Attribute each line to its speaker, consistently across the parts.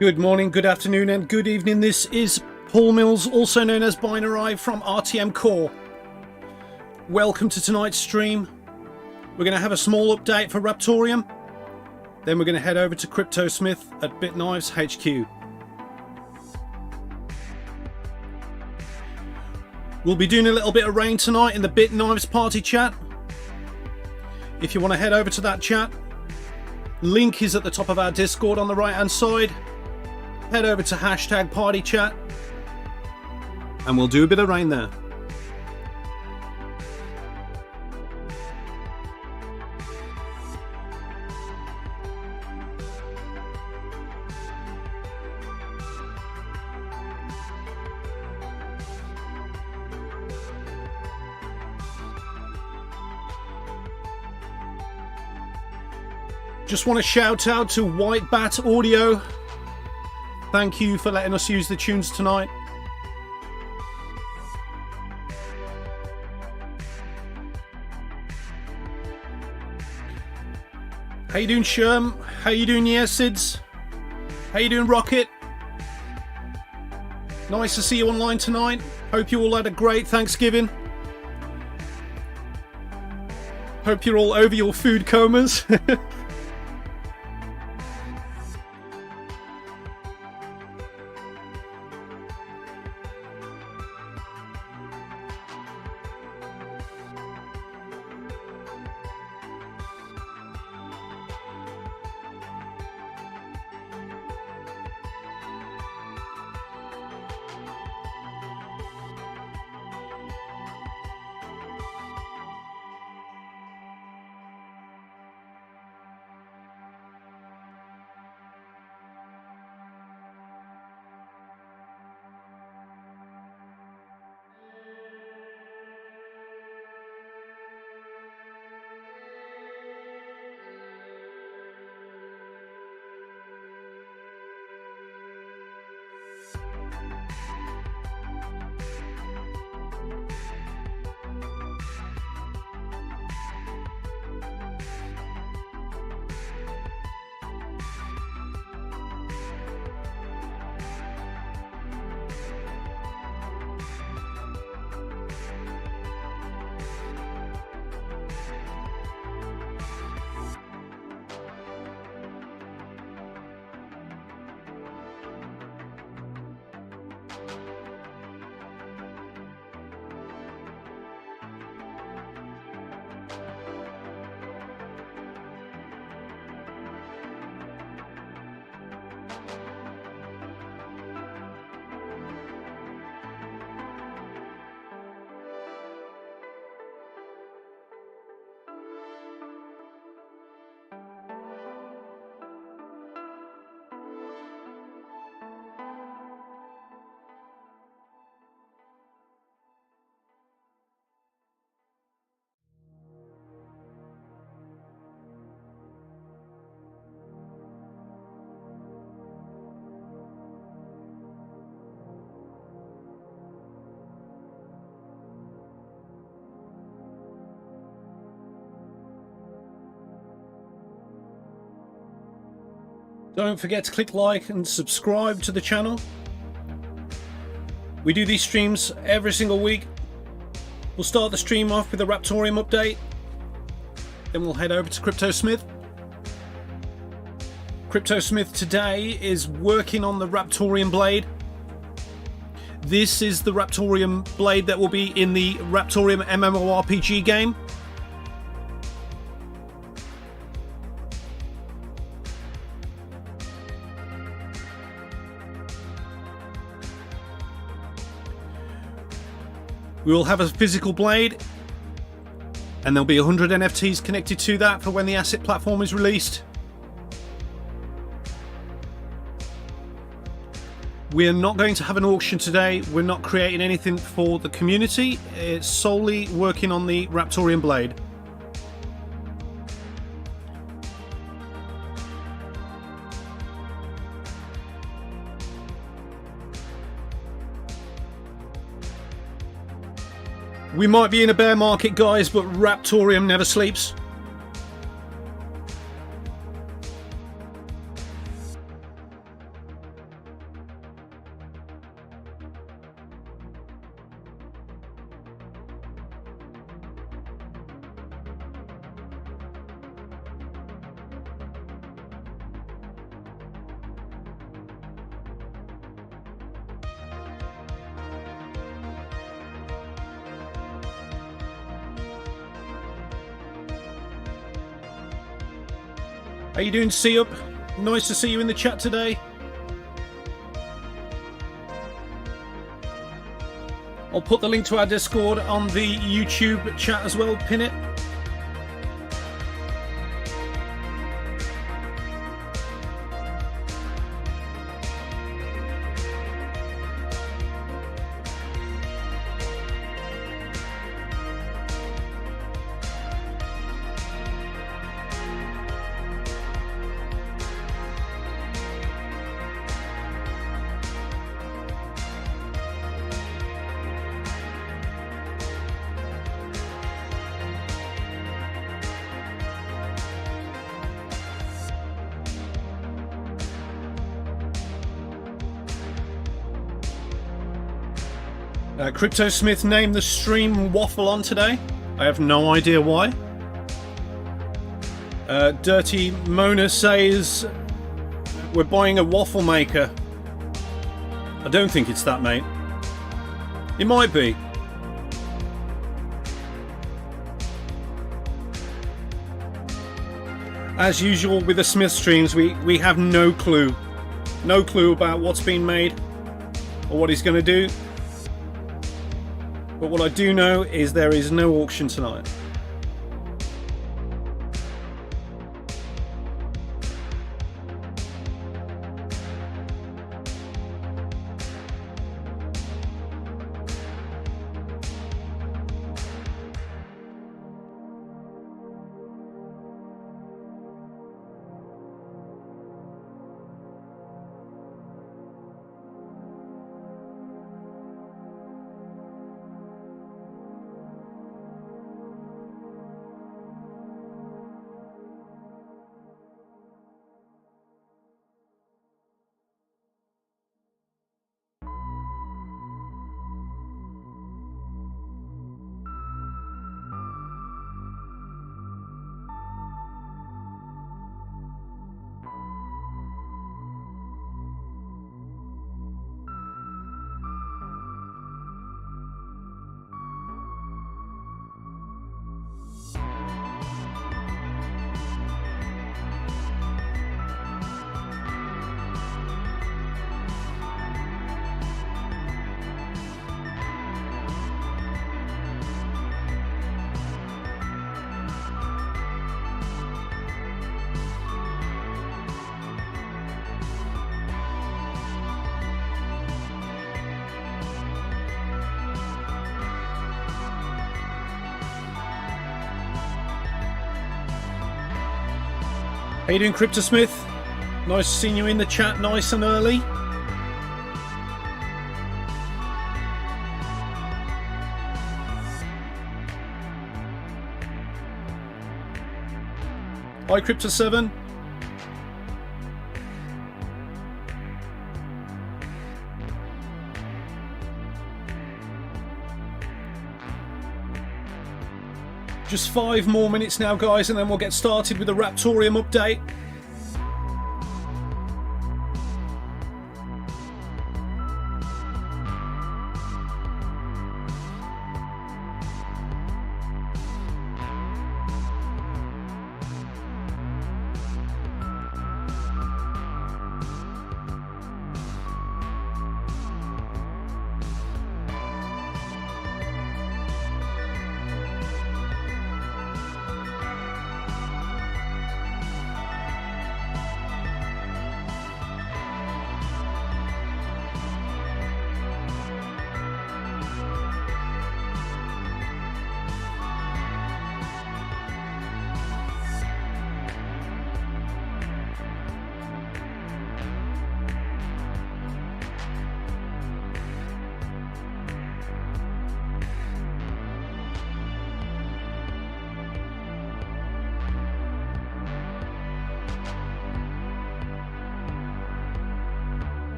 Speaker 1: Good morning, good afternoon, and good evening. This is Paul Mills, also known as Binarai from RTM Core. Welcome to tonight's stream. We're going to have a small update for Raptoreum. Then we're going to head over to CryptoSmith at Bitknives HQ. We'll be doing a little bit of rain tonight in the Bitknives party chat. If you want to head over to that chat, link is at the top of our Discord on the right hand side. Head over to hashtag party chat and we'll do a bit of rain there. Just want to shout out to White Bat Audio. Thank you for letting us use the tunes tonight. How you doing, Sherm? How you doing, Sids? How you doing, Rocket? Nice to see you online tonight. Hope you all had a great Thanksgiving. Hope you're all over your food comas. Don't forget to click like and subscribe to the channel. We do these streams every single week. We'll start the stream off with a Raptoreum update. Then we'll head over to CryptoSmith. CryptoSmith today is working on the Raptoreum Blade. This is the Raptoreum Blade that will be in the Raptoreum MMORPG game. We will have a physical blade and there'll be 100 NFTs connected to that for when the asset platform is released. We are not going to have an auction today. We're not creating anything for the community. It's solely working on the Raptoreum Blade. We might be in a bear market, guys, but Raptoreum never sleeps. How you doing, See Up? Nice to see you in the chat today. I'll put the link to our Discord on the YouTube chat as well, pin it. CryptoSmith named the stream Waffle on today. I have no idea why. Dirty Mona says we're buying a waffle maker. I don't think it's that, mate. It might be. As usual with the Smith streams, we have no clue. No clue about what's been made or what he's going to do. But what I do know is there is no auction tonight. How you doing, CryptoSmith? Nice seeing you in the chat nice and early. Hi, Crypto7. Just 5 more minutes now, guys, and then we'll get started with the Raptoreum update.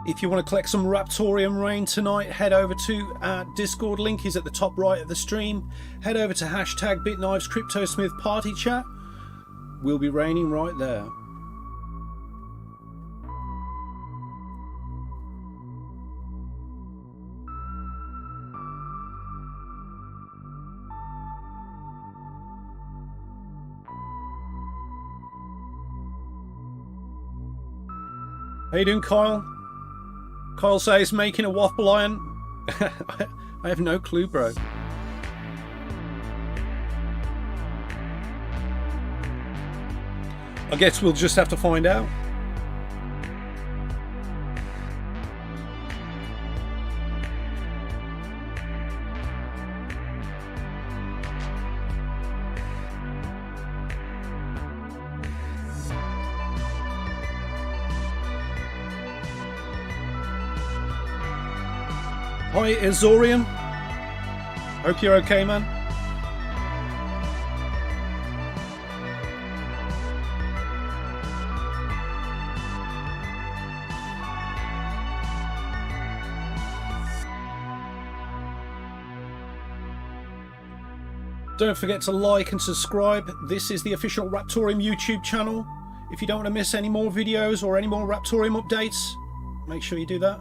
Speaker 1: If you want to collect some Raptoreum rain tonight, head over to our Discord link, is at the top right of the stream. Head over to hashtag Bitknives CryptoSmith Party Chat. We'll be raining right there. How you doing, Kyle? Kyle says, making a waffle iron. I have no clue, bro. I guess we'll just have to find out. Hi, Azorian. Hope you're okay, man. Don't forget to like and subscribe. This is the official Raptoreum YouTube channel. If you don't want to miss any more videos or any more Raptoreum updates, make sure you do that.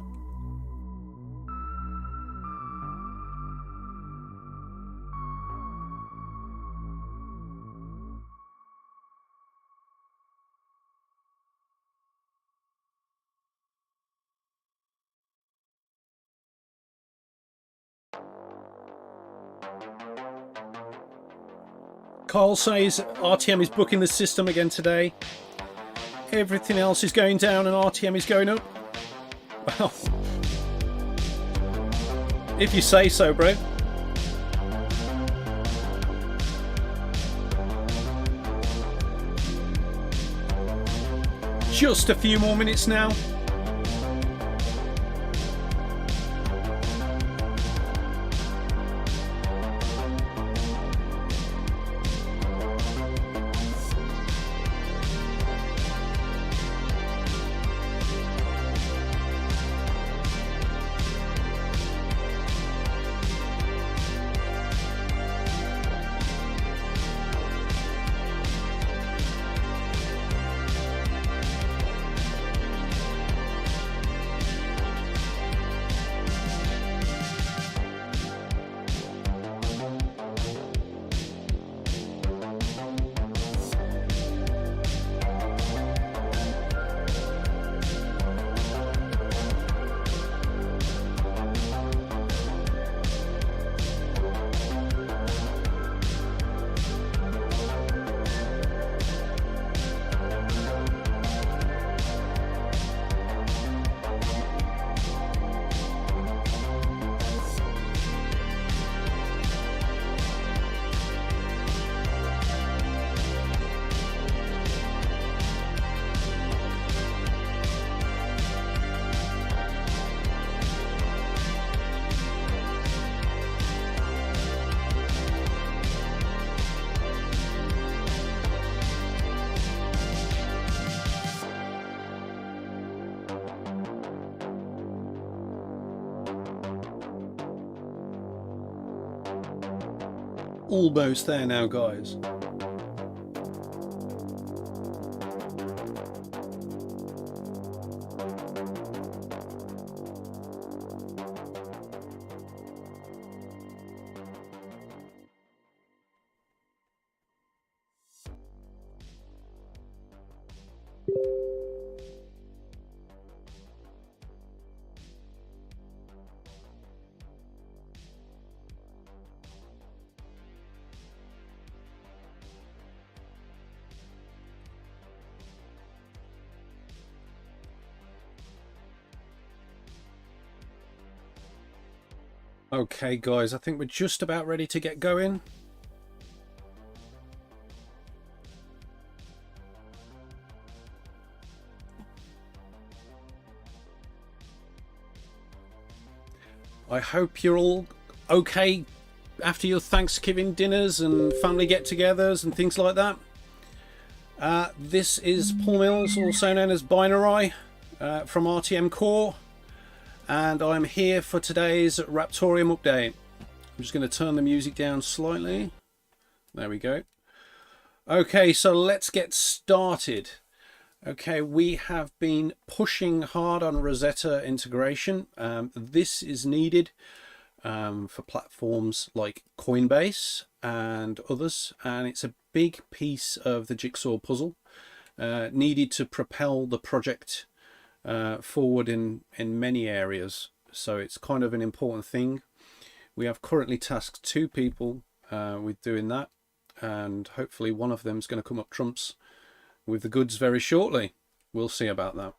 Speaker 1: Carl says RTM is booking the system again today. Everything else is going down and RTM is going up. Well, if you say so, bro. Just a few more minutes now. Almost there now, guys. Okay, guys, I think we're just about ready to get going. I hope you're all okay after your Thanksgiving dinners and family get-togethers and things like that. This is Paul Mills, also known as Binarai, from RTM Core. And I'm here for today's Raptoreum update. I'm just going to turn the music down slightly. There we go. Okay, so let's get started. Okay, we have been pushing hard on Rosetta integration. This is needed for platforms like Coinbase and others, and it's a big piece of the jigsaw puzzle needed to propel the project forward in many areas. So it's kind of an important thing. We have currently tasked 2 people with doing that, and hopefully one of them is going to come up trumps with the goods very shortly. We'll see about that.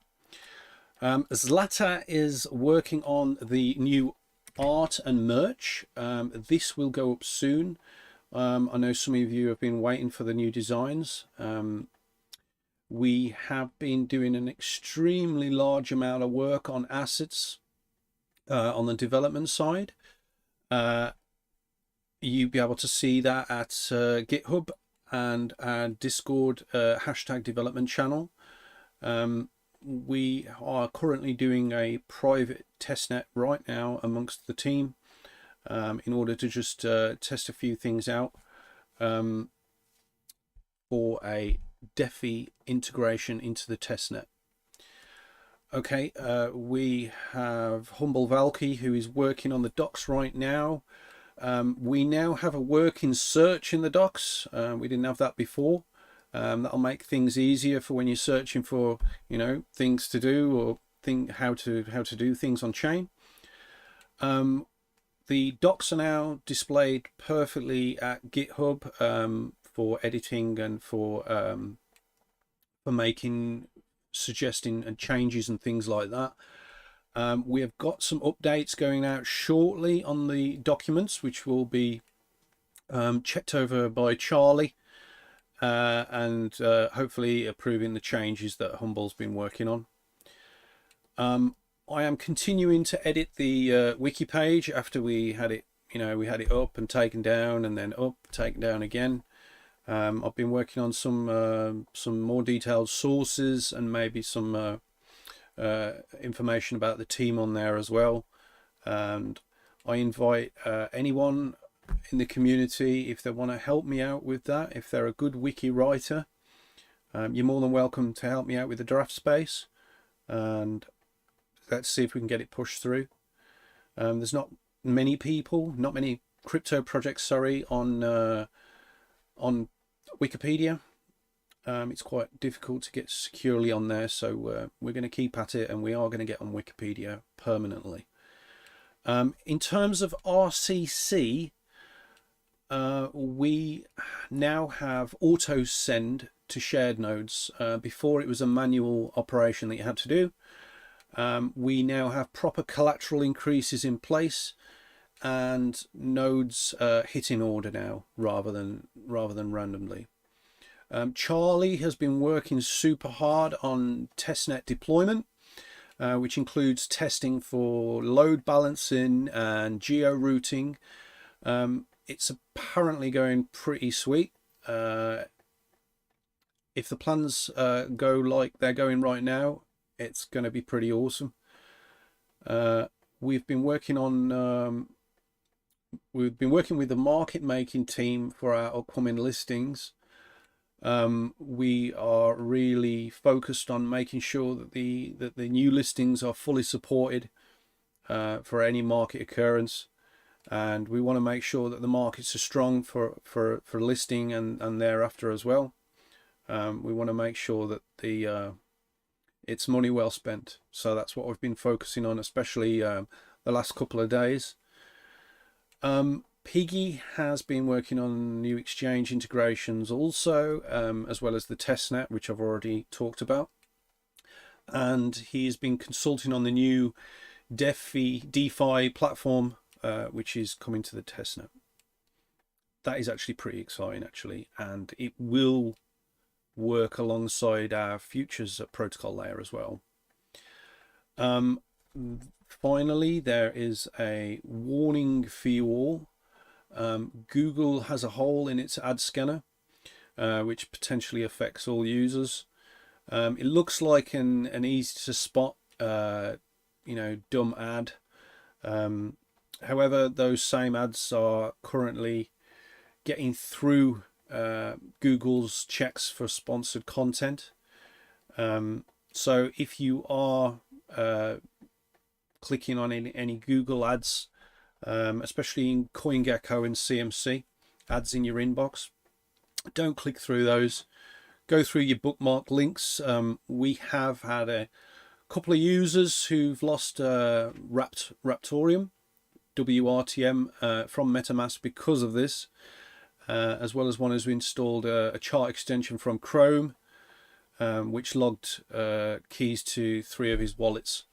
Speaker 1: Zlata is working on the new art and merch. This will go up soon. I know some of you have been waiting for the new designs. We have been doing an extremely large amount of work on assets on the development side. You'll be able to see that at GitHub and our Discord hashtag development channel. We are currently doing a private testnet right now amongst the team in order to just test a few things out for a DeFi integration into the testnet. Okay, we have Humble Valky, who is working on the docs right now. We now have a working search in the docs. We didn't have that before. That'll make things easier for when you're searching for, you know, things to do or how to do things on chain. The docs are now displayed perfectly at GitHub for editing and for making, suggesting and changes and things like that. We have got some updates going out shortly on the documents, which will be checked over by Charlie and hopefully approving the changes that Humble's been working on. I am continuing to edit the wiki page after we had it, you know, we had it up and taken down and then up, taken down again. I've been working on some more detailed sources and maybe some information about the team on there as well. And I invite anyone in the community, if they want to help me out with that, if they're a good wiki writer, you're more than welcome to help me out with the draft space, and let's see if we can get it pushed through. There's not many people, not many crypto projects, sorry, on Wikipedia. It's quite difficult to get securely on there, so we're going to keep at it, and we are going to get on Wikipedia permanently. In terms of RCC, we now have auto send to shared nodes. Before it was a manual operation that you had to do. We now have proper collateral increases in place, and nodes hit in order now rather than randomly. Charlie has been working super hard on testnet deployment, which includes testing for load balancing and geo-routing. It's apparently going pretty sweet. If the plans go like they're going right now, it's going to be pretty awesome. We've been working on with the market making team for our upcoming listings. We are really focused on making sure that the new listings are fully supported for any market occurrence, and we want to make sure that the markets are strong for listing and thereafter as well. We want to make sure that it's money well spent, so that's what we've been focusing on, especially the last couple of days. Piggy has been working on new exchange integrations also, as well as the testnet, which I've already talked about. And he's been consulting on the new DeFi platform, which is coming to the testnet. That is actually pretty exciting, actually, and it will work alongside our futures protocol layer as well. Finally, there is a warning for you all. Google has a hole in its ad scanner, which potentially affects all users. It looks like an easy to spot, dumb ad. However, those same ads are currently getting through Google's checks for sponsored content. So if you are clicking on any Google ads, especially in CoinGecko and CMC, ads in your inbox, don't click through those. Go through your bookmark links. We have had a couple of users who've lost Raptoreum WRTM from MetaMask because of this, as well as one who's installed a chart extension from Chrome, which logged keys to 3 of his wallets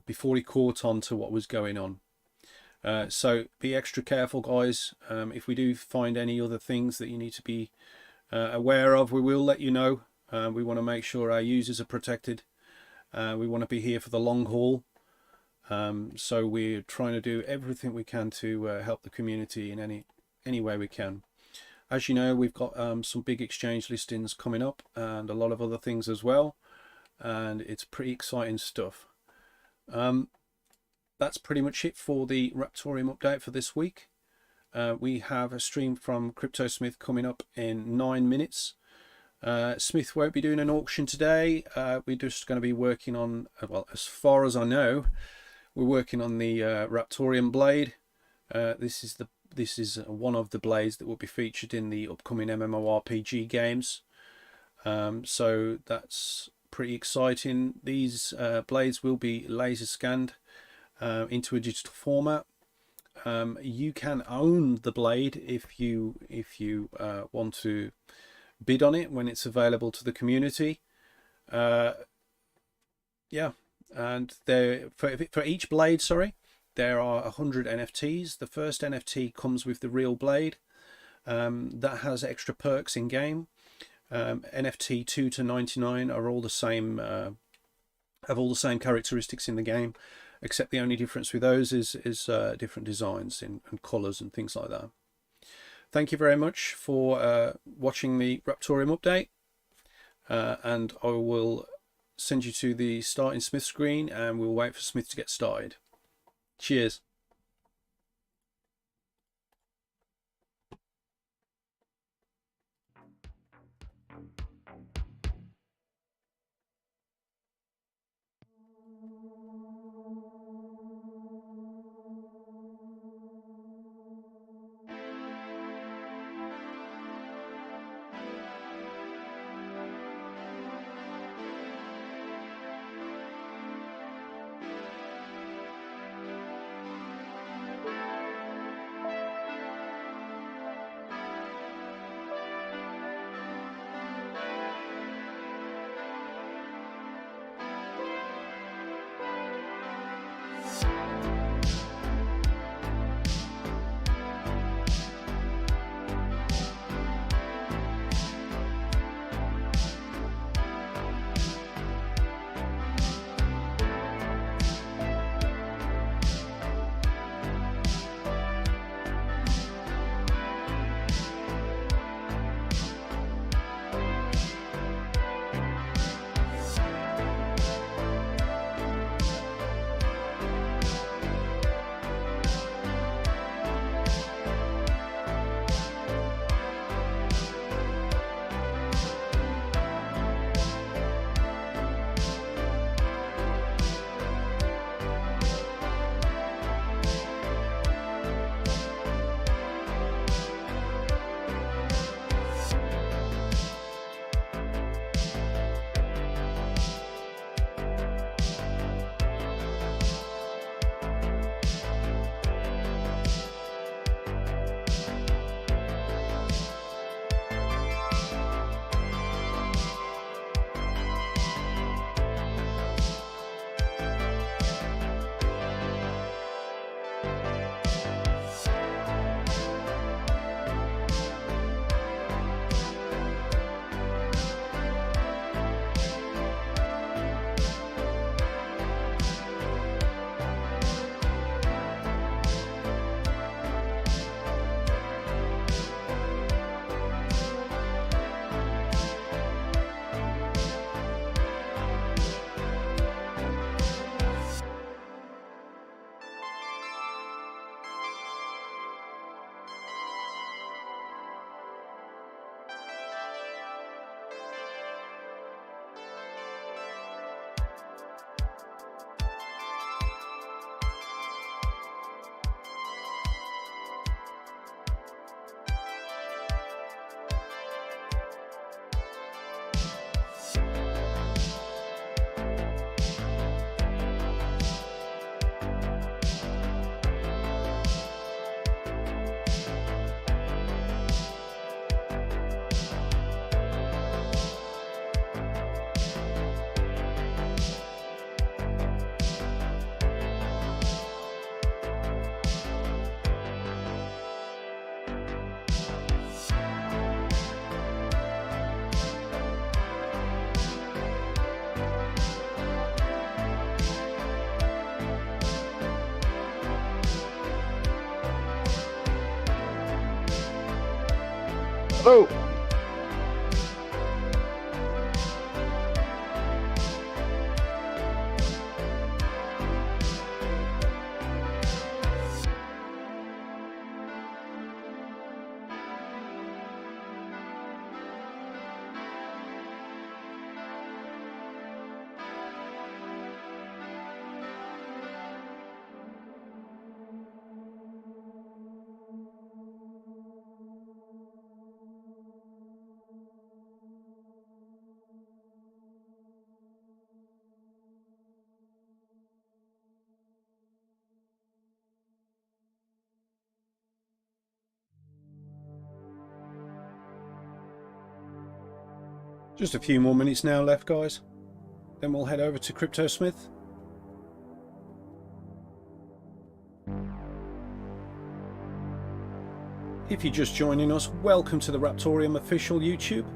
Speaker 1: before he caught on to what was going on. So be extra careful, guys. If we do find any other things that you need to be aware of, we will let you know. We want to make sure our users are protected. We want to be here for the long haul. So we're trying to do everything we can to help the community in any way we can. As you know, we've got some big exchange listings coming up and a lot of other things as well. And it's pretty exciting stuff. That's pretty much it for the Raptoreum update for this week. We have a stream from CryptoSmith coming up in 9 minutes. Smith won't be doing an auction today. We're just going to be working on, well, as far as I know, we're working on the Raptoreum Blade. This is one of the blades that will be featured in the upcoming MMORPG games. So that's pretty exciting. These blades will be laser scanned into a digital format. You can own the blade if you want to bid on it when it's available to the community. Yeah, and there for each blade, sorry, there are 100 NFTs. The first NFT comes with the real blade. That has extra perks in game. NFT 2 to 99 are all the same, have all the same characteristics in the game, except the only difference with those is different designs and colours and things like that. Thank you very much for watching the Raptoreum update, and I will send you to the starting Smith screen and we'll wait for Smith to get started. Cheers.
Speaker 2: Hello.
Speaker 1: Just a few more minutes now left, guys. Then we'll head over to CryptoSmith. If you're just joining us, welcome to the Raptoreum official YouTube.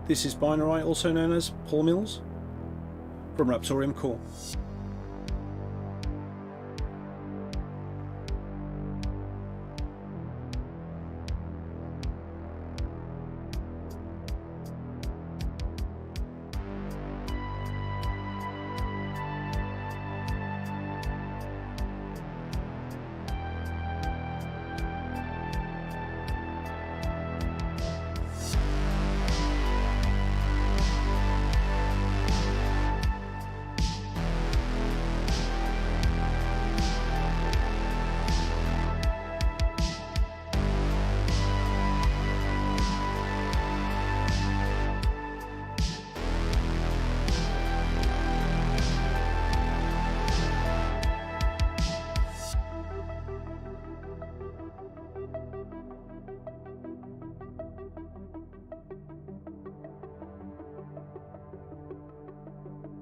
Speaker 1: This is Binarai, also known as Paul Mills, from Raptoreum Core.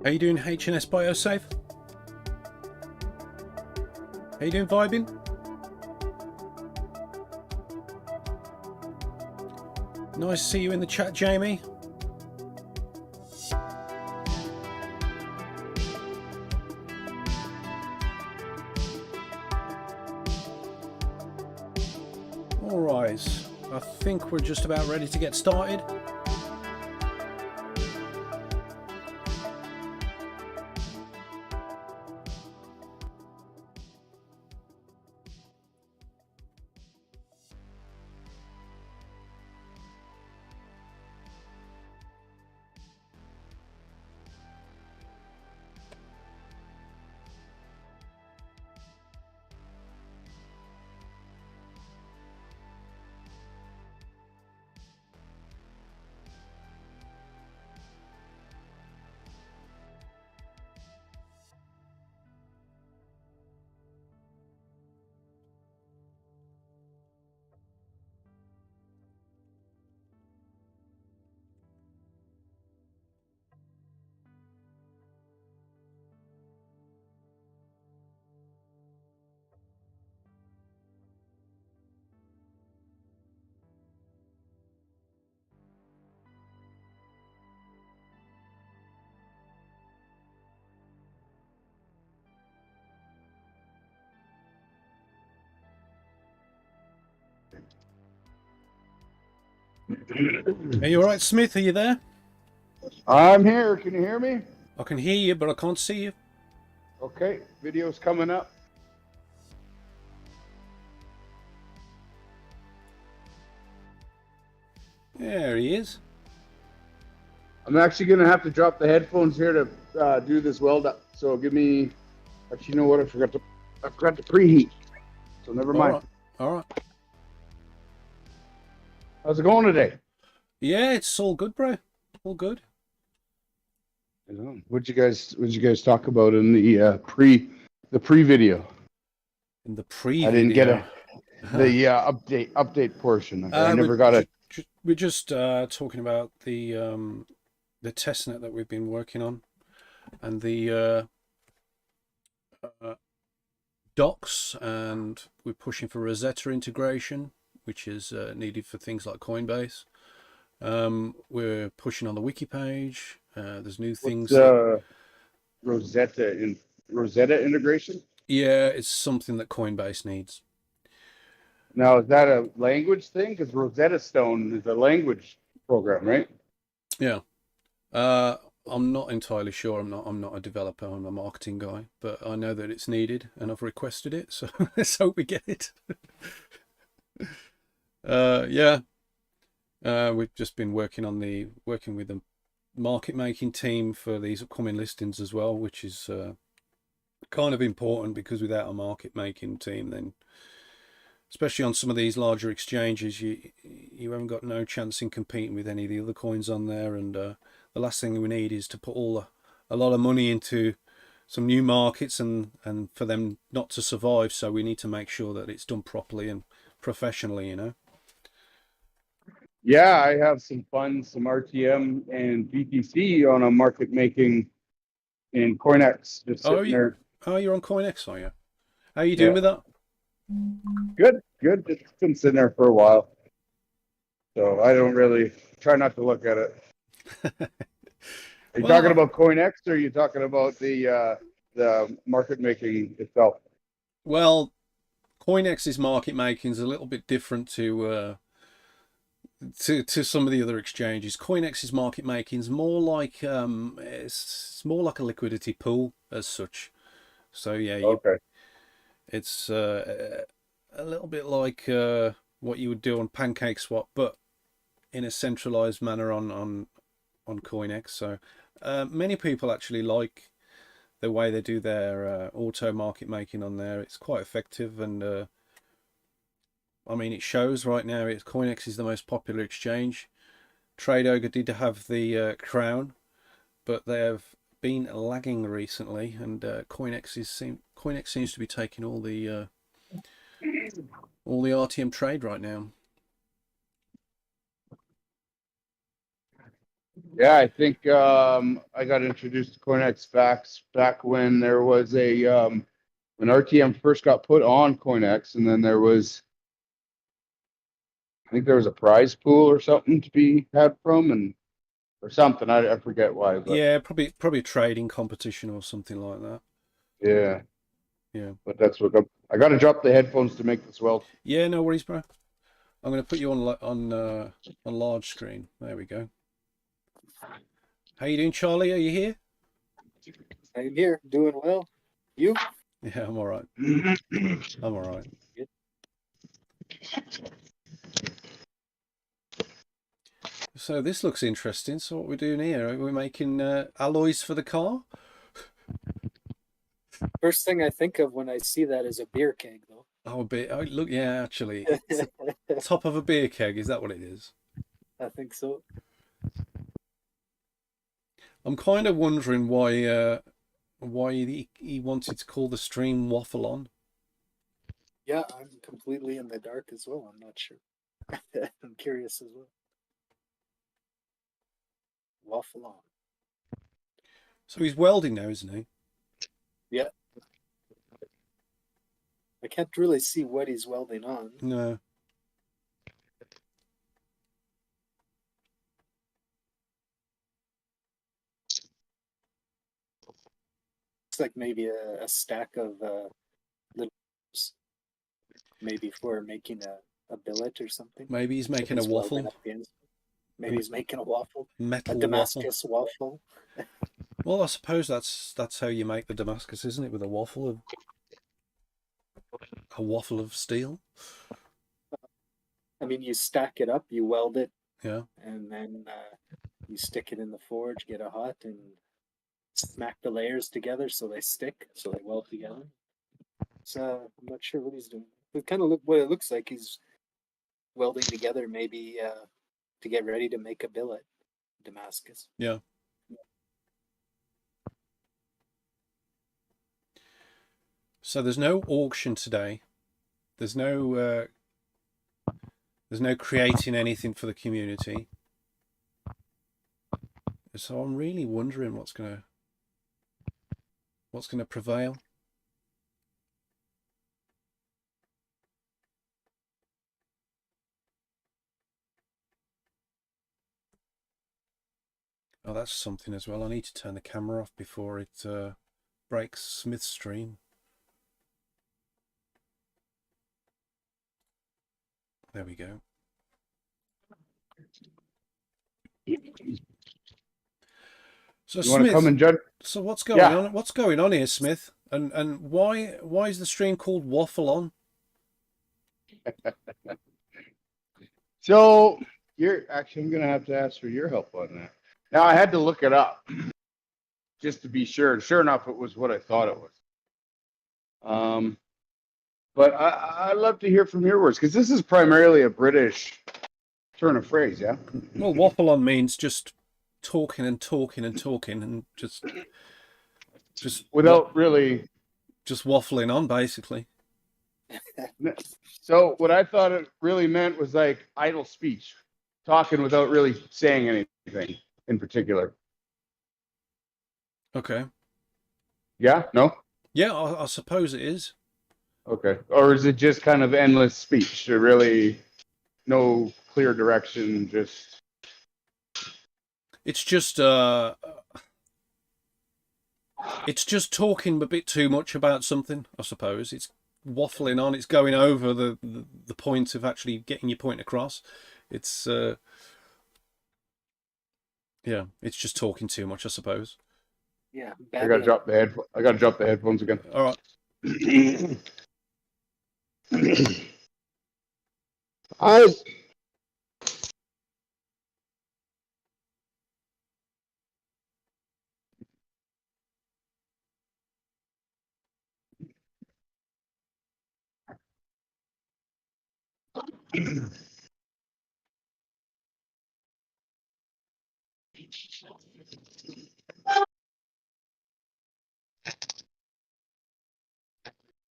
Speaker 1: How you doing, HNS Biosafe? How you doing, vibing? Nice to see you in the chat, Jamie. All right, I think we're just about ready to get started. Are you alright, Smith? Are you there?
Speaker 2: I'm here. Can you hear me?
Speaker 1: I can hear you, but I can't see you.
Speaker 2: Okay. Video's coming up.
Speaker 1: There he is.
Speaker 2: I'm actually going to have to drop the headphones here to do this weld up. So give me... Actually, you know what? I forgot to preheat. So never mind.
Speaker 1: All right.
Speaker 2: How's it going today?
Speaker 1: Yeah, it's all good, bro. All good.
Speaker 2: What'd you guys talk about in the pre video?
Speaker 1: In the pre-video.
Speaker 2: I didn't get the update portion. I never got it.
Speaker 1: We're just talking about the testnet that we've been working on, and the docs, and we're pushing for Rosetta integration, which is needed for things like Coinbase. We're pushing on the wiki page. There's new things.
Speaker 2: Rosetta integration?
Speaker 1: Yeah, it's something that Coinbase needs.
Speaker 2: Now, is that a language thing? Because Rosetta Stone is a language program, right?
Speaker 1: Yeah. I'm not entirely sure. I'm not a developer. I'm a marketing guy, but I know that it's needed, and I've requested it. So let's hope we get it. Yeah. We've just been working with the market making team for these upcoming listings as well, which is kind of important, because without a market making team, then especially on some of these larger exchanges, you haven't got no chance in competing with any of the other coins on there. And the last thing we need is to put a lot of money into some new markets and for them not to survive. So we need to make sure that it's done properly and professionally, you know.
Speaker 2: Yeah, I have some funds, some RTM and BTC on a market making in CoinEx, just
Speaker 1: Oh,
Speaker 2: sitting there.
Speaker 1: you're on CoinEx, are you? How are you doing
Speaker 2: Yeah,
Speaker 1: with that?
Speaker 2: good. It's been sitting there for a while, so I don't really try not to look at it. Are you talking about CoinEx, or are you talking about the market making itself?
Speaker 1: Well, CoinEx's market making is a little bit different to some of the other exchanges. CoinEx's market making is more like it's more like a liquidity pool as such. So yeah,
Speaker 2: Okay.
Speaker 1: it's a little bit like what you would do on PancakeSwap, but in a centralized manner on CoinEx. So many people actually like the way they do their auto market making on there. It's quite effective, and I mean, it shows right now. CoinEx is the most popular exchange. TradeOga did have the crown, but they have been lagging recently, and CoinEx seems to be taking all the RTM trade right now.
Speaker 2: Yeah, I think I got introduced to CoinEx back when there was when RTM first got put on CoinEx, and then I think there was a prize pool or something to be had from, or something. I forget why, but
Speaker 1: Yeah, probably a trading competition or something like that.
Speaker 2: yeah.
Speaker 1: Yeah.
Speaker 2: But that's what I got to drop the headphones to make this weld.
Speaker 1: Yeah, no worries, bro. I'm going to put you on large screen. There we go. How you doing, Charlie? Are you here?
Speaker 3: I'm here, doing well. You?
Speaker 1: Yeah, I'm all right. I'm all right.
Speaker 3: Good.
Speaker 1: So this looks interesting. So what we're doing here? Are we making alloys for the car?
Speaker 3: First thing I think of when I see that is a beer keg, though.
Speaker 1: Oh, a bit. Oh, look, yeah, actually, it's the top of a beer keg. Is that what it is?
Speaker 3: I think so.
Speaker 1: I'm kind of wondering why he wanted to call the stream Waffle On.
Speaker 3: Yeah, I'm completely in the dark as well. I'm not sure. I'm curious as well. Waffle on.
Speaker 1: So he's welding now, isn't he?
Speaker 3: Yeah. I can't really see what he's welding on.
Speaker 1: No.
Speaker 3: It's like maybe a stack of little, maybe for making a billet or something.
Speaker 1: Maybe he's making a waffle.
Speaker 3: Maybe he's making a waffle.
Speaker 1: Metal
Speaker 3: A Damascus waffle.
Speaker 1: Well, I suppose that's how you make the Damascus, isn't it? With a waffle of steel.
Speaker 3: I mean, you stack it up, you weld it,
Speaker 1: Yeah.
Speaker 3: and then you stick it in the forge, get it hot, and smack the layers together so they stick, so they weld together. So I'm not sure what he's doing. It kind of what it looks like. He's welding together, maybe to get ready to make a billet, Damascus.
Speaker 1: Yeah. So there's no auction today. There's no creating anything for the community. So I'm really wondering what's gonna prevail. Oh, that's something as well. I need to turn the camera off before it breaks Smith's stream. There we go. So
Speaker 2: You want to
Speaker 1: Smith,
Speaker 2: come and judge?
Speaker 1: so what's going on? What's going on here, Smith? And why is the stream called Waffle On?
Speaker 2: So you're actually, I'm going to have to ask for your help on that. Now I had to look it up just to be sure. Sure enough, it was what I thought it was. But I'd love to hear from your words, because this is primarily a British turn of phrase, yeah?
Speaker 1: Well, waffle on means just talking and talking and talking and just
Speaker 2: without really
Speaker 1: just waffling on, basically.
Speaker 2: So what I thought it really meant was like idle speech, talking without really saying anything in particular.
Speaker 1: Okay.
Speaker 2: Yeah? No?
Speaker 1: Yeah, I suppose it is.
Speaker 2: Okay. Or is it just kind of endless speech? There really no clear direction, just...
Speaker 1: It's just talking a bit too much about something, I suppose. It's waffling on, it's going over the point of actually getting your point across. It's yeah, it's just talking too much, I suppose.
Speaker 3: Yeah.
Speaker 2: I gotta drop the headphones again.
Speaker 1: All right.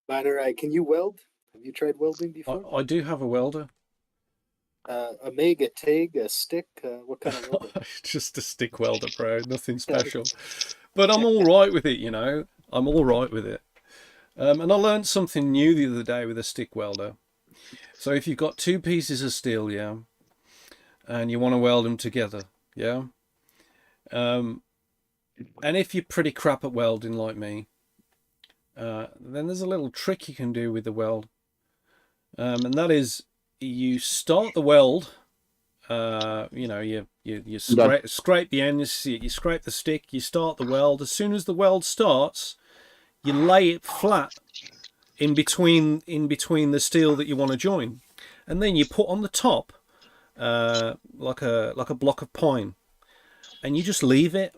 Speaker 3: Binarai, can you weld? Have you tried welding before?
Speaker 1: I do have a welder.
Speaker 3: A MIG, a TIG, a stick. What kind of welder?
Speaker 1: Just a stick welder, bro. Nothing special. But I'm all right with it, you know. I'm all right with it. And I learned something new the other day with a stick welder. So if you've got two pieces of steel, yeah, and you want to weld them together, yeah, and if you're pretty crap at welding like me, then there's a little trick you can do with the weld, and that is you start the weld. You know, you scrape the end, you scrape the stick, you start the weld. As soon as the weld starts, you lay it flat in between the steel that you want to join, and then you put on the top like a block of pine, and you just leave it,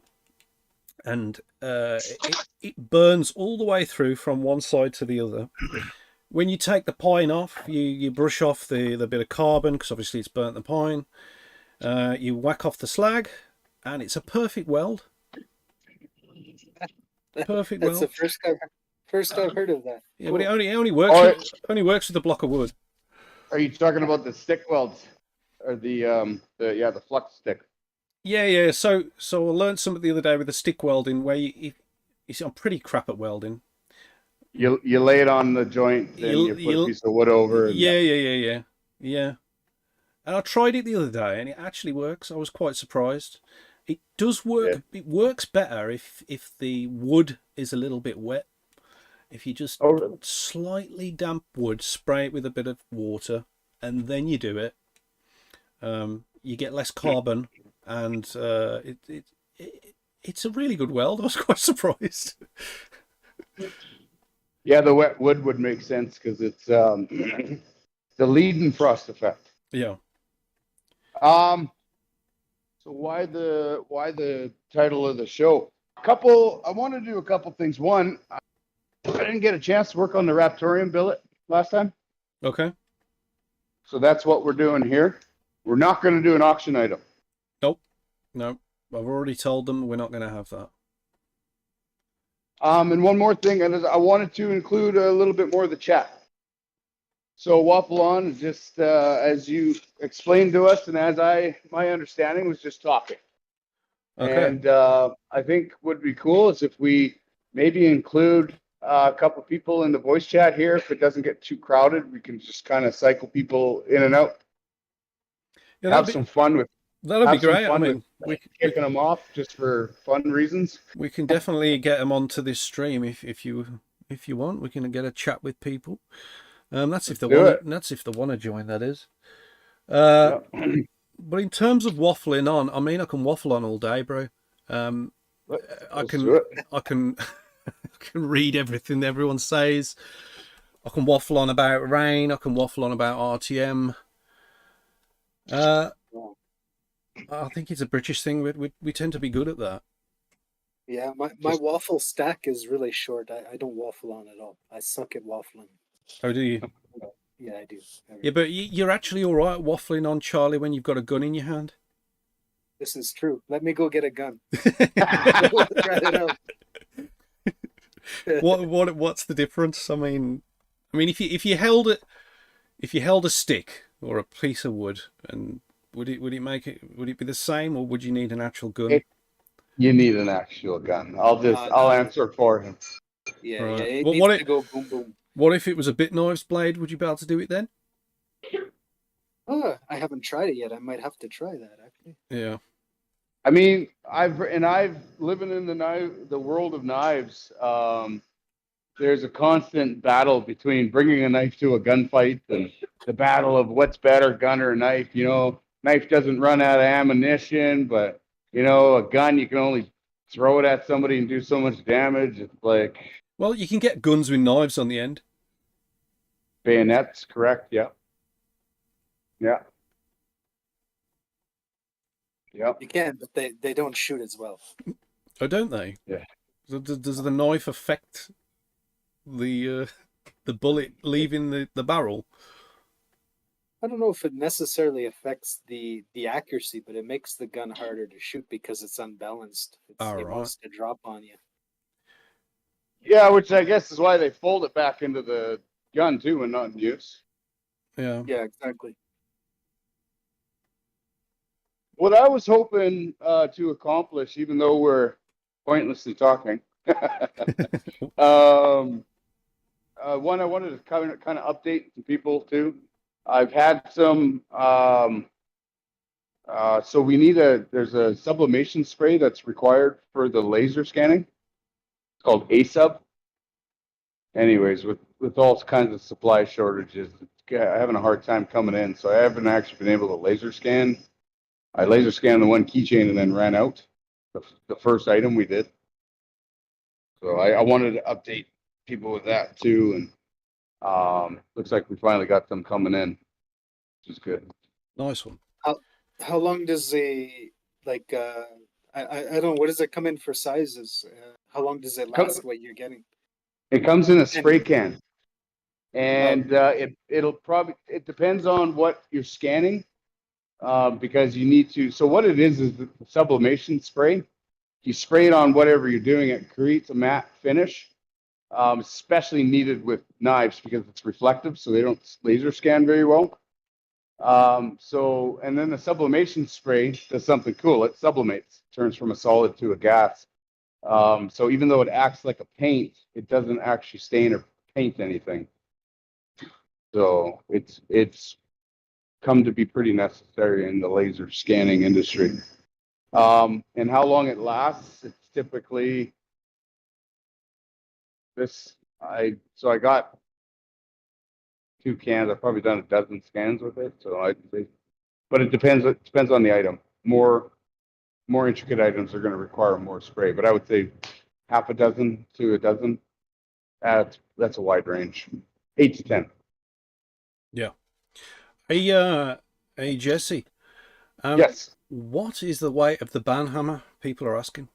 Speaker 1: and it burns all the way through from one side to the other. When you take the pine off, you brush off the bit of carbon, because obviously it's burnt the pine. You whack off the slag, and it's a perfect weld. Perfect weld.
Speaker 3: That's the first I've heard of that.
Speaker 1: Yeah, but it only works with a block of wood.
Speaker 2: Are you talking about the stick welds, or the flux stick?
Speaker 1: Yeah. So I learned something the other day with the stick welding, where you see, I'm pretty crap at welding.
Speaker 2: You lay it on the joint, then you put a piece of wood over. And
Speaker 1: Yeah. And I tried it the other day, and it actually works. I was quite surprised. It does work. Yeah. It works better if the wood is a little bit wet. If you just slightly damp wood, spray it with a bit of water, and then you do it, you get less carbon, and it's a really good weld. I was quite surprised.
Speaker 2: Yeah, the wet wood would make sense, because it's the lead and frost effect.
Speaker 1: Yeah.
Speaker 2: So why the title of the show? I want to do a couple things. One, I didn't get a chance to work on the Raptoreum billet last time.
Speaker 1: Okay.
Speaker 2: So that's what we're doing here. We're not going to do an auction item.
Speaker 1: Nope. No. I've already told them we're not going to have that.
Speaker 2: And one more thing, and I wanted to include a little bit more of the chat. So Waffle On, just as you explained to us, and as my understanding was just talking. Okay. And I think would be cool is if we maybe include a couple people in the voice chat here. If it doesn't get too crowded, we can just kind of cycle people in and out. Yeah, have some fun with.
Speaker 1: That'd be great. I mean,
Speaker 2: kicking them off just for fun reasons.
Speaker 1: We can definitely get them onto this stream if you want. We can get a chat with people. That's if they
Speaker 2: do
Speaker 1: want.
Speaker 2: it.
Speaker 1: That's if they want to join. That is.
Speaker 2: Yeah.
Speaker 1: But in terms of waffling on, I mean, I can waffle on all day, bro. I
Speaker 2: Let's do
Speaker 1: can,
Speaker 2: it.
Speaker 1: I can, I can read everything everyone says. I can waffle on about rain. I can waffle on about RTM. I think it's a British thing. We tend to be good at that.
Speaker 3: Yeah, my
Speaker 2: Just-
Speaker 3: waffle stack is really short. I don't waffle on at all. I suck at waffling.
Speaker 1: Oh, do you?
Speaker 3: Yeah, I do.
Speaker 1: Yeah, but you're actually all right waffling on Charlie when you've got a gun in your hand.
Speaker 3: This is true. Let me go get a gun. Try it out.
Speaker 1: What's the difference? I mean, if you held a stick or a piece of wood, and would it be the same, or would you need an actual gun?
Speaker 2: You need an actual gun. I'll answer for him.
Speaker 3: Yeah,
Speaker 1: Right.
Speaker 3: yeah. It
Speaker 1: Well,
Speaker 3: needs to go boom boom.
Speaker 1: What if it was a Bitknives blade? Would you be able to do it then?
Speaker 3: Oh, I haven't tried it yet. I might have to try that actually.
Speaker 1: Yeah.
Speaker 2: I mean, I've living in the world of knives. There's a constant battle between bringing a knife to a gunfight and the battle of what's better, gun or knife. You know, knife doesn't run out of ammunition, but you know, a gun you can only throw it at somebody and do so much damage. It's like
Speaker 1: Well, you can get guns with knives on the end.
Speaker 2: bayonets, correct? Yeah. Yeah. Yeah.
Speaker 3: You can, but they don't shoot as well.
Speaker 1: Oh, don't they?
Speaker 2: Yeah.
Speaker 1: Does the knife affect the bullet leaving the barrel?
Speaker 3: I don't know if it necessarily affects the accuracy, but it makes the gun harder to shoot because it's unbalanced. It
Speaker 1: Right.
Speaker 3: wants to drop on you.
Speaker 2: Yeah, which I guess is why they fold it back into the gun too when not in use.
Speaker 1: Yeah.
Speaker 3: Yeah, exactly.
Speaker 2: What I was hoping to accomplish, even though we're pointlessly talking, one I wanted to kind of update some people too. I've had some. So we need there's a sublimation spray that's required for the laser scanning. It's called ASUB. Anyways, with all kinds of supply shortages, I'm having a hard time coming in. So I haven't actually been able to laser scan. I laser scanned the one keychain and then ran out. The first item we did. So I wanted to update people with that too, and looks like we finally got them coming in, which is good.
Speaker 1: Nice one.
Speaker 3: How long does the like? I don't know. What does it come in for sizes? How long does it last? What you're getting?
Speaker 2: It comes in a spray can, and it depends on what you're scanning, because you need to. So what it is the sublimation spray. You spray it on whatever you're doing. It creates a matte finish, especially needed with knives because it's reflective, so they don't laser scan very well. And then the sublimation spray does something cool. It sublimates, turns from a solid to a gas. So even though it acts like a paint, it doesn't actually stain or paint anything. So it's come to be pretty necessary in the laser scanning industry. And how long it lasts, it's typically I got 2 cans. I've probably done a dozen scans with it. So I'd say, but it depends on the item. More intricate items are going to require more spray, but I would say half a dozen to a dozen. That's a wide range, 8 to 10.
Speaker 1: Yeah. Hey, Jesse.
Speaker 2: Yes.
Speaker 1: What is the weight of the banhammer? People are asking.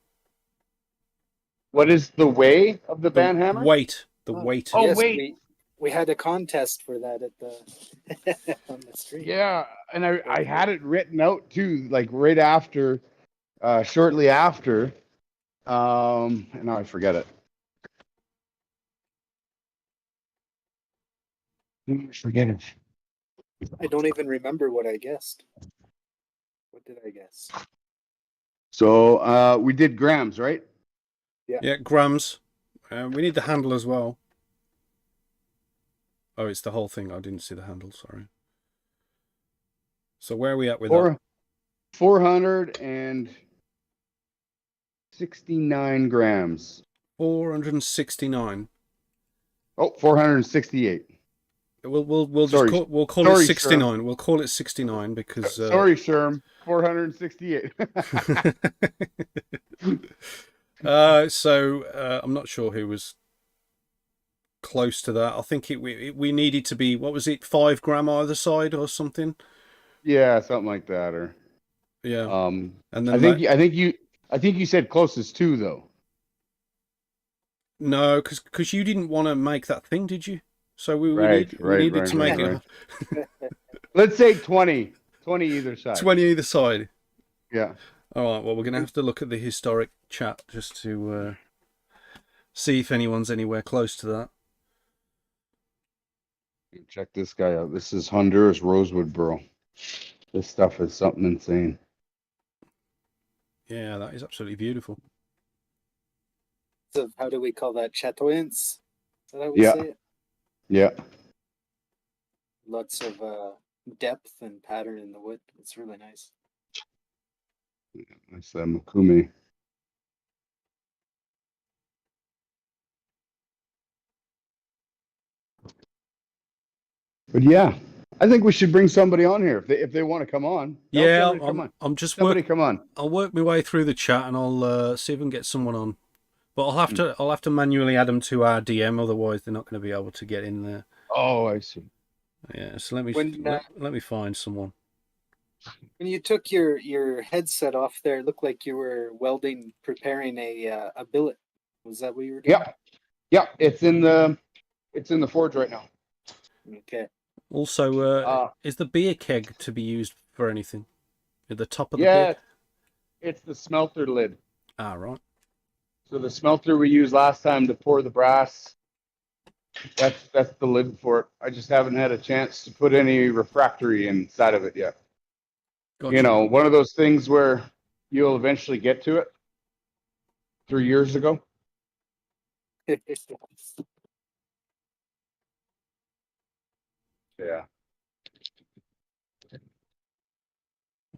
Speaker 2: What is the way of the band hammer?
Speaker 1: Weight. The weight.
Speaker 2: Oh,
Speaker 3: yes,
Speaker 2: wait.
Speaker 3: We had a contest for that at the on the stream.
Speaker 2: Yeah, and I had it written out too, like right after, shortly after. And now I forget it. Forget it.
Speaker 3: I don't even remember what I guessed. What did I guess?
Speaker 2: So we did grams, right?
Speaker 1: Yeah, grams. We need the handle as well. Oh, it's the whole thing. I didn't see the handle. Sorry. So where are we at with that?
Speaker 2: 469 grams.
Speaker 1: 469.
Speaker 2: Oh, 468.
Speaker 1: We'll just
Speaker 2: Sorry.
Speaker 1: we'll call
Speaker 2: Sorry,
Speaker 1: it 69. We'll call it 69 because
Speaker 2: Sorry, Sherm. 468.
Speaker 1: I'm not sure who was close to that. I think we needed to be, what was it, 5 gram either side or something.
Speaker 2: Yeah, something like that. Or
Speaker 1: Yeah. And
Speaker 2: I
Speaker 1: then
Speaker 2: think you said closest 2 though.
Speaker 1: no, because you didn't want to make that thing, did you? So we needed to make it
Speaker 2: Let's say 20 either side.
Speaker 1: 20 either side.
Speaker 2: Yeah.
Speaker 1: All right. Well, we're gonna have to look at the historic chat just to see if anyone's anywhere close to that.
Speaker 2: Check this guy out. This is Honduras Rosewood Burrow. This stuff is something insane.
Speaker 1: Yeah, that is absolutely beautiful.
Speaker 3: So how do we call that? Chatoyance? Is that how we say it?
Speaker 2: Yeah.
Speaker 3: Lots of depth and pattern in the wood. It's really nice.
Speaker 2: That's Makumi. But yeah, I think we should bring somebody on here if they want to come on.
Speaker 1: Yeah,
Speaker 2: I'm just come on.
Speaker 1: I'll work my way through the chat and I'll see if I can get someone on. But I'll have to manually add them to our DM, otherwise they're not going to be able to get in there.
Speaker 2: Oh, I see.
Speaker 1: Yeah, so let me find someone.
Speaker 3: When you took your headset off there, it looked like you were preparing a billet. Was that what you were doing?
Speaker 2: Yeah. It's in the forge right now.
Speaker 3: Okay.
Speaker 1: Also, is the beer keg to be used for anything? At the top of the
Speaker 2: beer?
Speaker 1: Yeah,
Speaker 2: It's the smelter lid.
Speaker 1: Ah, right.
Speaker 2: So the smelter we used last time to pour the brass, that's the lid for it. I just haven't had a chance to put any refractory inside of it yet.
Speaker 1: Gotcha.
Speaker 2: You know, one of those things where you'll eventually get to it. 3 years ago. Yeah.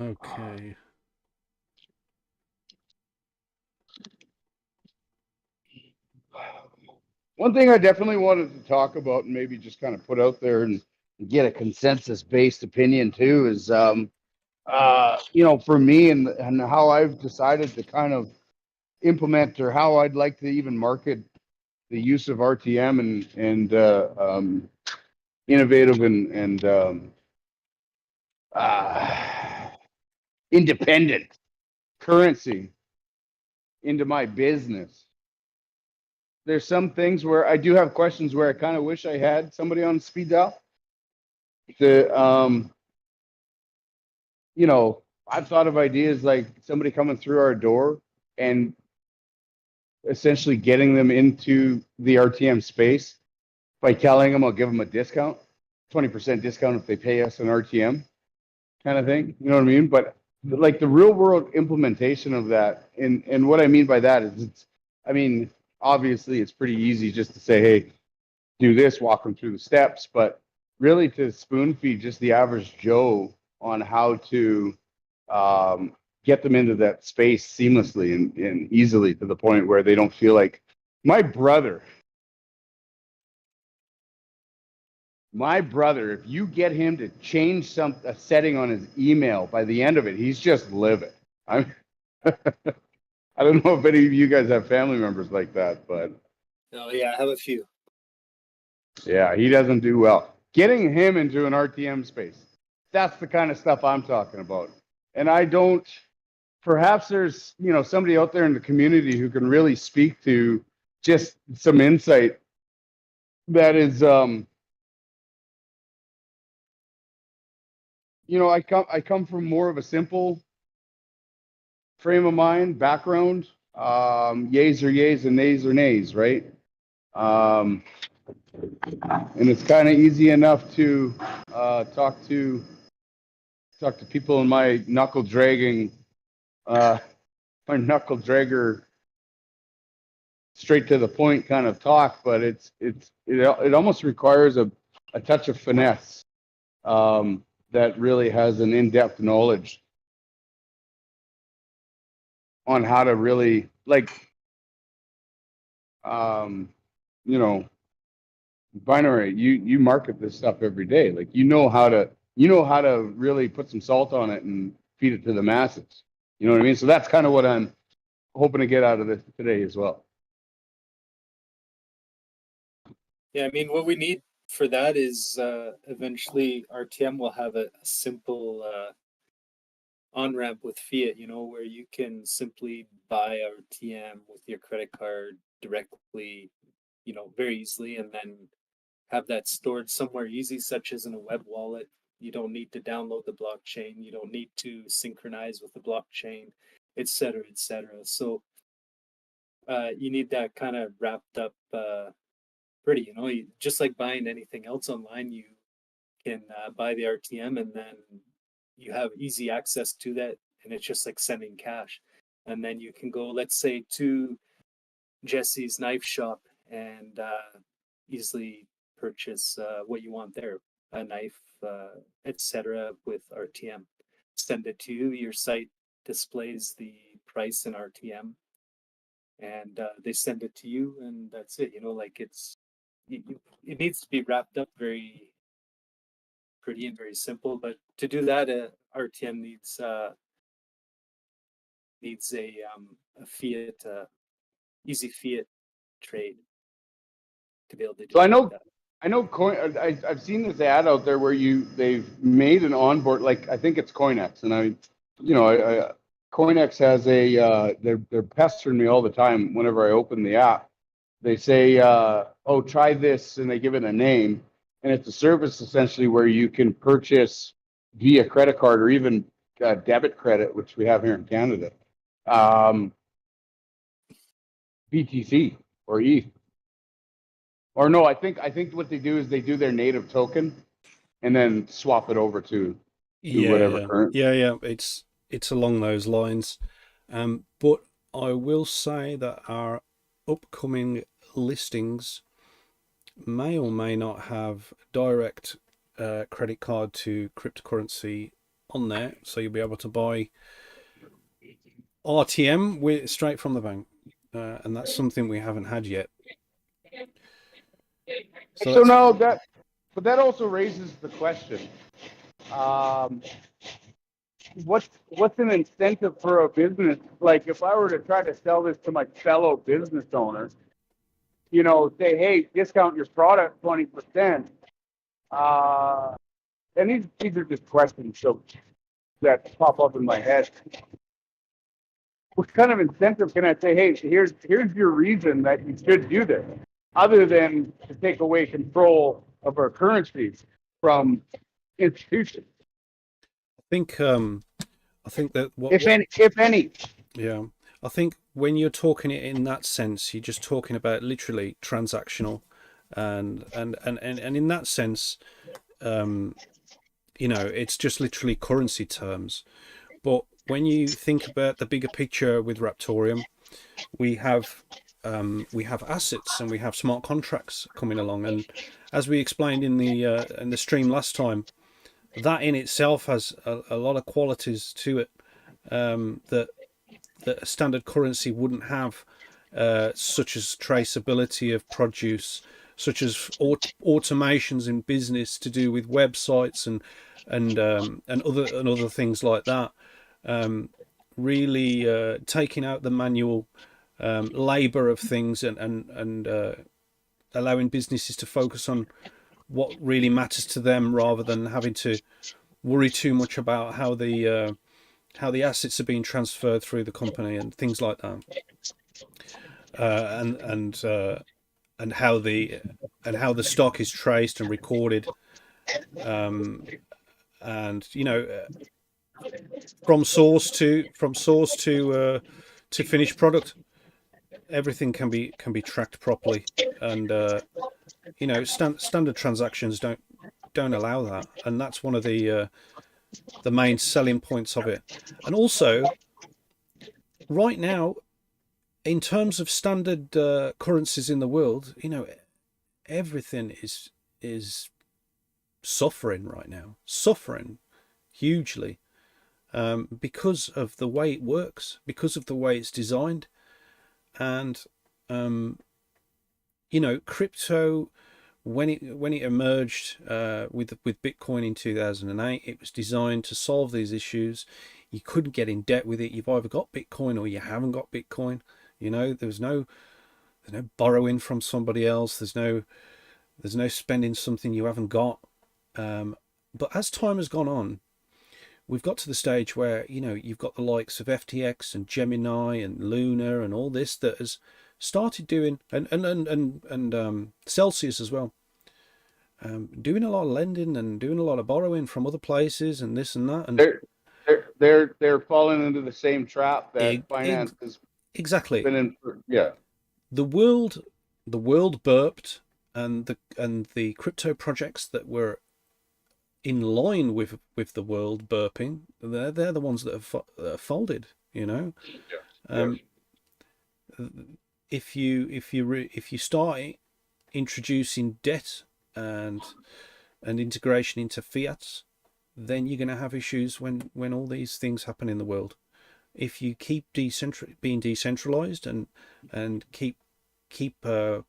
Speaker 1: Okay.
Speaker 2: One thing I definitely wanted to talk about and maybe just kind of put out there and get a consensus-based opinion too is, you know, for me and how I've decided to kind of implement or how I'd like to even market the use of RTM and innovative and independent currency into my business. There's some things where I do have questions where I kind of wish I had somebody on speed dial. You know, I've thought of ideas like somebody coming through our door and essentially getting them into the RTM space by telling them I'll give them a discount, 20% discount if they pay us an RTM kind of thing. You know what I mean? But like the real world implementation of that, and what I mean by that is obviously it's pretty easy just to say, hey, do this, walk them through the steps, but really to spoon feed just the average Joe on how to get them into that space seamlessly and easily to the point where they don't feel like my brother, if you get him to change a setting on his email, by the end of it, he's just livid. I don't know if any of you guys have family members like that, but
Speaker 3: oh yeah, I have a few.
Speaker 2: Yeah, he doesn't do well. Getting him into an RTM space, that's the kind of stuff I'm talking about. And I don't, perhaps there's, you know, somebody out there in the community who can really speak to just some insight that is, you know, I come from more of a simple frame of mind, background. Yays are yays and nays are nays, right? And it's kind of easy enough to talk to people in my knuckle dragger, straight to the point kind of talk, but it almost requires a touch of finesse that really has an in-depth knowledge on how to really, like, you know, Binarai, you market this stuff every day. Like you know how to really put some salt on it and feed it to the masses. You know what I mean? So that's kind of what I'm hoping to get out of this today as well.
Speaker 3: Yeah, I mean, what we need for that is eventually RTM will have a simple on-ramp with fiat, where you can simply buy RTM with your credit card directly, very easily, and then have that stored somewhere easy, such as in a web wallet. You don't need to download the blockchain. You don't need to synchronize with the blockchain, et cetera, et cetera. So you need that kind of wrapped up pretty, just like buying anything else online, you can buy the RTM and then you have easy access to that. And it's just like sending cash. And then you can go, let's say, to Jesse's knife shop and easily purchase what you want there, a knife, etc., with RTM. Send it to you. Your site displays the price in RTM, and they send it to you, and that's it. Like it needs to be wrapped up very pretty and very simple. But to do that, RTM needs a fiat, easy fiat trade to be able to do
Speaker 2: So
Speaker 3: that.
Speaker 2: I know I've seen this ad out there where they've made an onboard, like I think it's CoinEx, and CoinEx has they're pestering me all the time whenever I open the app. They say, oh, try this, and they give it a name, and it's a service essentially where you can purchase via credit card or even debit credit, which we have here in Canada, BTC or ETH. Or no, I think what they do is they do their native token and then swap it over to whatever currency.
Speaker 1: Yeah. It's along those lines. But I will say that our upcoming listings may or may not have direct credit card to cryptocurrency on there, so you'll be able to buy RTM straight from the bank, and that's something we haven't had yet.
Speaker 2: So now that also raises the question: what's an incentive for a business? Like if I were to try to sell this to my fellow business owners, say, hey, discount your product 20%. And these are just questions that pop up in my head. What kind of incentive can I say, hey, here's your reason that you should do this, other than to take away control of our currencies from institutions?
Speaker 1: I think that
Speaker 2: if any.
Speaker 1: Yeah, I think when you're talking it in that sense, you're just talking about literally transactional, and in that sense, it's just literally currency terms. But when you think about the bigger picture with Raptoreum, we have assets and we have smart contracts coming along, and as we explained in the stream last time, that in itself has a lot of qualities to it that a standard currency wouldn't have, such as traceability of produce, such as automations in business to do with websites and other things like that. Really taking out the manual labor of things and allowing businesses to focus on what really matters to them, rather than having to worry too much about how the assets are being transferred through the company and things like that, and how the stock is traced and recorded, and from source to finished product, everything can be tracked properly, and standard transactions don't allow that, and that's one of the main selling points of it. And also, right now, in terms of standard currencies in the world, everything is suffering right now, suffering hugely, because of the way it works, because of the way it's designed, and crypto when it emerged with Bitcoin in 2008, it was designed to solve these issues. You couldn't get in debt with it. You've either got Bitcoin or you haven't got Bitcoin. You know, there's no borrowing from somebody else. There's no spending something you haven't got. But as time has gone on, we've got to the stage where, you know, you've got the likes of FTX and Gemini and Luna and all this that has started doing, and Celsius as well, doing a lot of lending and doing a lot of borrowing from other places and this and that. And
Speaker 2: they're falling into the same trap that finance has
Speaker 1: exactly
Speaker 2: been in. Yeah.
Speaker 1: The world burped, and the crypto projects that were in line with the world burping, they're the ones that have folded. You know, if you start introducing debt and integration into fiat, then you're going to have issues when all these things happen in the world. If you keep being decentralized and keep a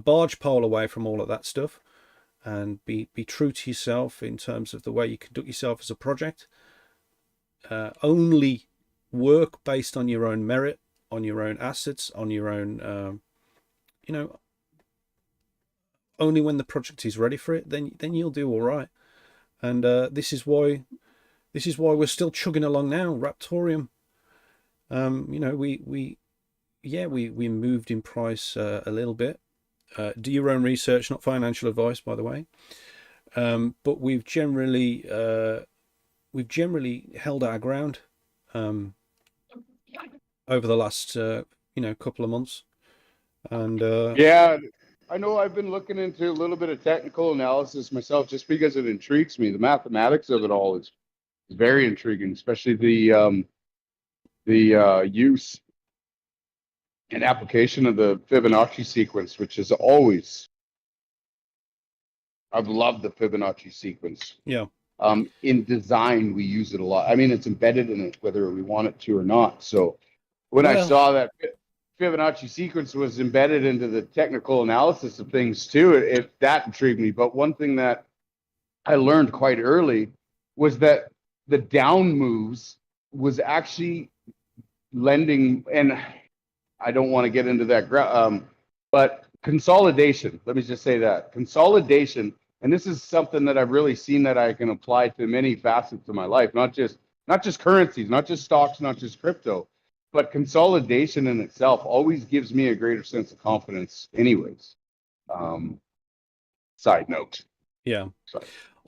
Speaker 1: barge pole away from all of that stuff, and be true to yourself in terms of the way you conduct yourself as a project, only work based on your own merit, on your own assets, on your own, you know, only when the project is ready for it, then you'll do all right. And this is why we're still chugging along now. Raptoreum, you know, we moved in price a little bit. Do your own research, not financial advice, by the way. But we've generally held our ground over the last couple of months. And
Speaker 2: yeah, I know I've been looking into a little bit of technical analysis myself, just because it intrigues me. The mathematics of it all is very intriguing, especially the use and application of the Fibonacci sequence, which is always, I've loved the Fibonacci sequence.
Speaker 1: Yeah.
Speaker 2: In design, we use it a lot. I mean, it's embedded in it, whether we want it to or not. So when I saw that Fibonacci sequence was embedded into the technical analysis of things too, that intrigued me. But one thing that I learned quite early was that the down moves was actually lending, and I don't want to get into that, but consolidation. Let me just say that consolidation, and this is something that I've really seen that I can apply to many facets of my life, not just currencies, not just stocks, not just crypto, but consolidation in itself always gives me a greater sense of confidence. Anyways, side note.
Speaker 1: Yeah,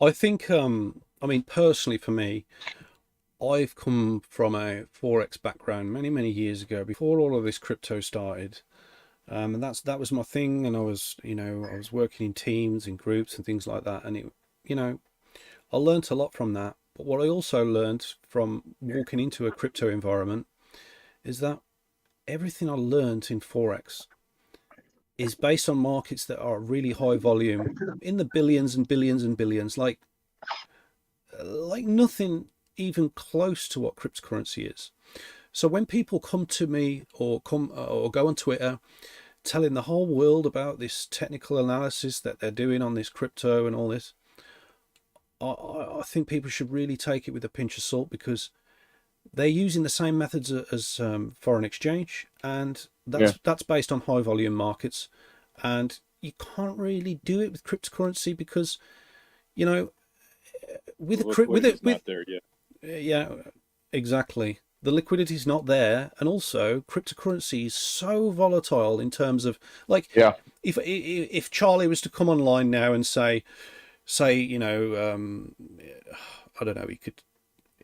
Speaker 1: I think I mean, personally for me, I've come from a Forex background many years ago, before all of this crypto started, and that was my thing. And I was working in teams and groups and things like that, and I learned a lot from that. But what I also learned from walking into a crypto environment is that everything I learned in Forex is based on markets that are really high volume, in the billions and billions and billions, like nothing even close to what cryptocurrency is. So when people come to me or go on Twitter telling the whole world about this technical analysis that they're doing on this crypto and all this, I think people should really take it with a pinch of salt, because they're using the same methods as foreign exchange, and that's based on high volume markets, and you can't really do it with cryptocurrency, because yeah, exactly, the liquidity is not there. And also cryptocurrency is so volatile in terms of, like, if Charlie was to come online now and say I don't know,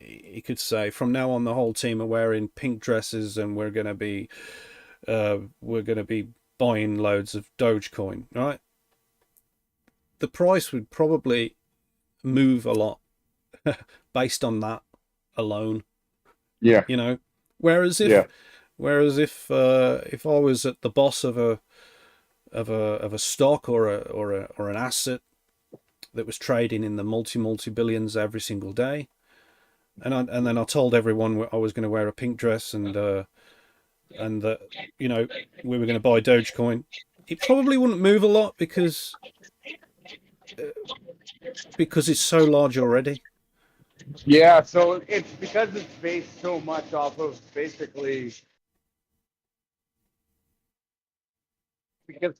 Speaker 1: he could say, from now on the whole team are wearing pink dresses and we're going to be buying loads of Dogecoin, right? The price would probably move a lot based on that alone.
Speaker 2: Yeah.
Speaker 1: Whereas if I was at the boss of a stock or an asset that was trading in the multi billions every single day, and then I told everyone I was going to wear a pink dress and that we were going to buy Dogecoin, it probably wouldn't move a lot because it's so large already.
Speaker 2: Yeah, so it's because it's based so much off of basically because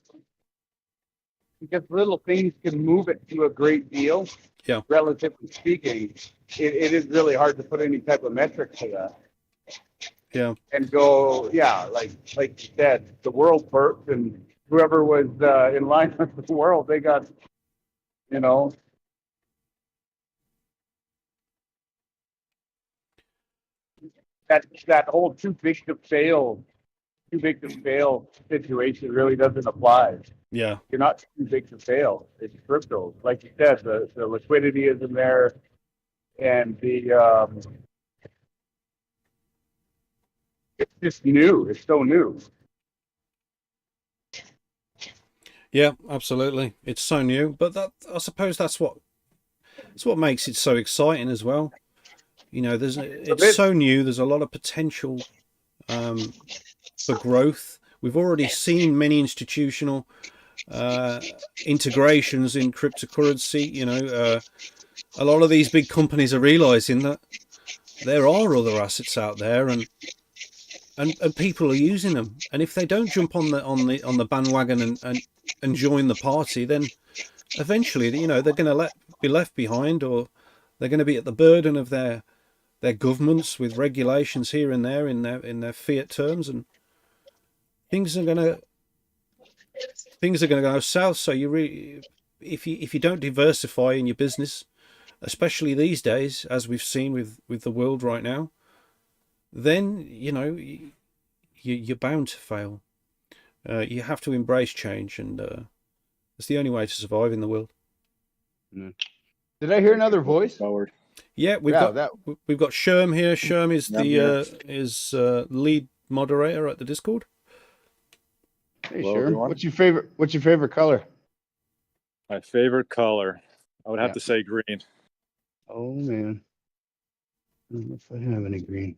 Speaker 2: little things can move it to a great deal.
Speaker 1: Yeah.
Speaker 2: Relatively speaking, it is really hard to put any type of metric to that.
Speaker 1: Yeah.
Speaker 2: And go, yeah, like you said, the world burped, and whoever was in line with the world, they got, you know. That whole too big to fail situation really doesn't apply.
Speaker 1: Yeah.
Speaker 2: You're not too big to fail. It's crypto. Like you said, the liquidity isn't there, and it's just new. It's so new.
Speaker 1: Yeah, absolutely. It's so new, but I suppose that's what makes it so exciting as well. You know, it's so new. There's a lot of potential for growth. We've already seen many institutional integrations in cryptocurrency. You know, a lot of these big companies are realizing that there are other assets out there, and people are using them. And if they don't jump on the bandwagon and join the party, then eventually, you know, they're going to be left behind, or they're going to be at the burden of their governments with regulations here and there in their fiat terms, and things are going to go south. So if you don't diversify in your business, especially these days, as we've seen with the world right now, then you know you're bound to fail. You have to embrace change, and it's the only way to survive in the world.
Speaker 2: Did I hear another voice?
Speaker 4: Forward.
Speaker 1: Yeah, we've got Sherm here. Sherm is the lead moderator at the Discord.
Speaker 2: Hey,
Speaker 4: Hello,
Speaker 2: Sherm.
Speaker 4: everyone.
Speaker 2: What's your favorite color?
Speaker 4: My favorite color, I would have to say green.
Speaker 2: Oh man, I don't know if I have any green.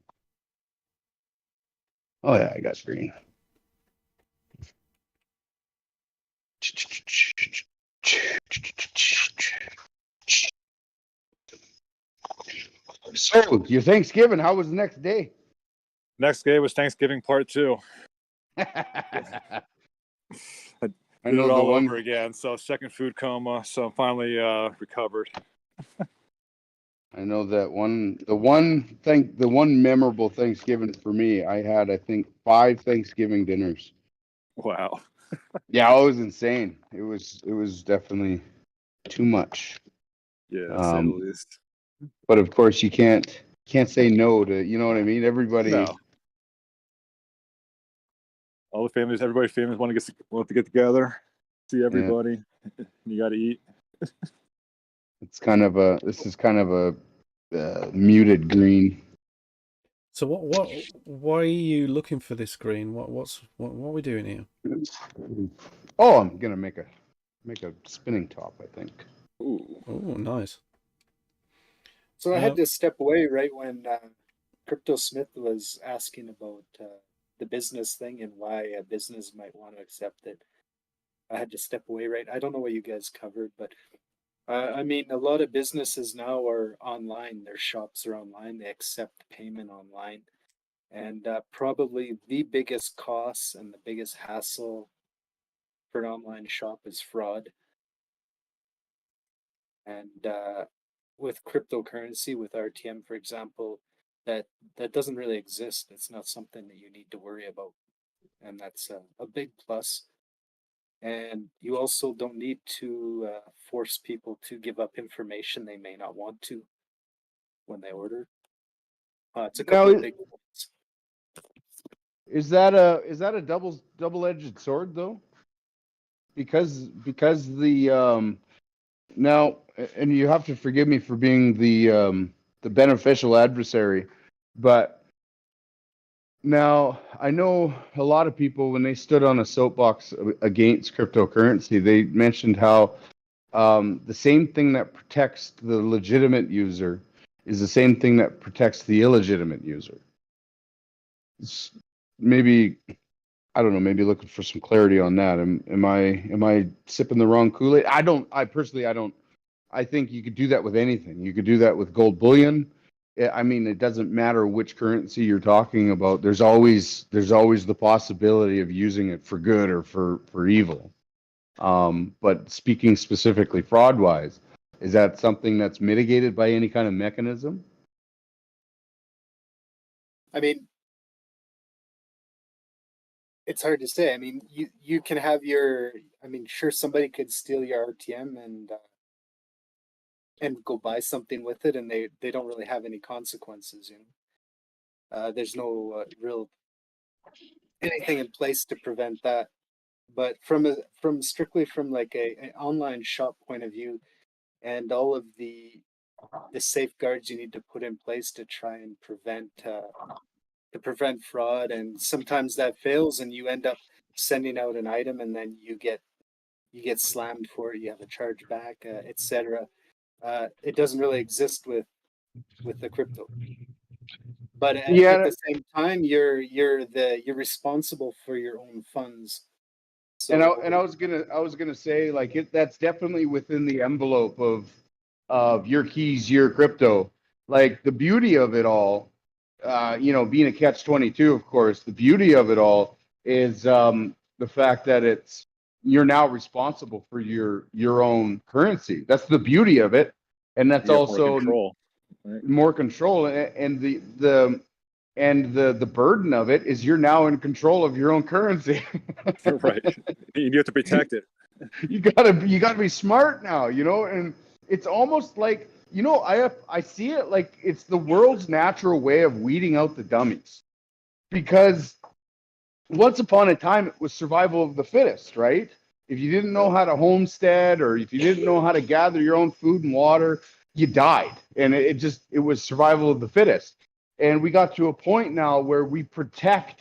Speaker 2: Oh yeah, I got green. So your Thanksgiving, how was the next day?
Speaker 4: Next day was Thanksgiving part 2.
Speaker 2: I
Speaker 4: Did
Speaker 2: know
Speaker 4: it
Speaker 2: the
Speaker 4: all
Speaker 2: one
Speaker 4: over again. So second food coma. So I'm finally recovered.
Speaker 2: I know that one. The one memorable Thanksgiving for me, I had I think 5 Thanksgiving dinners.
Speaker 4: Wow.
Speaker 2: Yeah, it was insane. It was definitely too much.
Speaker 4: Yeah, to say the least.
Speaker 2: But of course, you can't say no to, you know what I mean. Everybody.
Speaker 4: No. All the families, everybody's families want to get together, see everybody. Yeah. You got to eat.
Speaker 2: This is kind of a muted green.
Speaker 1: So why are you looking for this green? What are we doing here?
Speaker 2: Oh, I'm gonna make a spinning top, I think.
Speaker 1: Ooh, nice.
Speaker 3: So I had to step away right when CryptoSmith was asking about the business thing and why a business might want to accept it. I had to step away, right? I don't know what you guys covered, but I mean, a lot of businesses now are online. Their shops are online. They accept payment online. And probably the biggest cost and the biggest hassle for an online shop is fraud. And with cryptocurrency, with RTM, for example, that doesn't really exist. It's not something that you need to worry about. And that's a big plus. And you also don't need to force people to give up information they may not want to when they order. It's a couple of big points.
Speaker 2: Is that a double-edged sword though? Because the now, and you have to forgive me for being the beneficial adversary, but now I know a lot of people when they stood on a soapbox against cryptocurrency, they mentioned how the same thing that protects the legitimate user is the same thing that protects the illegitimate user. Maybe I don't know, maybe looking for some clarity on that. Am I sipping the wrong Kool-Aid? I personally, I think you could do that with anything. You could do that with gold bullion. I mean, it doesn't matter which currency you're talking about. There's always the possibility of using it for good or for evil. But speaking specifically fraud-wise, is that something that's mitigated by any kind of mechanism?
Speaker 3: I mean, it's hard to say. I mean, you can have your. I mean, sure, somebody could steal your RTM and go buy something with it, and they don't really have any consequences. You know, there's no real anything in place to prevent that. But from strictly from like an online shop point of view, and all of the safeguards you need to put in place to try and prevent fraud, and sometimes that fails, and you end up sending out an item, and then you get slammed for it. You have a charge back, etc. It doesn't really exist with the crypto. But at the same time, you're responsible for your own funds. So,
Speaker 2: and I was gonna say, like, that's definitely within the envelope of your keys, your crypto. Like, the beauty of it all, being a catch-22, of course, the beauty of it all is the fact that you're now responsible for your own currency. That's the beauty of it, and that's also more control. And the burden of it is you're now in control of your own currency.
Speaker 4: Right. You have to protect it.
Speaker 2: You gotta be smart now, and it's almost like, I see it like it's the world's natural way of weeding out the dummies. Because once upon a time it was survival of the fittest, right? If you didn't know how to homestead, or if you didn't know how to gather your own food and water, you died. And it was survival of the fittest. And we got to a point now where we protect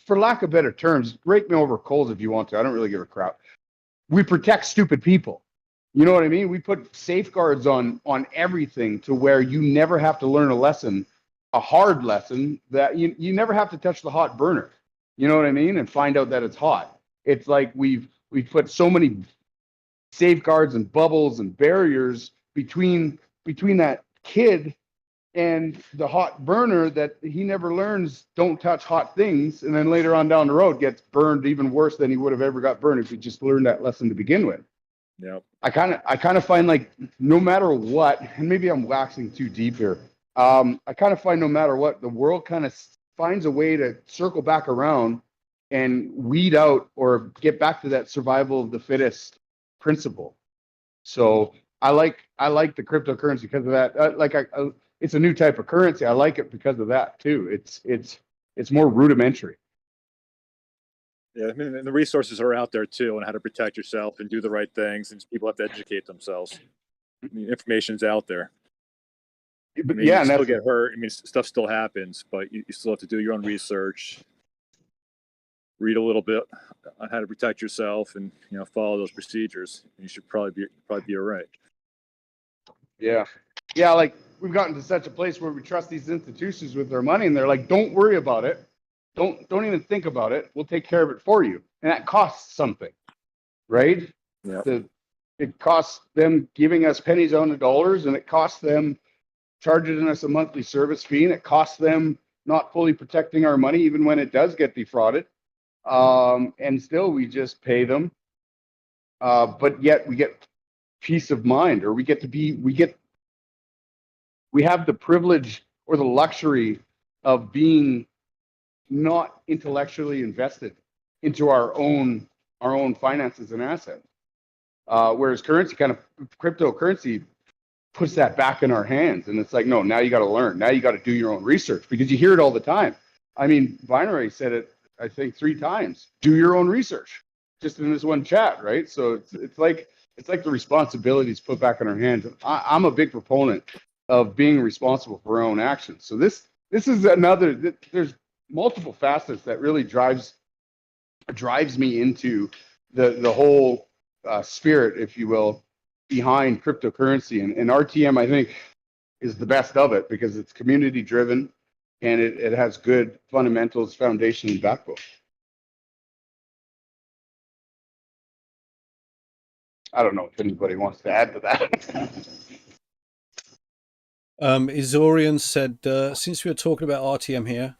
Speaker 2: for lack of better terms, rake me over coals if you want to. I don't really give a crap. We protect stupid people. You know what I mean? We put safeguards on everything to where you never have to learn a hard lesson, that you never have to touch the hot burner. You know what I mean? And find out that it's hot. It's like we've put so many safeguards and bubbles and barriers between that kid and the hot burner that he never learns don't touch hot things, and then later on down the road gets burned even worse than he would have ever got burned if he just learned that lesson to begin with.
Speaker 4: Yeah.
Speaker 2: I kind of find, like, no matter what, and maybe I'm waxing too deep here, I kind of find no matter what, the world kind of finds a way to circle back around and weed out or get back to that survival of the fittest principle. So I like the cryptocurrency because of that. It's a new type of currency. I like it because of that too. It's more rudimentary.
Speaker 4: Yeah, I mean, and the resources are out there too, on how to protect yourself and do the right things, and people have to educate themselves. I mean, information's out there.
Speaker 2: But
Speaker 4: you still get hurt. I mean, stuff still happens, but you still have to do your own research, read a little bit on how to protect yourself, and follow those procedures. You should probably be all right.
Speaker 2: Yeah. Like, we've gotten to such a place where we trust these institutions with their money, and they're like, "Don't worry about it. Don't even think about it. We'll take care of it for you." And that costs something, right?
Speaker 4: Yeah.
Speaker 2: It costs them giving us pennies on the dollars, and it costs them charging us a monthly service fee, and it costs them not fully protecting our money even when it does get defrauded. And still we just pay them. But yet we get peace of mind, or we have the privilege or the luxury of being not intellectually invested into our own finances and assets. Whereas cryptocurrency puts that back in our hands, and it's like, no, now you got to learn. Now you got to do your own research, because you hear it all the time. I mean, Binarai said it, I think, 3 times. Do your own research, just in this one chat, right? So it's like the responsibility is put back in our hands. I'm a big proponent of being responsible for our own actions. So this is another. There's multiple facets that really drives me into the whole spirit, if you will, behind cryptocurrency. And RTM, I think, is the best of it, because it's community driven. and it has good fundamentals, foundation, and backbone. I don't know if anybody wants to add to that.
Speaker 1: Izorian said, since we were talking about RTM here,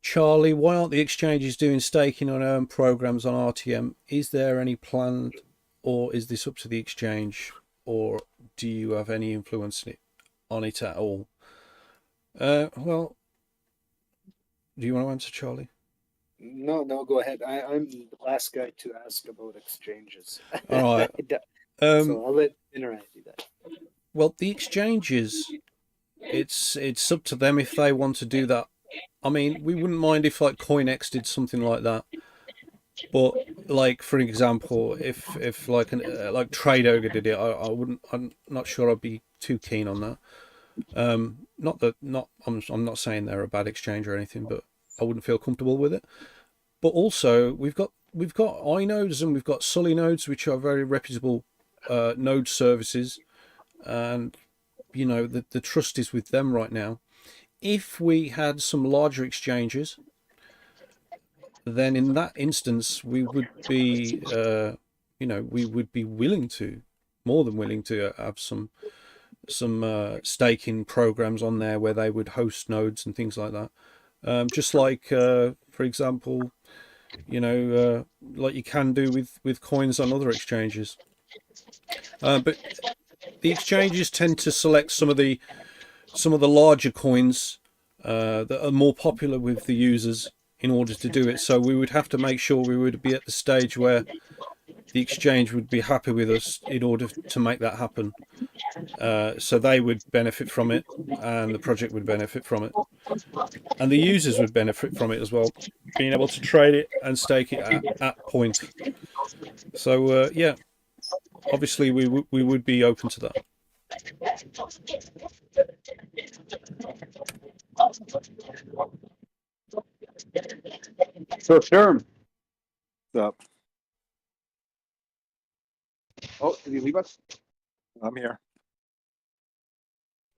Speaker 1: Charlie, why aren't the exchanges doing staking on own programs on RTM? Is there any plan, or is this up to the exchange, or do you have any influence on it at all? Well, do you want to answer, Charlie?
Speaker 3: No, go ahead. I'm the last guy to ask about exchanges.
Speaker 1: All right.
Speaker 3: So I'll let Binarai do that.
Speaker 1: Well, the exchanges, it's up to them if they want to do that. I mean, we wouldn't mind if like CoinX did something like that, but like for example, if like like Trade Ogre did it, I wouldn't. I'm not sure I'd be too keen on that. I'm not saying they're a bad exchange or anything, but I wouldn't feel comfortable with it. But also we've got iNodes and we've got Sully nodes, which are very reputable node services, and you know the trust is with them right now. If we had some larger exchanges, then in that instance we would be we would be more than willing to have some staking programs on there where they would host nodes and things like that, just like for example, like you can do with coins on other exchanges, but the exchanges tend to select some of the larger coins that are more popular with the users in order to do it. So we would have to make sure we would be at the stage where the exchange would be happy with us in order to make that happen. So they would benefit from it, and the project would benefit from it, and the users would benefit from it as well, being able to trade it and stake it at point. So yeah, obviously we would be open to that.
Speaker 2: So, Sherm.
Speaker 4: What's up?
Speaker 2: Oh, did you leave us?
Speaker 4: I'm here.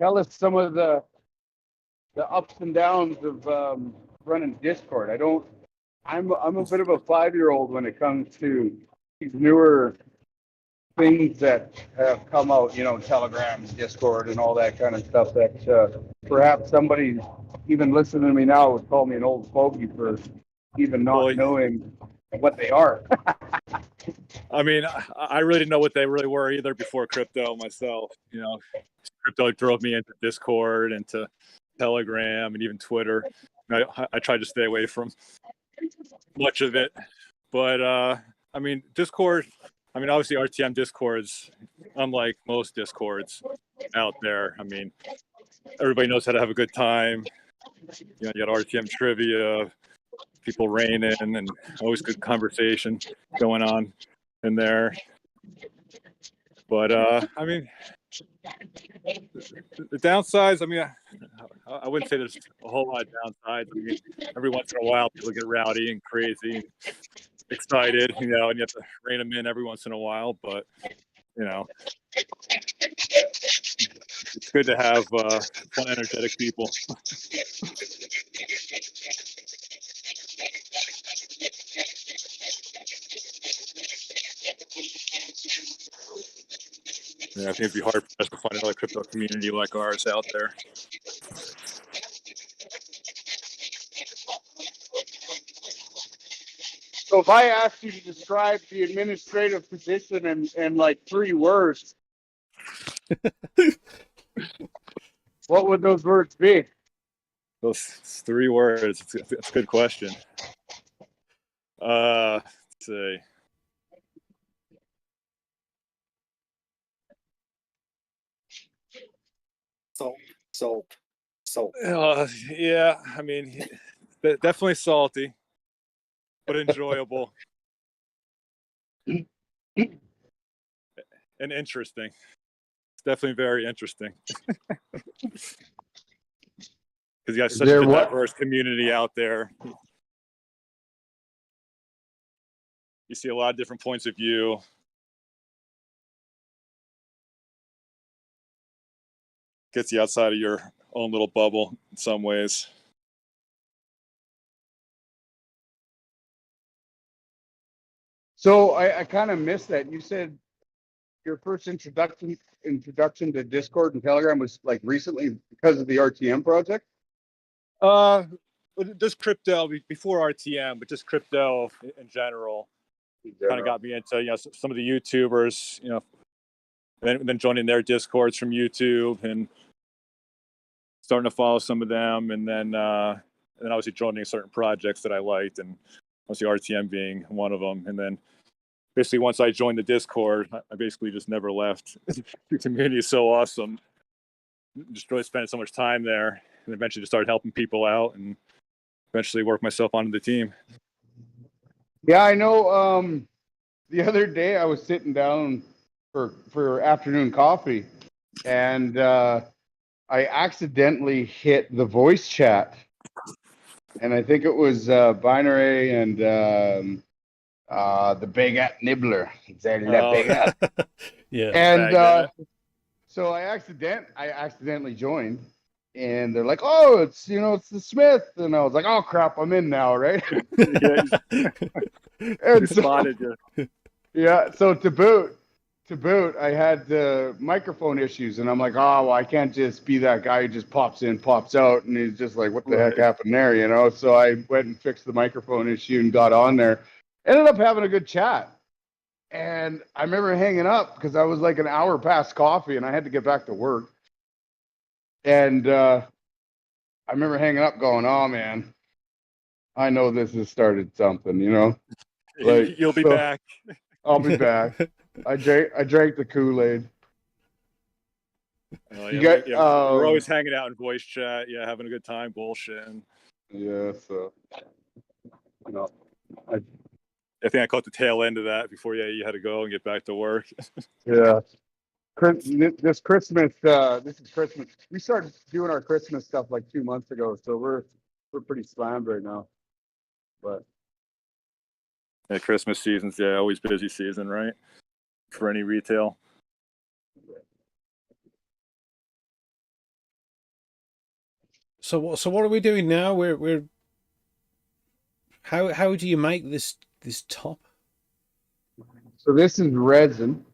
Speaker 2: Tell us some of the ups and downs of running Discord. I'm a bit of a 5-year-old when it comes to these newer things that have come out, Telegram, Discord, and all that kind of stuff that perhaps somebody even listening to me now would call me an old fogey for even not knowing what they are.
Speaker 4: I mean, I really didn't know what they really were either before crypto myself. Crypto drove me into Discord, into Telegram, and even Twitter. I tried to stay away from much of it. But, I mean, Discord, obviously RTM Discords, unlike most Discords out there. I mean, everybody knows how to have a good time. You got RTM trivia, people raining, and always good conversation going on in there. But I mean, the downsides, I wouldn't say there's a whole lot of downsides. I mean, every once in a while people get rowdy and crazy and excited, and you have to rein them in every once in a while. But it's good to have fun, energetic people. Yeah, I think it'd be hard for us to find another crypto community like ours out there.
Speaker 2: So if I asked you to describe the administrative position in like 3 words, what would those words be?
Speaker 4: Those 3 words. That's a good question. Let's see.
Speaker 3: Salt.
Speaker 4: Yeah, I mean, definitely salty, but enjoyable and interesting. It's definitely very interesting because you got such a diverse community out there. You see a lot of different points of view. Gets you outside of your own little bubble in some ways.
Speaker 2: So I kind of missed that. You said your first introduction to Discord and Telegram was like recently because of the RTM project.
Speaker 4: Just crypto before RTM, but just crypto in general. Kind of got me into some of the YouTubers, then joining their Discords from YouTube and starting to follow some of them, and then obviously joining certain projects that I liked, and obviously RTM being one of them. And then basically once I joined the Discord, I basically just never left. The community is so awesome. Just really spent so much time there, and eventually just started helping people out, and eventually worked myself onto the team.
Speaker 2: Yeah, I know. The other day I was sitting down for afternoon coffee, and I accidentally hit the voice chat, and I think it was Binarai and the Baguette Nibbler.
Speaker 1: Yeah.
Speaker 2: And so I accidentally joined, and they're like, "Oh, it's the Smith," and I was like, "Oh crap, I'm in now, right?" And
Speaker 4: Spotted you.
Speaker 2: Yeah, so to boot, I had the microphone issues, and I'm like, oh, well, I can't just be that guy who just pops in, pops out, and he's just like, what the heck happened there, So I went and fixed the microphone issue and got on there. Ended up having a good chat. And I remember hanging up because I was like an hour past coffee, and I had to get back to work. And I remember hanging up going, oh, man, I know this has started something, Like,
Speaker 4: You'll be back.
Speaker 2: I'll be back. I drank the Kool-Aid.
Speaker 4: We're always hanging out in voice chat, having a good time, bullshitting.
Speaker 2: Yeah, so
Speaker 4: I think I caught the tail end of that before you had to go and get back to work.
Speaker 2: Yeah. This Christmas, we started doing our Christmas stuff like 2 months ago, so we're pretty slammed right now. But
Speaker 4: yeah, Christmas season's always busy season, right? For any retail.
Speaker 1: So what are we doing now? We're how do you make this top?
Speaker 2: so this is resin,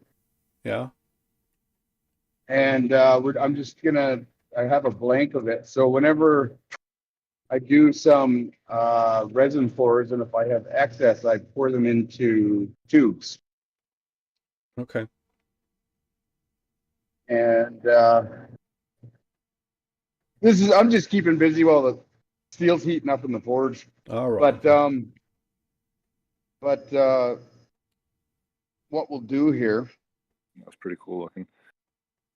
Speaker 1: Yeah.
Speaker 2: and I have a blank of it. So whenever I do some resin pours, and if I have excess, I pour them into tubes.
Speaker 1: Okay.
Speaker 2: And I'm just keeping busy while the steel's heating up in the forge.
Speaker 1: All right.
Speaker 2: But what we'll do here
Speaker 4: That's pretty cool looking.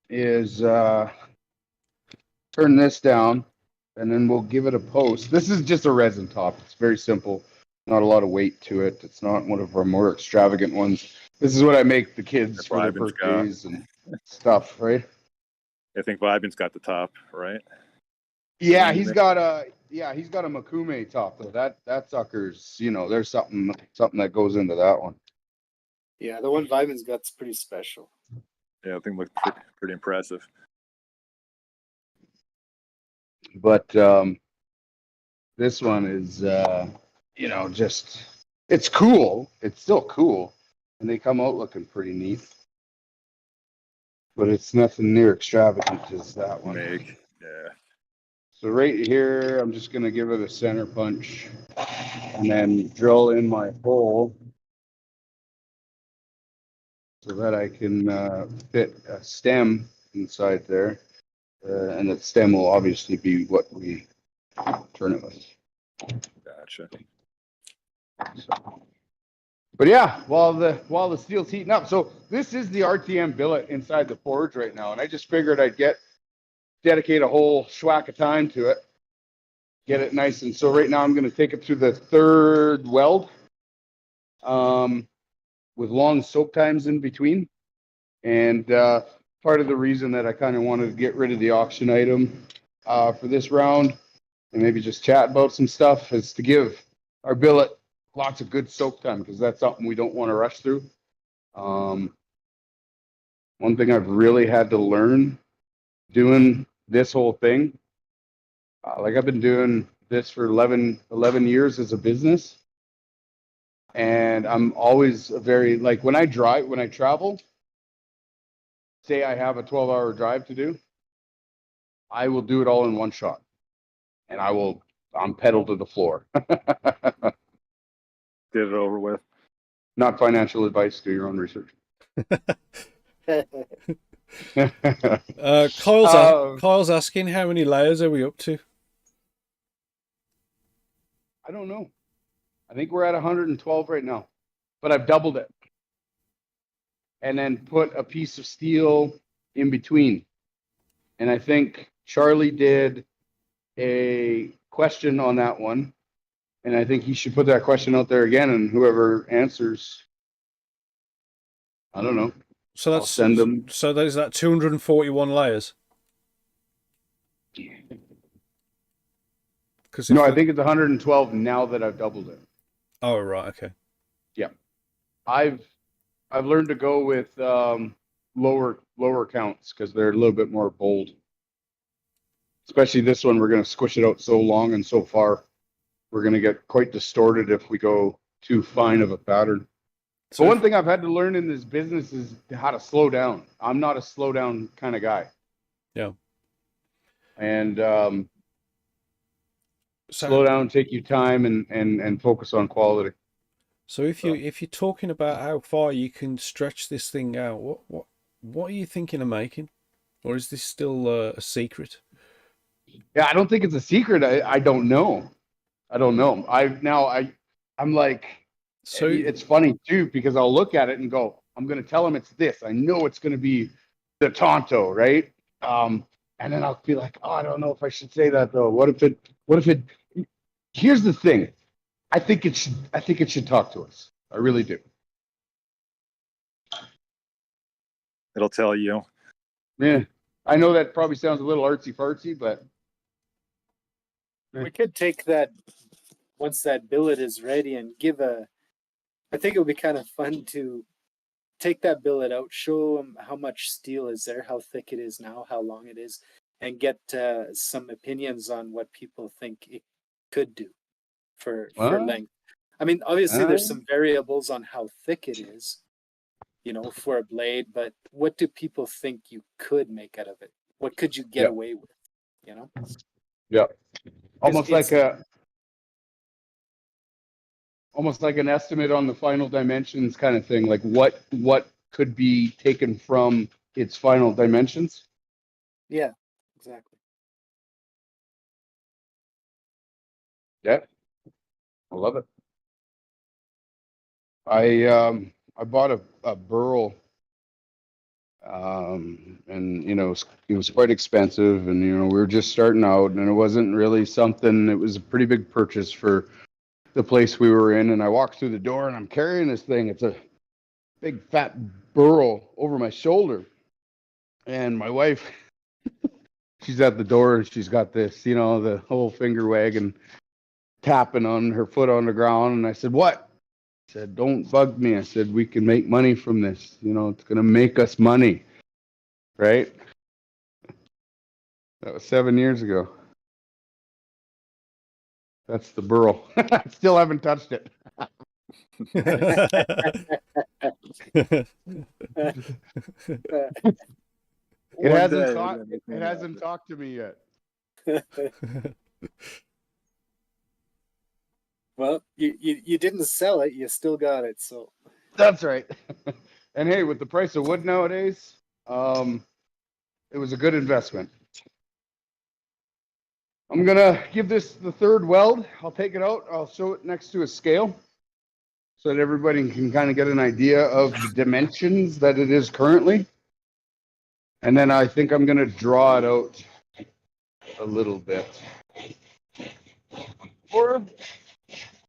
Speaker 2: is turn this down, and then we'll give it a post. This is just a resin top. It's very simple. Not a lot of weight to it. It's not one of our more extravagant ones. This is what I make the kids for their birthdays and stuff, right?
Speaker 4: I think Vibin's got the top, right?
Speaker 2: Yeah, he's got a Makume top though. That sucker's, there's something that goes into that one.
Speaker 3: Yeah, the one Vibin's got's pretty special.
Speaker 4: Yeah, I think it looks pretty impressive.
Speaker 2: But this one is just, it's cool. It's still cool, and they come out looking pretty neat. But it's nothing near extravagant as that one.
Speaker 4: Yeah.
Speaker 2: So right here, I'm just gonna give it a center punch, and then drill in my hole so that I can fit a stem inside there, and that stem will obviously be what we turn it with.
Speaker 4: Gotcha.
Speaker 2: But yeah, while the steel's heating up, so this is the RTM billet inside the forge right now, and I just figured I'd dedicate a whole schwack of time to it, get it nice. And so right now I'm going to take it through the third weld, with long soak times in between. And part of the reason that I kind of wanted to get rid of the auction item for this round and maybe just chat about some stuff is to give our billet lots of good soak time, because that's something we don't want to rush through. One thing I've really had to learn doing this whole thing, like I've been doing this for 11 years as a business. And I'm always very, like, when I travel, say I have a 12-hour drive to do, I will do it all in one shot. And I'm pedal to the floor.
Speaker 4: Get it over with.
Speaker 2: Not financial advice, do your own research.
Speaker 1: Kyle's asking, how many layers are we up to?
Speaker 2: I don't know. I think we're at 112 right now, but I've doubled it. And then put a piece of steel in between. And I think Charlie did a question on that one. And I think he should put that question out there again, and whoever answers, I don't know.
Speaker 1: So
Speaker 2: I'll send them.
Speaker 1: So there's that 241 layers.
Speaker 2: No, I think it's 112 now that I've doubled it.
Speaker 1: Oh, right, okay.
Speaker 2: Yeah, I've learned to go with lower counts because they're a little bit more bold. Especially this one, we're going to squish it out so long and so far. We're going to get quite distorted if we go too fine of a pattern. So one thing I've had to learn in this business is how to slow down. I'm not a slow down kind of guy.
Speaker 1: Yeah.
Speaker 2: And slow down, take your time, and focus on quality.
Speaker 1: So if you're talking about how far you can stretch this thing out, what are you thinking of making, or is this still a secret?
Speaker 2: Yeah, I don't think it's a secret. I don't know. I'm like, so it's funny too, because I'll look at it and go, I'm going to tell him it's this. I know it's going to be the Tonto, right? And then I'll be like, oh, I don't know if I should say that though. What if it, here's the thing. I think it should talk to us. I really do.
Speaker 4: It'll tell you.
Speaker 2: Yeah. I know that probably sounds a little artsy fartsy, but
Speaker 3: we could take that once that billet is ready and I think it would be kind of fun to take that billet out, show them how much steel is there, how thick it is now, how long it is, and get some opinions on what people think it could do for length. I mean, obviously there's some variables on how thick it is, for a blade, but what do people think you could make out of it? What could you get away with,
Speaker 2: Yeah. Almost like an estimate on the final dimensions kind of thing. Like what could be taken from its final dimensions?
Speaker 3: Yeah, exactly.
Speaker 2: Yeah, I love it. I bought a burl, and it was quite expensive, and we were just starting out, and it wasn't really something. It was a pretty big purchase for the place we were in, and I walked through the door, and I'm carrying this thing. It's a big fat burl over my shoulder, and my wife, she's at the door, and she's got this, the whole finger wagging, tapping on her foot on the ground, and I said, "What?" I said, "Don't bug me." I said, "We can make money from this. It's going to make us money." Right? That was 7 years ago. That's the burl. I still haven't touched it. It hasn't talked to me yet.
Speaker 3: Well, you didn't sell it, you still got it, so
Speaker 2: that's right. And hey, with the price of wood nowadays, it was a good investment. I'm gonna give this the third weld. I'll take it out. I'll show it next to a scale so that everybody can kind of get an idea of the dimensions that it is currently. And then I think I'm gonna draw it out a little bit.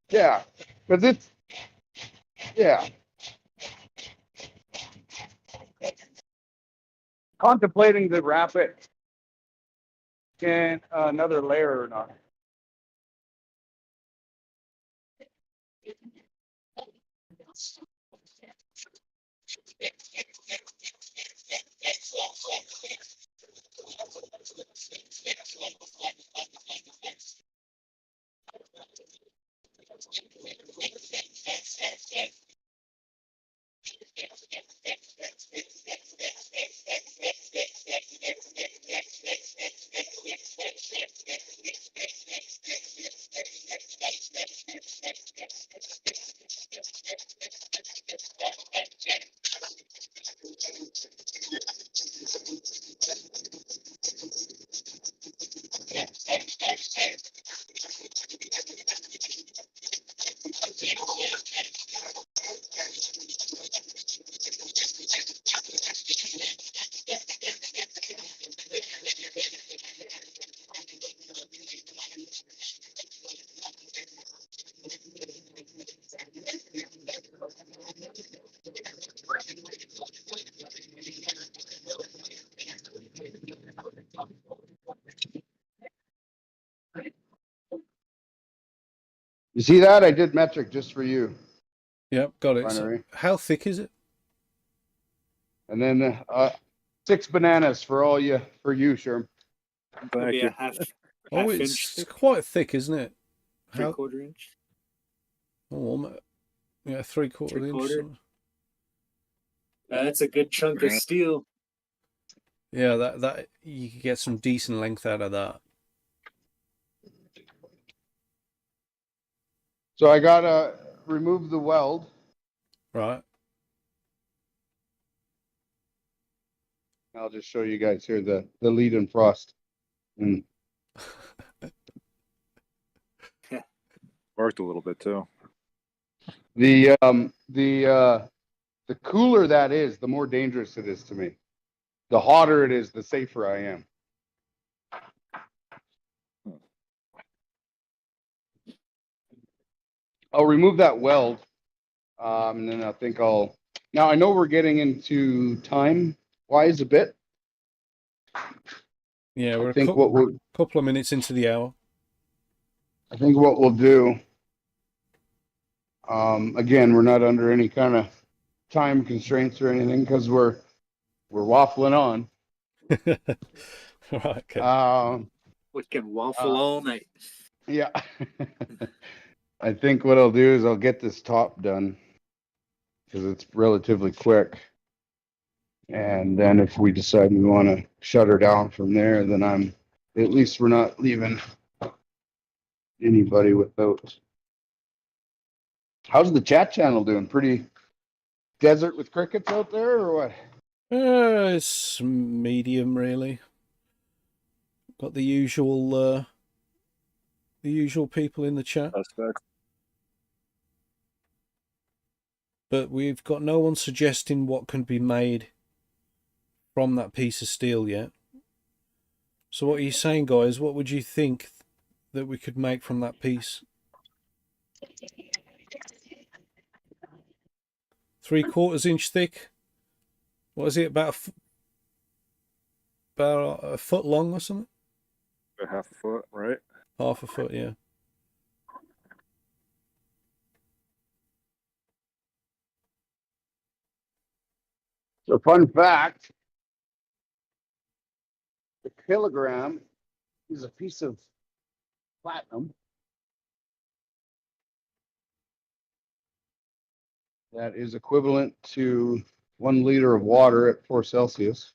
Speaker 2: Because it's, contemplating to wrap it in another layer or not. You see that? I did metric just for you.
Speaker 1: Yep, got it. So
Speaker 2: Binary.
Speaker 1: how thick is it?
Speaker 2: And then 6 bananas for you, Sherm.
Speaker 3: Maybe
Speaker 4: you.
Speaker 3: a half
Speaker 1: Oh,
Speaker 3: inch
Speaker 1: it's
Speaker 3: thick,
Speaker 1: quite thick, isn't it? How?
Speaker 3: 3/4 inch.
Speaker 1: Oh, yeah, 3/4 inch.
Speaker 3: 3/4. That's a good chunk of steel.
Speaker 1: Yeah, that you could get some decent length out of that.
Speaker 2: So I gotta remove the weld.
Speaker 1: Right.
Speaker 2: I'll just show you guys here the lead and frost. And
Speaker 4: Worked a little bit too.
Speaker 2: the cooler that is, the more dangerous it is to me. The hotter it is, the safer I am. I'll remove that weld, and then I think I'll. Now I know we're getting into time wise a bit.
Speaker 1: Yeah, we're
Speaker 2: I think what we'll.
Speaker 1: couple of minutes into the hour.
Speaker 2: I think what we'll do. Again, we're not under any kind of time constraints or anything because we're waffling on.
Speaker 1: Right. Okay.
Speaker 3: We can waffle all night.
Speaker 2: Yeah. I think what I'll do is I'll get this top done because it's relatively quick. And then if we decide we want to shut her down from there, then at least we're not leaving anybody without. How's the chat channel doing? Pretty desert with crickets out there or what?
Speaker 1: It's medium, really. Got the usual people in the chat.
Speaker 4: Suspects.
Speaker 1: But we've got no one suggesting what can be made from that piece of steel yet. So what are you saying, guys? What would you think that we could make from that piece? 3/4 inch thick. What is it? About a foot long or something?
Speaker 4: About half a foot, right?
Speaker 1: Half a foot, yeah.
Speaker 2: So fun fact, the kilogram is a piece of platinum that is equivalent to 1 liter of water at 4 Celsius.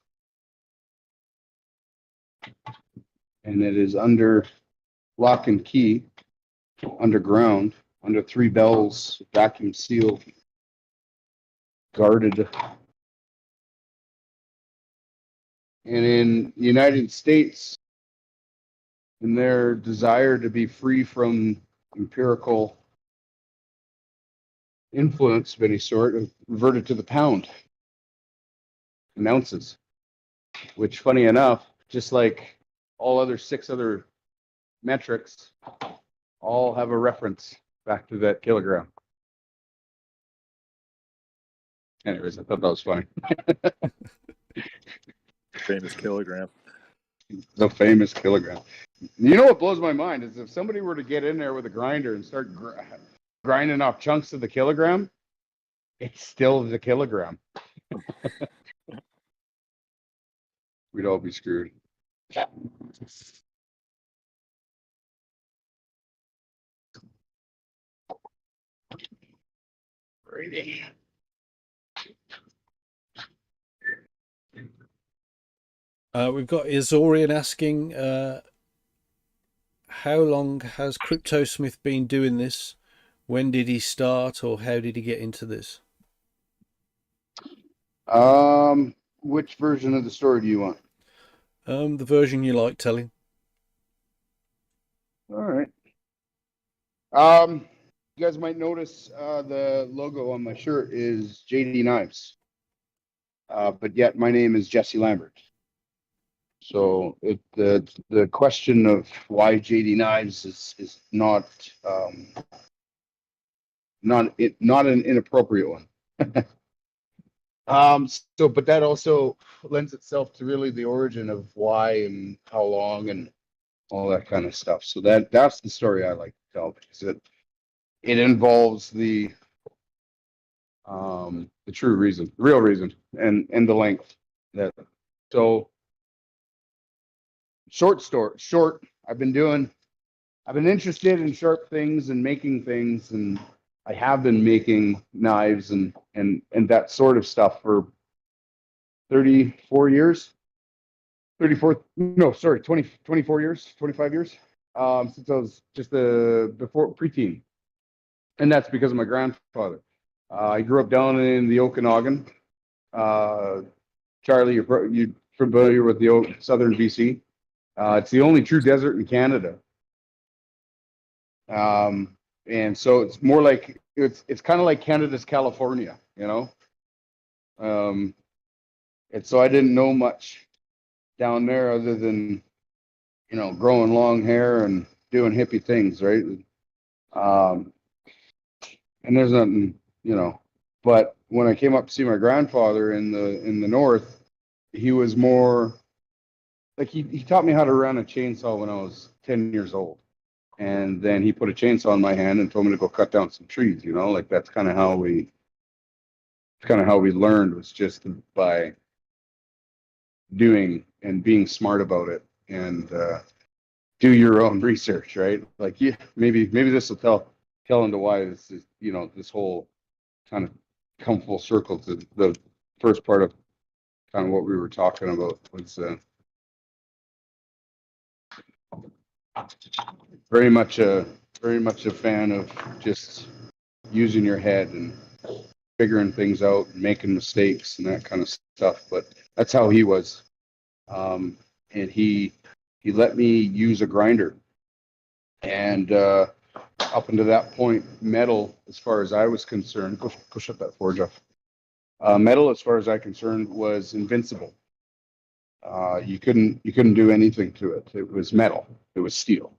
Speaker 2: And it is under lock and key, underground, under 3 bells, vacuum sealed, guarded. And in the United States, in their desire to be free from empirical influence of any sort, have reverted to the pound in ounces, which, funny enough, just like all other 6 other metrics, all have a reference back to that kilogram. Anyways, I thought that was funny.
Speaker 4: Famous kilogram.
Speaker 2: The famous kilogram. You know what blows my mind is if somebody were to get in there with a grinder and start grinding off chunks of the kilogram, it's still the kilogram. We'd all be screwed. Righty.
Speaker 1: We've got Izorian asking, how long has CryptoSmith been doing this? When did he start, or how did he get into this?
Speaker 2: Which version of the story do you want?
Speaker 1: The version you like telling.
Speaker 2: All right. You guys might notice the logo on my shirt is JD Knives, but yet my name is Jesse Lambert. So the question of why JD Knives is not an inappropriate one. But that also lends itself to really the origin of why and how long and all that kind of stuff. So that's the story I like to tell, because it involves the true reason, the real reason, and the length. That so short. I've been interested in sharp things and making things, and I have been making knives and that sort of stuff for 34 years. 34, no, sorry, 24 years, 25 years, since I was just before preteen. And that's because of my grandfather. I grew up down in the Okanagan. Charlie, you're familiar with the southern BC. It's the only true desert in Canada. And so it's more like, it's kind of like Canada's California, you know? And so I didn't know much down there other than, you know, growing long hair and doing hippie things, right? And there's nothing, you know, but when I came up to see my grandfather in the north, he was more like, he taught me how to run a chainsaw when I was 10 years old. And then he put a chainsaw in my hand and told me to go cut down some trees, you know, like that's kind of how we learned, was just by doing and being smart about it, and do your own research, right? Like, yeah, maybe this will tell into why this is, you know, this whole kind of come full circle to the first part of kind of what we were talking about, was very much a fan of just using your head and figuring things out and making mistakes and that kind of stuff. But that's how he was. And he let me use a grinder. And up until that point, metal, as far as I was concerned, go shut that forge off. Metal, as far as I concerned, was invincible. You couldn't do anything to it. It was metal. It was steel.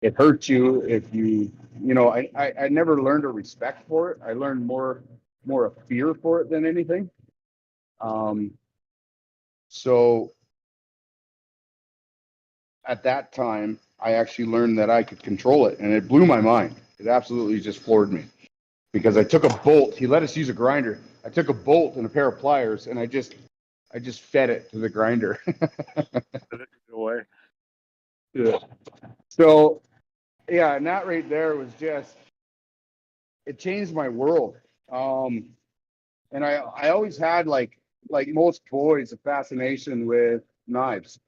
Speaker 2: It hurt you if you know. I never learned a respect for it. I learned more a fear for it than anything. So at that time, I actually learned that I could control it, and it blew my mind. It absolutely just floored me, because I took a bolt. He let us use a grinder. I took a bolt and a pair of pliers, and I just fed it to the grinder.
Speaker 4: Away.
Speaker 2: Yeah. So, yeah, and that right there was just, it changed my world. And I always had, like most boys, a fascination with knives.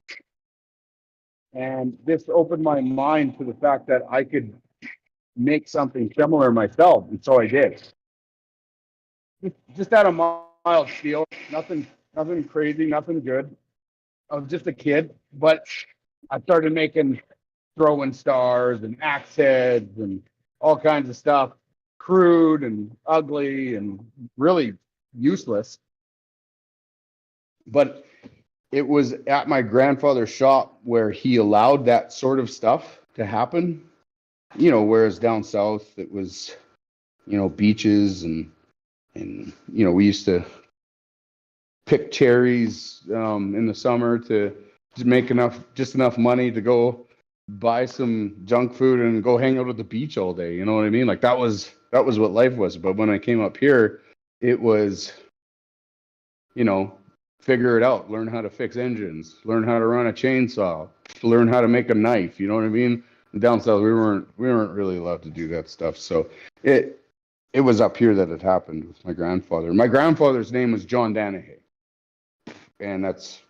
Speaker 2: And this opened my mind to the fact that I could make something similar myself, and so I did. Just out of mild steel, nothing crazy, nothing good. I was just a kid, but I started making throwing stars and axe heads and all kinds of stuff, crude and ugly and really useless. But it was at my grandfather's shop where he allowed that sort of stuff to happen. You know, whereas down south it was, you know, beaches and you know, we used to pick cherries in the summer to make just enough money to go buy some junk food and go hang out at the beach all day. You know what I mean? Like that was what life was. But when I came up here, it was, you know, figure it out, learn how to fix engines, learn how to run a chainsaw, learn how to make a knife. You know what I mean? Down south, we weren't really allowed to do that stuff. So it was up here that it happened with my grandfather. My grandfather's name was John Danahay, and that's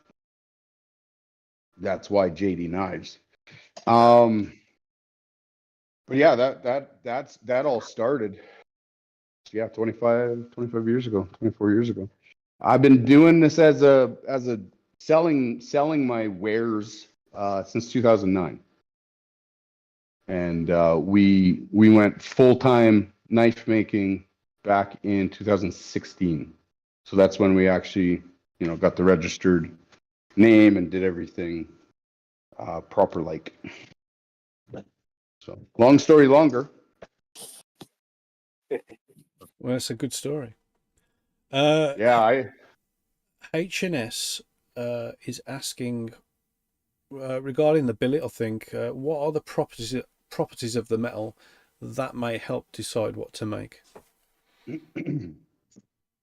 Speaker 2: why JD Knives. But yeah, that all started, 25 years ago, 24 years ago. I've been doing this as a selling my wares since 2009. And we went full-time knife making back in 2016. So that's when we actually, you know, got the registered name and did everything proper like. So long story longer.
Speaker 1: Well, it's a good story.
Speaker 2: Yeah,
Speaker 1: HNS is asking regarding the billet. I think what are the properties of the metal, that may help decide what to make.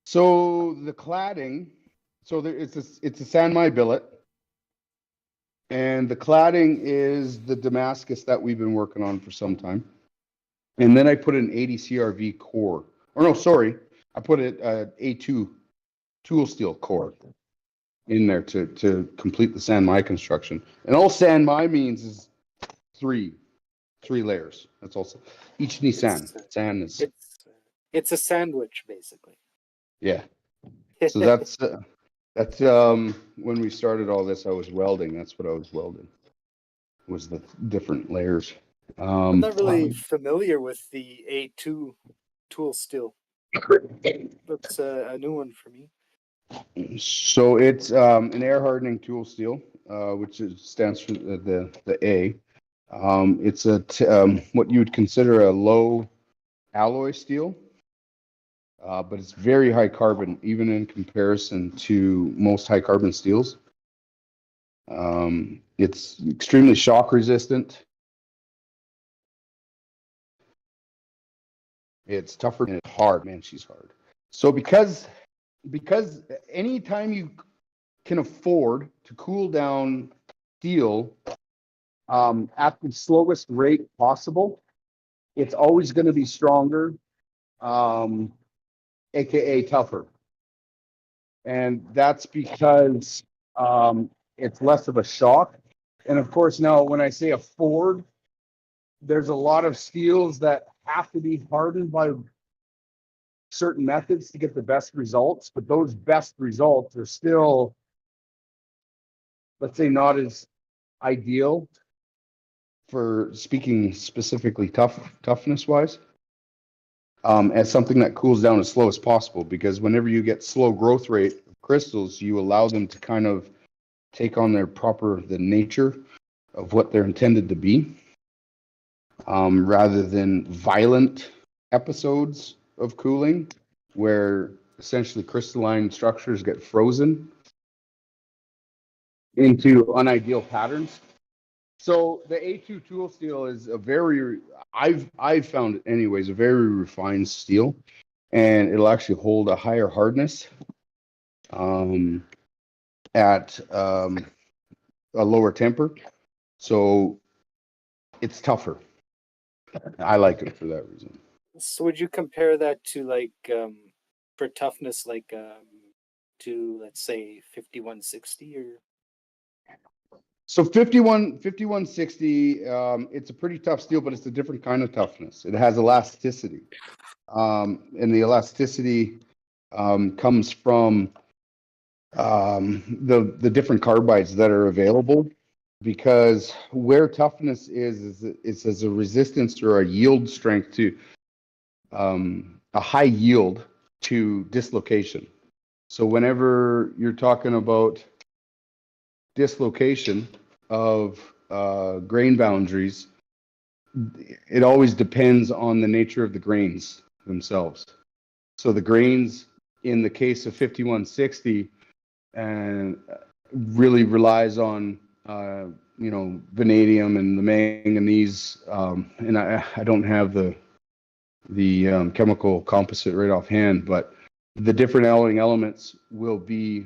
Speaker 2: So the cladding, it's a San Mai billet, and the cladding is the Damascus that we've been working on for some time. And then I put an 80 CRV core, or no, sorry, I put it A2 tool steel core in there to complete the San Mai construction. And all San Mai means is three layers. That's also each Nissan. San is
Speaker 3: It's a sandwich, basically.
Speaker 2: yeah. So that's when we started all this, I was welding. That's what I was welding, was the different layers.
Speaker 3: I'm not really familiar with the A2 tool steel. That's a new one for me.
Speaker 2: So it's an air hardening tool steel, which stands for the A. It's what you would consider a low alloy steel, but it's very high carbon, even in comparison to most high carbon steels. It's extremely shock resistant. It's tougher and it's hard. Man, she's hard. So because anytime you can afford to cool down steel at the slowest rate possible, it's always going to be stronger, aka tougher. And that's because it's less of a shock. And of course, now when I say afford, there's a lot of steels that have to be hardened by certain methods to get the best results, but those best results are still, let's say, not as ideal for speaking specifically toughness wise, as something that cools down as slow as possible, because whenever you get slow growth rate of crystals, you allow them to kind of take on the nature of what they're intended to be, rather than violent episodes of cooling where essentially crystalline structures get frozen into unideal patterns. So the A2 tool steel is I've found it anyways, a very refined steel, and it'll actually hold a higher hardness at a lower temper. So it's tougher. I like it for that reason.
Speaker 3: So would you compare that to like for toughness, like to let's say 5160 or?
Speaker 2: So 5160, it's a pretty tough steel, but it's a different kind of toughness. It has elasticity, and the elasticity comes from the different carbides that are available. Because where toughness is it's as a resistance or a yield strength to a high yield to dislocation. So whenever you're talking about dislocation of grain boundaries, it always depends on the nature of the grains themselves. So the grains in the case of 5160 and really relies on vanadium and the manganese, and I don't have the chemical composite right offhand, but the different alloying elements will be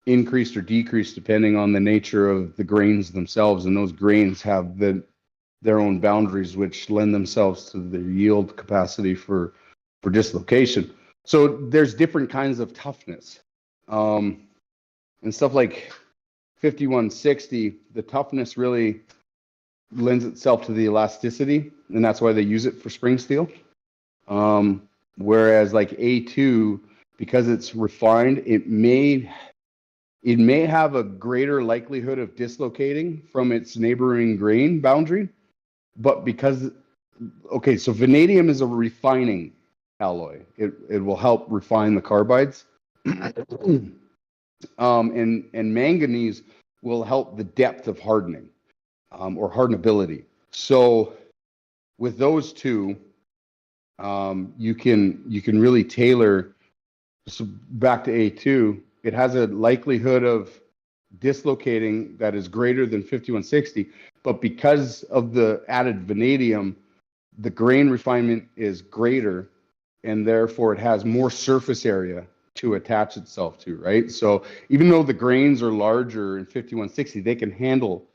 Speaker 2: increased or decreased depending on the nature of the grains themselves, and those grains have their own boundaries which lend themselves to the yield capacity for dislocation. So there's different kinds of toughness, and stuff like 5160, the toughness really lends itself to the elasticity, and that's why they use it for spring steel. Whereas like A2, because it's refined, it may have a greater likelihood of dislocating from its neighboring grain boundary, but so vanadium is a refining alloy. It will help refine the carbides. And manganese will help the depth of hardening, or hardenability. So with those two, you can really tailor. So back to A2, it has a likelihood of dislocating that is greater than 5160, but because of the added vanadium, the grain refinement is greater, and therefore it has more surface area to attach itself to, right? So even though the grains are larger in 5160, they can handle,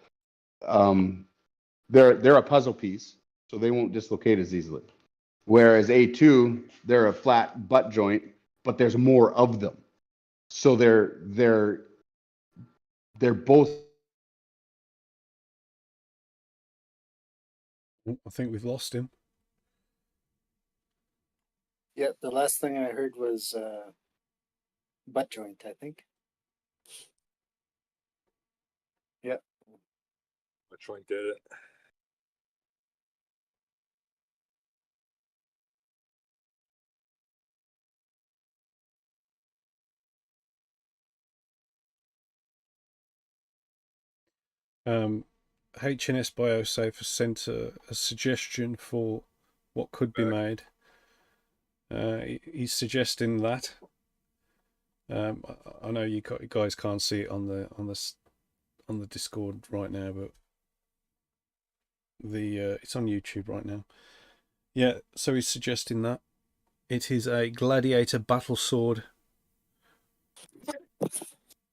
Speaker 2: they're a puzzle piece, so they won't dislocate as easily. Whereas A2, they're a flat butt joint, but there's more of them. So they're both.
Speaker 1: Oh, I think we've lost him.
Speaker 3: Yeah, the last thing I heard was butt joint, I think. Yeah.
Speaker 4: Which one did it?
Speaker 1: HNS Biosafe has sent a suggestion for what could be made. He's suggesting that. I know you guys can't see it on the Discord right now, but it's on YouTube right now. Yeah, so he's suggesting that it is a gladiator battle sword.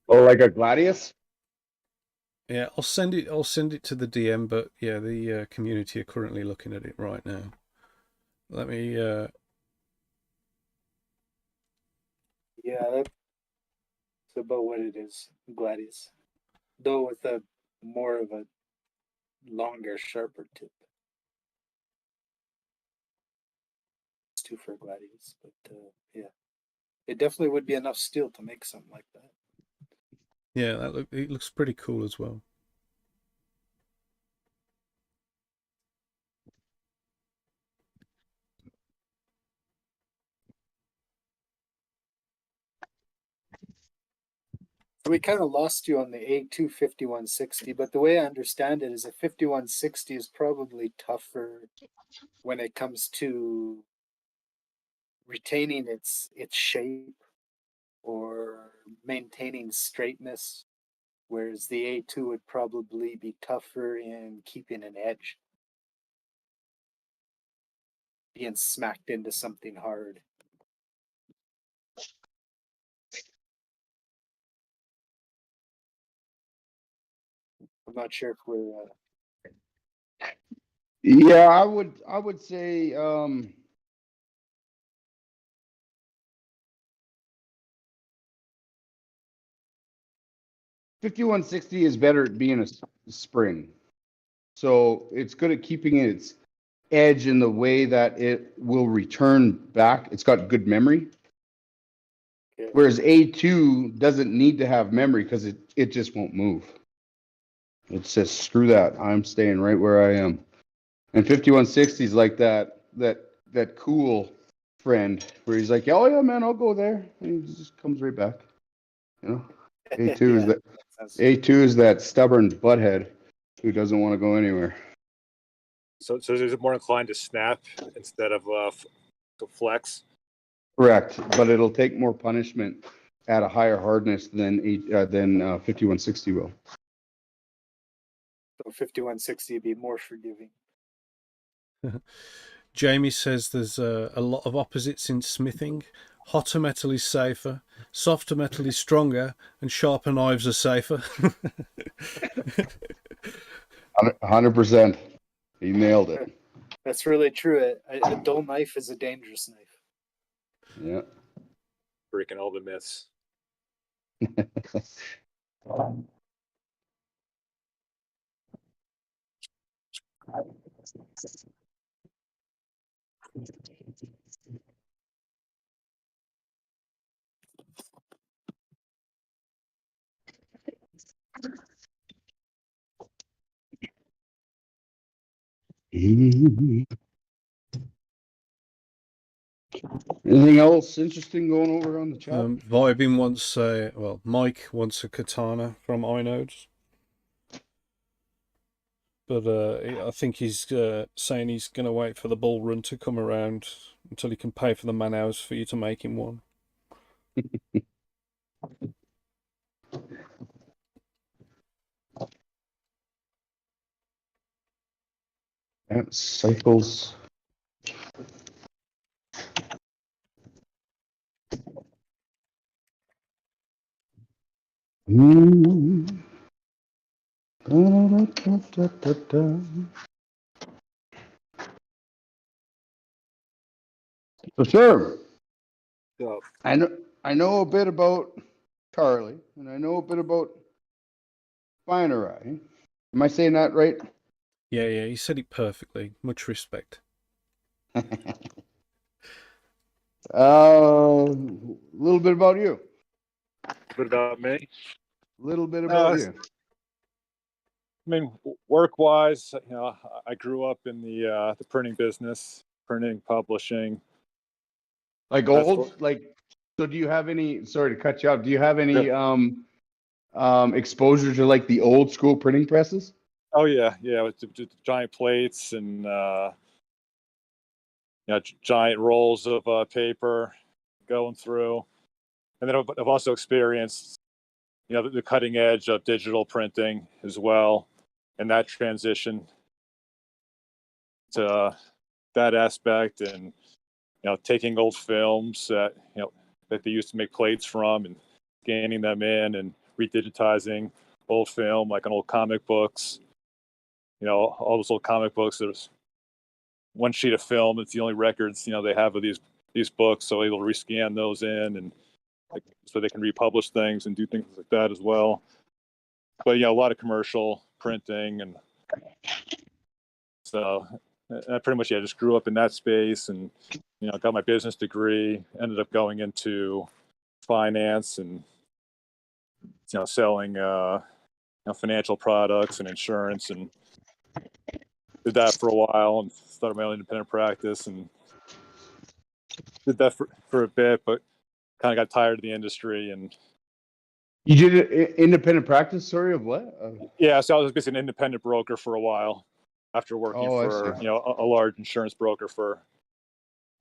Speaker 2: Oh, like a gladius?
Speaker 1: Yeah, I'll send it to the DM, but yeah, the community are currently looking at it right now. Let me
Speaker 3: Yeah, that's about what it is, Gladius. Though with a more of a longer, sharper tip. It's two for Gladius, but yeah. It definitely would be enough steel to make something like that.
Speaker 1: yeah, it looks pretty cool as well.
Speaker 3: So we kind of lost you on the A2 5160, but the way I understand it is a 5160 is probably tougher when it comes to retaining its shape or maintaining straightness, whereas the A2 would probably be tougher in keeping an edge, being smacked into something hard. I'm not sure if we're
Speaker 2: Yeah, I would say 5160 is better at being a spring. So it's good at keeping its edge in the way that it will return back. It's got good memory.
Speaker 3: okay.
Speaker 2: Whereas A2 doesn't need to have memory because it just won't move. It says, screw that. I'm staying right where I am. And 5160 is like that cool friend where he's like, oh yeah, man, I'll go there. And he just comes right back. You know? A2 is that A2 is that stubborn butthead who doesn't want to go anywhere.
Speaker 4: So is it more inclined to snap instead of to flex?
Speaker 2: Correct, but it'll take more punishment at a higher hardness than 5160 will.
Speaker 3: So 5160 would be more forgiving.
Speaker 1: Jamie says there's a lot of opposites in smithing. Hotter metal is safer, softer metal is stronger, and sharper knives are safer.
Speaker 2: 100%. He nailed it.
Speaker 3: That's really true. A dull knife is a dangerous knife.
Speaker 2: Yeah.
Speaker 4: Breaking all the myths.
Speaker 2: Anything else interesting going over on the chat?
Speaker 1: Vibing wants Mike wants a katana from iNodes. But I think he's saying he's going to wait for the bull run to come around until he can pay for the man hours for you to make him one.
Speaker 2: Cycles Mm. Da-da-da-da-da-da. So, sir,
Speaker 4: So,
Speaker 2: I know a bit about Charlie, and I know a bit about Binarai. Am I saying that right?
Speaker 1: Yeah, you said it perfectly. Much respect.
Speaker 2: A little bit about you.
Speaker 4: a bit about me.
Speaker 2: A little bit about you.
Speaker 4: I mean, work-wise, I grew up in the printing business, printing, publishing.
Speaker 2: Like
Speaker 4: That's
Speaker 2: old,
Speaker 4: what-
Speaker 2: like. So, do you have any? Sorry to cut you off. Do you have any exposure to like the old school printing presses?
Speaker 4: Oh yeah, with the giant plates and giant rolls of paper going through, and then I've also experienced the cutting edge of digital printing as well, and that transition to that aspect, and taking old films that they used to make plates from and scanning them in and redigitizing old film like on old comic books. All those old comic books, there's one sheet of film. It's the only records they have of these books, so able to rescan those in and so they can republish things and do things like that as well. But a lot of commercial printing, and so I pretty much just grew up in that space, and got my business degree. Ended up going into finance and selling financial products and insurance, and did that for a while, and started my own independent practice, and did that for a bit, but kind of got tired of the industry. And
Speaker 2: You did an independent practice. Sorry, of what?
Speaker 4: so I was basically an independent broker for a while after working
Speaker 2: Oh, I
Speaker 4: for
Speaker 2: see.
Speaker 4: a large insurance broker for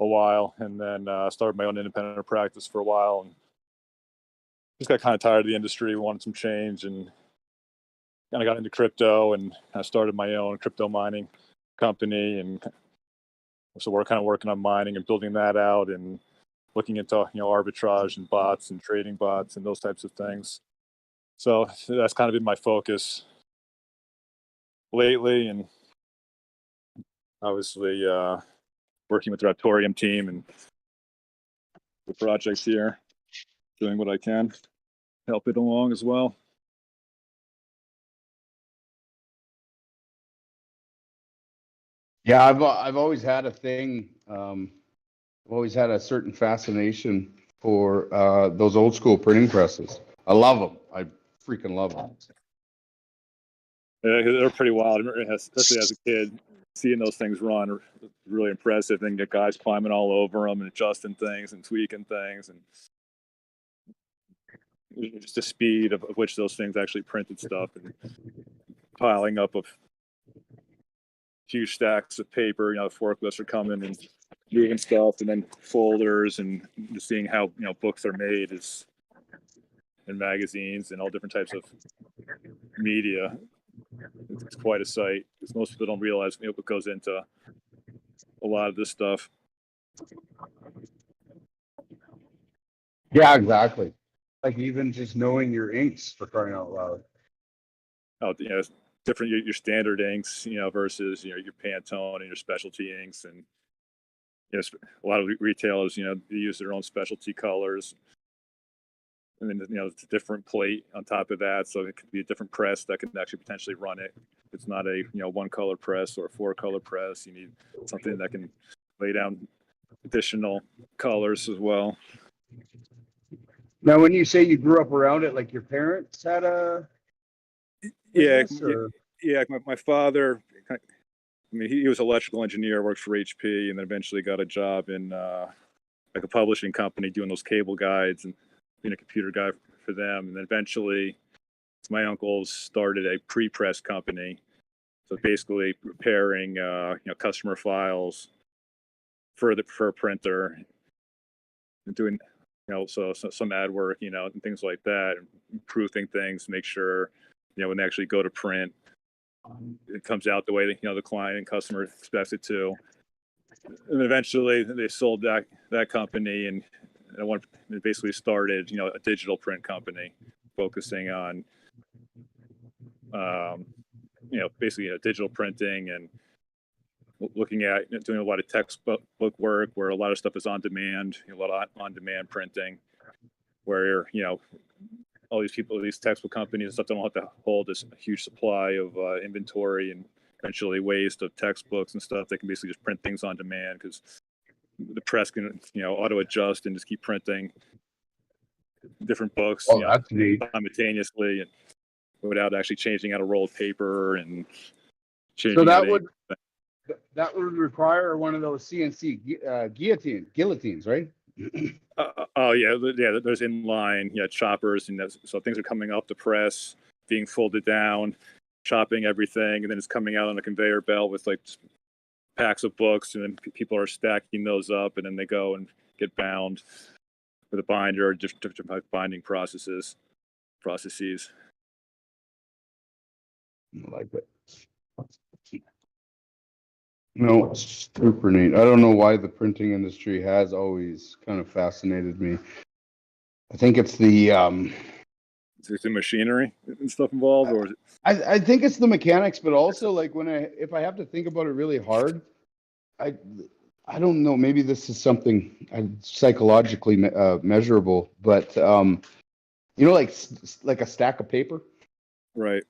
Speaker 4: a while, and then started my own independent practice for a while, and just got kind of tired of the industry, wanted some change, and kind of got into crypto, and I started my own crypto mining company. And so we're kind of working on mining and building that out, and looking into arbitrage and bots and trading bots and those types of things. So that's kind of been my focus lately, and obviously working with the Raptoreum team and the projects here, doing what I can, help it along as well.
Speaker 2: Yeah, I've always had a thing. I've always had a certain fascination for those old school printing presses. I love them. I freaking love them.
Speaker 4: Yeah, they're pretty wild. I remember, especially as a kid, seeing those things run, really impressive. And get guys climbing all over them and adjusting things and tweaking things, and just the speed of which those things actually printed stuff, and piling up of huge stacks of paper. Forklifts are coming and moving stuff, and then folders, and just seeing how books are made is and magazines and all different types of media. It's quite a sight, because most people don't realize what goes into a lot of this stuff.
Speaker 2: Yeah, exactly. Like even just knowing your inks, for crying out loud.
Speaker 4: Oh, different your standard inks, versus your Pantone and your specialty inks, and a lot of retailers, they use their own specialty colors, and then it's a different plate on top of that, so it could be a different press that can actually potentially run it. It's not a one color press or a 4-color press. You need something that can lay down additional colors as well.
Speaker 2: Now, when you say you grew up around it, like your parents had a business,
Speaker 4: My father, I mean, he was an electrical engineer, worked for HP, and then eventually got a job in like a publishing company doing those cable guides and being a computer guy for them. And then eventually my uncle started a pre-press company, so basically preparing customer files for a printer, and doing so some ad work, and things like that, and proofing things to make sure when they actually go to print, it comes out the way that, the client and customer expects it to. And eventually they sold that company, and they basically started a digital print company. focusing on, basically digital printing and looking at doing a lot of textbook work where a lot of stuff is on demand, a lot of on-demand printing, where all these people, these textbook companies and stuff, don't have to hold this huge supply of inventory and eventually waste of textbooks and stuff. They can basically just print things on demand because the press can auto adjust and just keep printing different books
Speaker 2: That's neat.
Speaker 4: simultaneously and without actually changing out a rolled paper and changing
Speaker 2: So
Speaker 4: out
Speaker 2: that would require one of those CNC guillotines, right?
Speaker 4: there's inline choppers, and so things are coming off the press, being folded down, chopping everything, and then it's coming out on a conveyor belt with like packs of books, and then people are stacking those up, and then they go and get bound with a binder or different binding processes.
Speaker 2: I like it. No, it's super neat. I don't know why the printing industry has always kind of fascinated me. I think it's the
Speaker 4: Is there some machinery and stuff involved, or is it?
Speaker 2: I think it's the mechanics, but also like if I have to think about it really hard, I don't know. Maybe this is something psychologically measurable, but like a stack of paper,
Speaker 4: Right.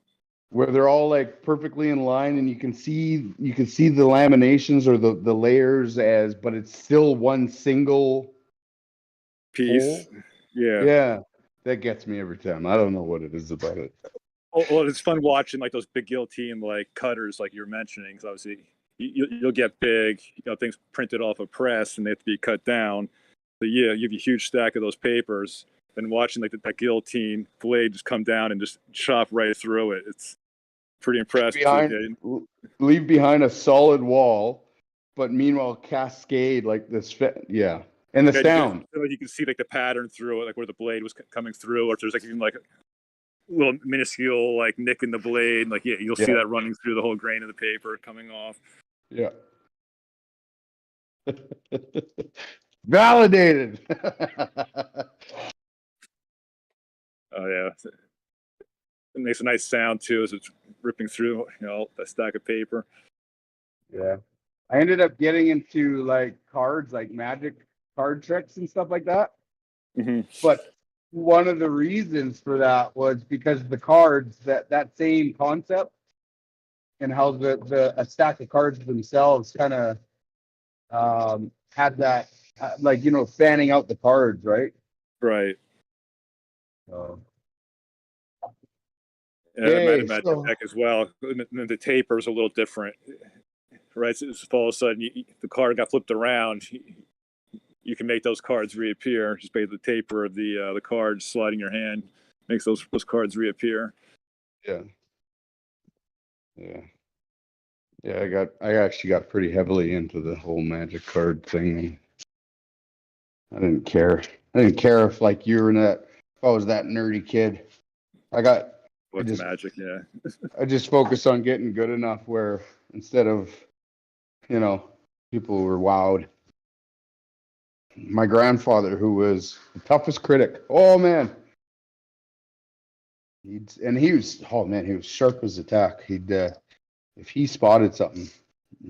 Speaker 2: where they're all like perfectly in line, and you can see the laminations or the layers but it's still one single
Speaker 4: Piece.
Speaker 2: hole.
Speaker 4: Yeah.
Speaker 2: Yeah, that gets me every time. I don't know what it is about it.
Speaker 4: Well, it's fun watching like those big guillotine like cutters, like you're mentioning, because obviously you'll get big, things printed off a press and they have to be cut down. So you have a huge stack of those papers, and watching like that guillotine blade just come down and just chop right through it. It's pretty impressive.
Speaker 2: Leave behind a solid wall, but meanwhile cascade like this. Yeah, and the sound.
Speaker 4: You can see like the pattern through it, like where the blade was coming through, or if there's like even like a little minuscule like nick in the blade, like you'll see that running through the whole grain of the paper coming off.
Speaker 2: Yeah. Validated.
Speaker 4: Oh yeah, it makes a nice sound too as it's ripping through that stack of paper.
Speaker 2: Yeah, I ended up getting into like cards, like magic card tricks and stuff like that.
Speaker 4: Mm-hmm.
Speaker 2: But one of the reasons for that was because the cards, that same concept, and how a stack of cards themselves kind of had that fanning out the cards, right?
Speaker 4: Right.
Speaker 2: Yeah,
Speaker 4: I might imagine deck as well. The taper is a little different, right? So all of a sudden, the card got flipped around. You can make those cards reappear. Just by the taper of the card sliding your hand makes those cards reappear.
Speaker 2: Yeah. I actually got pretty heavily into the whole magic card thing. I didn't care. I didn't care if like you were if I was that nerdy kid.
Speaker 4: Magic, yeah.
Speaker 2: I just focused on getting good enough where instead of, people were wowed. My grandfather, who was the toughest critic, oh man, he was sharp as a tack. If he spotted something,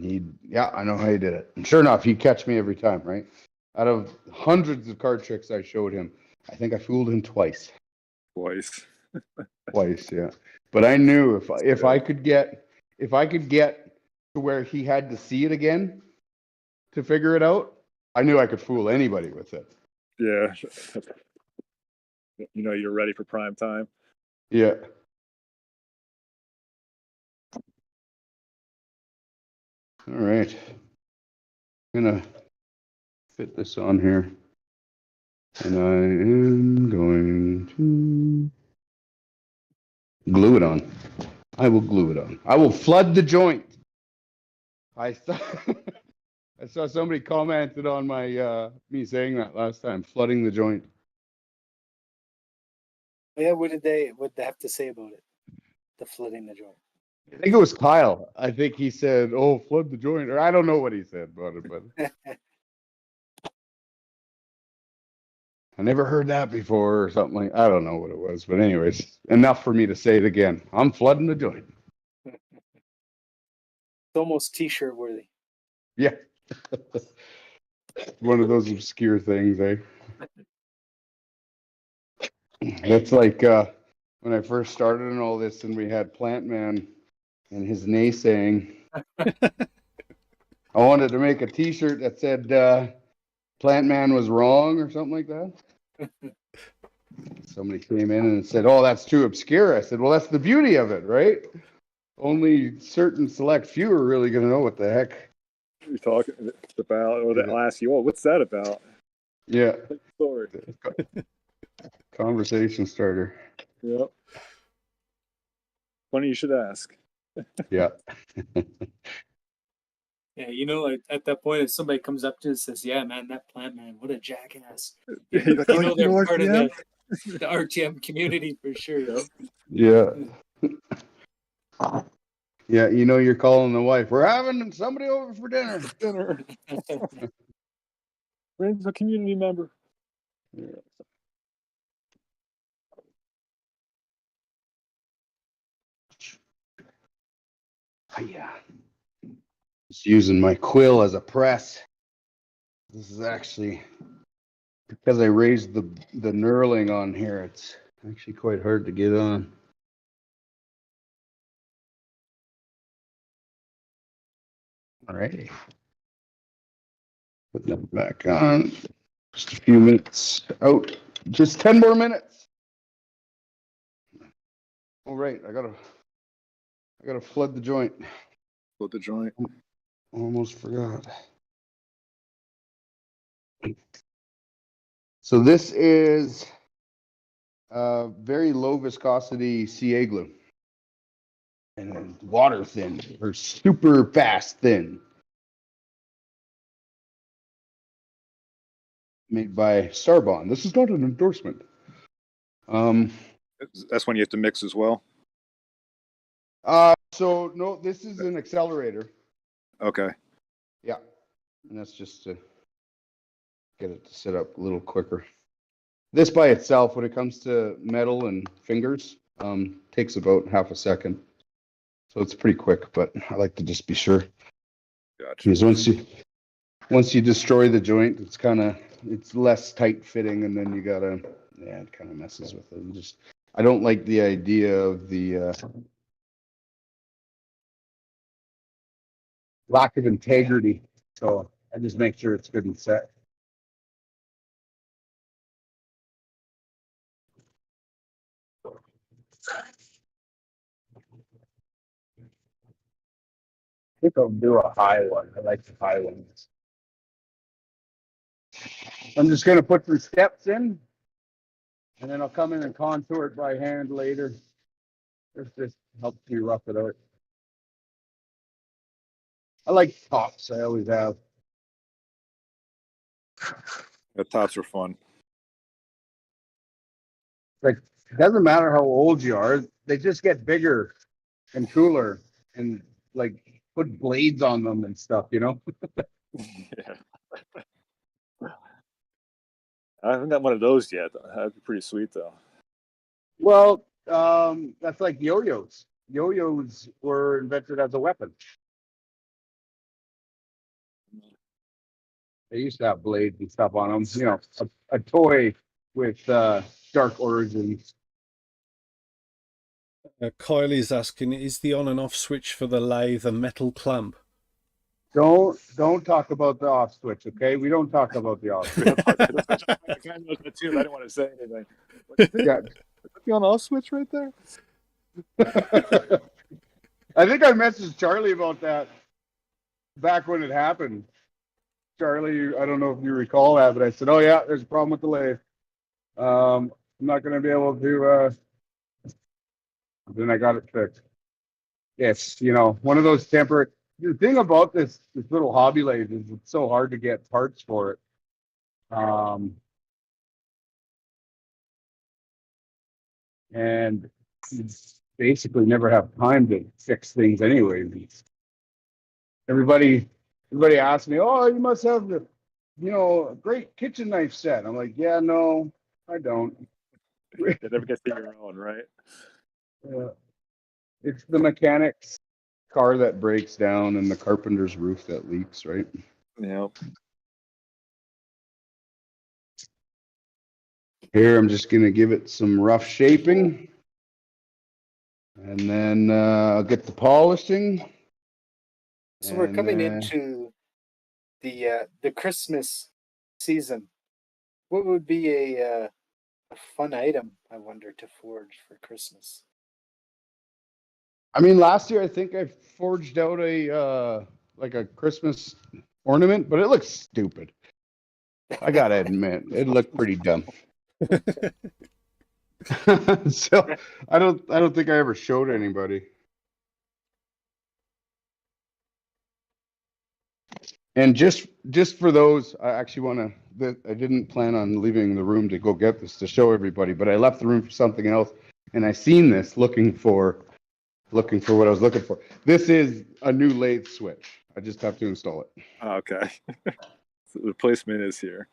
Speaker 2: I know how he did it. And sure enough, he'd catch me every time, right? Out of hundreds of card tricks I showed him, I think I fooled him twice. Twice, yeah. But I knew if I could get to where he had to see it again to figure it out, I knew I could fool anybody with it.
Speaker 4: Yeah. You're ready for prime time.
Speaker 2: Yeah. All right. I'm gonna fit this on here. And I am going to glue it on. I will glue it on. I will flood the joint. I saw somebody commented on my me saying that last time, flooding the joint.
Speaker 3: Yeah, what did they have to say about it? The flooding the joint.
Speaker 2: I think it was Kyle. I think he said, "Oh, flood the joint," or I don't know what he said about it, but I never heard that before or something like, I don't know what it was, but anyways, enough for me to say it again. I'm flooding the joint.
Speaker 3: It's almost t-shirt worthy.
Speaker 2: Yeah. One of those obscure things, eh? That's like when I first started in all this and we had Plant Man and his naysaying. I wanted to make a t-shirt that said Plant Man was wrong or something like that. Somebody came in and said, "Oh, that's too obscure." I said, "Well, that's the beauty of it, right? Only certain select few are really going to know what the heck
Speaker 4: you're talking about, or they'll ask you, "Oh, what's that about?"
Speaker 2: Yeah.
Speaker 4: Story.
Speaker 2: Conversation starter.
Speaker 4: Yep. Funny you should ask.
Speaker 2: Yeah.
Speaker 3: Yeah, you know, at that point, if somebody comes up to us and says, "Yeah, man, that Plant Man, what a jackass,"
Speaker 4: Like,
Speaker 3: you
Speaker 4: "Oh,
Speaker 3: know, they're part of
Speaker 4: RTM?"
Speaker 3: the RTM community for sure.
Speaker 2: Yeah. Yeah, you know you're calling the wife. We're having somebody over for dinner.
Speaker 4: Friends, a community member.
Speaker 2: Yeah. Yeah. Just using my quill as a press. This is actually because I raised the knurling on here. It's actually quite hard to get on. All right. Put that back on. Just a few minutes out. Just 10 more minutes. All right, I gotta flood the joint.
Speaker 4: Flood the joint.
Speaker 2: Almost forgot. So this is very low viscosity CA glue. And water thin, or super fast thin. Made by Starbond. This is not an endorsement.
Speaker 4: That's when you have to mix as well.
Speaker 2: So no, this is an accelerator.
Speaker 4: Okay.
Speaker 2: Yeah, and that's just to get it to set up a little quicker. This by itself, when it comes to metal and fingers, takes about half a second. So it's pretty quick, but I like to just be sure.
Speaker 4: Gotcha.
Speaker 2: Because once you destroy the joint, it's less tight fitting, and then you gotta, yeah, it kind of messes with it. And I don't like the idea of the lack of integrity. So I just make sure it's good and set. I think I'll do a high one. I like the high ones. I'm just going to put some steps in, and then I'll come in and contour it by hand later. This just helps me rough it out. I like tops. I always have.
Speaker 4: The tops are fun.
Speaker 2: Like, it doesn't matter how old you are, they just get bigger and cooler, and like put blades on them and stuff, you know?
Speaker 4: Yeah. I haven't got one of those yet. That'd be pretty sweet, though.
Speaker 2: Well, that's like yo-yos. Yo-yos were invented as a weapon. They used to have blades and stuff on them. You know, a toy with dark origins.
Speaker 1: Kylie's asking, is the on and off switch for the lathe a metal clamp?
Speaker 2: Don't talk about the off switch, okay? We don't talk about the off switch.
Speaker 4: I kind of knows that too, but I didn't want to say anything.
Speaker 2: Yeah.
Speaker 4: The on-off switch right there?
Speaker 2: I think I messaged Charlie about that back when it happened. Charlie, I don't know if you recall that, but I said, "Oh yeah, there's a problem with the lathe. I'm not going to be able to." Then I got it fixed. Yes, you know, one of those temporary. The thing about this little hobby lathe is it's so hard to get parts for it. And you basically never have time to fix things anyway. Everybody asks me, "Oh, you must have a great kitchen knife set. I'm like, yeah, no, I don't.
Speaker 4: It never gets to your own, right?
Speaker 2: Yeah. It's the mechanic's car that breaks down and the carpenter's roof that leaks, right?
Speaker 4: Yeah.
Speaker 2: Here, I'm just going to give it some rough shaping. And then I'll get the polishing.
Speaker 3: So we're coming
Speaker 2: And,
Speaker 3: into the Christmas season. What would be a fun item, I wonder, to forge for Christmas?
Speaker 2: I mean, last year I think I forged out a like a Christmas ornament, but it looks stupid. I gotta admit, it looked pretty dumb. So I don't think I ever showed anybody. And just for those, I actually want to. I didn't plan on leaving the room to go get this to show everybody, but I left the room for something else, and I seen this looking for what I was looking for. This is a new lathe switch. I just have to install it.
Speaker 4: Okay. So the replacement is here.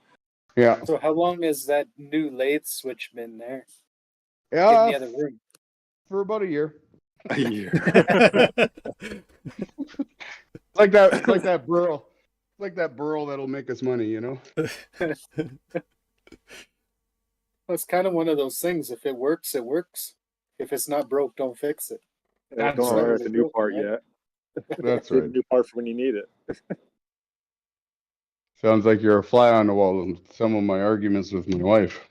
Speaker 2: Yeah.
Speaker 3: So how long has that new lathe switch been there in
Speaker 2: Yeah.
Speaker 3: the other room?
Speaker 2: For about a year.
Speaker 4: A year.
Speaker 2: Like that. It's like that burl. Like that burl that'll make us money, you know.
Speaker 3: Well, it's kind of one of those things. If it works, it works. If it's not broke, don't fix it.
Speaker 4: Yeah, don't
Speaker 2: right.
Speaker 4: order the new part
Speaker 3: Right?
Speaker 4: yet.
Speaker 2: That's
Speaker 4: Save
Speaker 2: right.
Speaker 4: the new part for when you need it.
Speaker 2: Sounds like you're a fly on the wall in some of my arguments with my wife.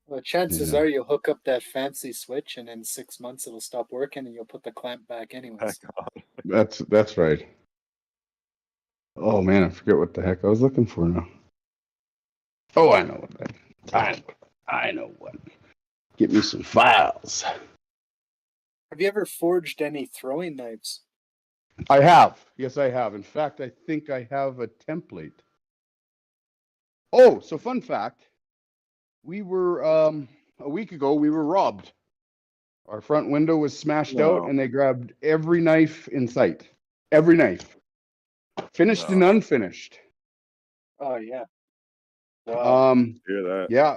Speaker 3: Well, chances
Speaker 2: Yeah.
Speaker 3: are you'll hook up that fancy switch, and in 6 months it'll stop working, and you'll put the clamp back anyways.
Speaker 2: That's right. Oh man, I forget what the heck I was looking for now. Oh, I know what I know what. Get me some files.
Speaker 3: Have you ever forged any throwing knives?
Speaker 2: I have. Yes, I have. In fact, I think I have a template. Oh, so fun fact. We were a week ago we were robbed. Our front window was smashed out
Speaker 4: No.
Speaker 2: and they grabbed every knife in sight. Every knife. Finished and
Speaker 4: No.
Speaker 2: unfinished.
Speaker 3: Oh yeah. Wow.
Speaker 4: Hear that?
Speaker 2: Yeah.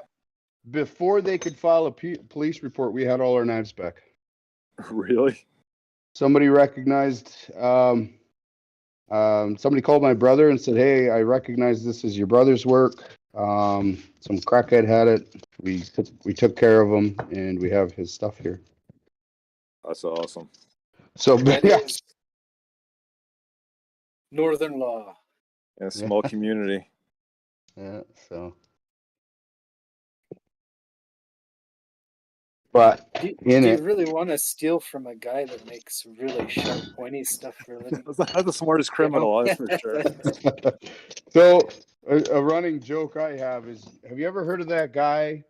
Speaker 2: Before they could file a police report, we had all our knives back.
Speaker 4: Really?
Speaker 2: Somebody recognized. Somebody called my brother and said, "Hey, I recognize this as your brother's work. Some crackhead had it. We took care of him, and we have his stuff here."
Speaker 4: That's awesome.
Speaker 2: So
Speaker 3: That
Speaker 2: yeah,
Speaker 3: is Northern law.
Speaker 4: In a small community.
Speaker 2: yeah. So, but
Speaker 3: Do
Speaker 2: in
Speaker 3: you
Speaker 2: it,
Speaker 3: really want to steal from a guy that makes really sharp, pointy stuff for a living?
Speaker 4: That's not the smartest criminal, that's for sure.
Speaker 2: so a running joke I have is: have you ever heard of that guy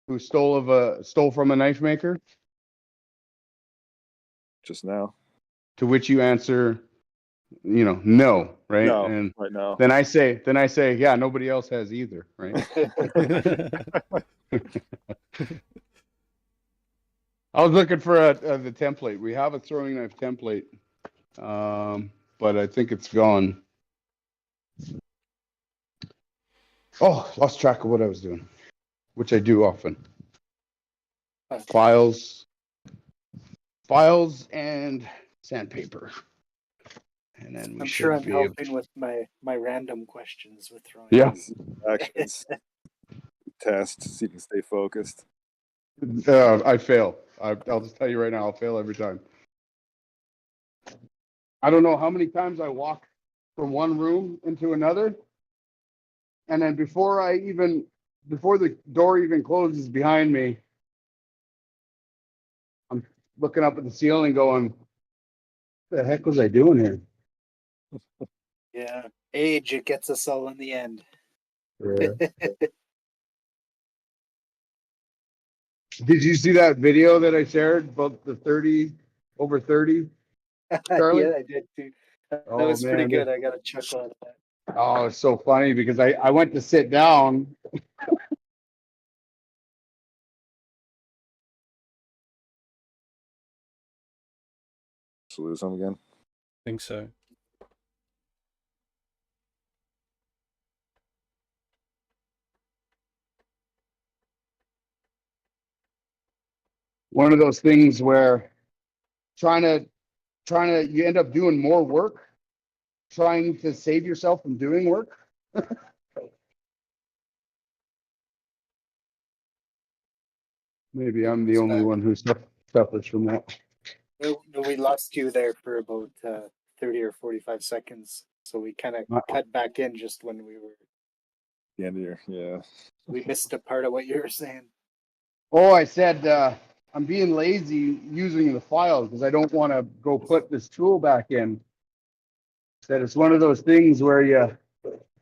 Speaker 2: who stole from a knife maker?
Speaker 4: Just now.
Speaker 2: To which you answer, no, right?
Speaker 4: No,
Speaker 2: And
Speaker 4: right now.
Speaker 2: then I say, yeah, nobody else has either, right? I was looking for the template. We have a throwing knife template, but I think it's gone. Oh, lost track of what I was doing, which I do often. Files and sandpaper. And then
Speaker 3: I'm sure I'm helping with my random questions with throwing.
Speaker 2: Yeah.
Speaker 4: Actions. Test so you can stay focused.
Speaker 2: I fail. I'll just tell you right now, I'll fail every time. I don't know how many times I walk from one room into another, and then before the door even closes behind me, I'm looking up at the ceiling going, what the heck was I doing here?
Speaker 3: Yeah, age, it gets us all in the end.
Speaker 2: Yeah. Did you see that video that I shared about the over 30? Charlie?
Speaker 3: Yeah, I did too. That
Speaker 2: Oh,
Speaker 3: was pretty
Speaker 2: man,
Speaker 3: good. I got a chuckle out of that.
Speaker 2: Oh, it's so funny because I went to sit down.
Speaker 4: Just lose them again.
Speaker 1: Think so.
Speaker 2: one of those things where you end up doing more work, trying to save yourself from doing work. Maybe I'm the only one who suffers from that.
Speaker 3: We lost you there for about 30 or 45 seconds. So we kind of cut back in just when we were.
Speaker 4: The end of your, yeah.
Speaker 3: We missed a part of what you were saying.
Speaker 2: Oh, I said I'm being lazy using the files because I don't want to go put this tool back in. Said it's one of those things where you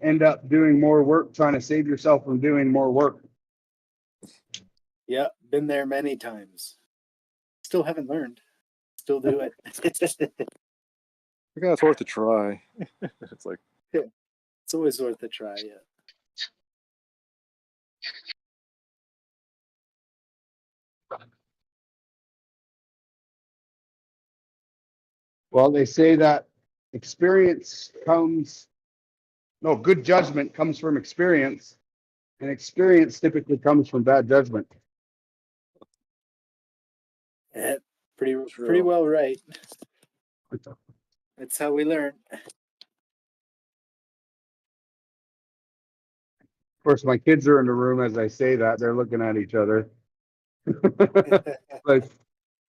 Speaker 2: end up doing more work trying to save yourself from doing more work.
Speaker 3: Yeah, been there many times. Still haven't learned. Still do it.
Speaker 4: I think it's worth a try. It's like,
Speaker 3: It's always worth a try, yeah.
Speaker 2: Well, they say that good judgment comes from experience, and experience typically comes from bad judgment.
Speaker 3: Yeah, pretty well right. That's how we learn.
Speaker 2: Of course, my kids are in the room as I say that. They're looking at each other. Like,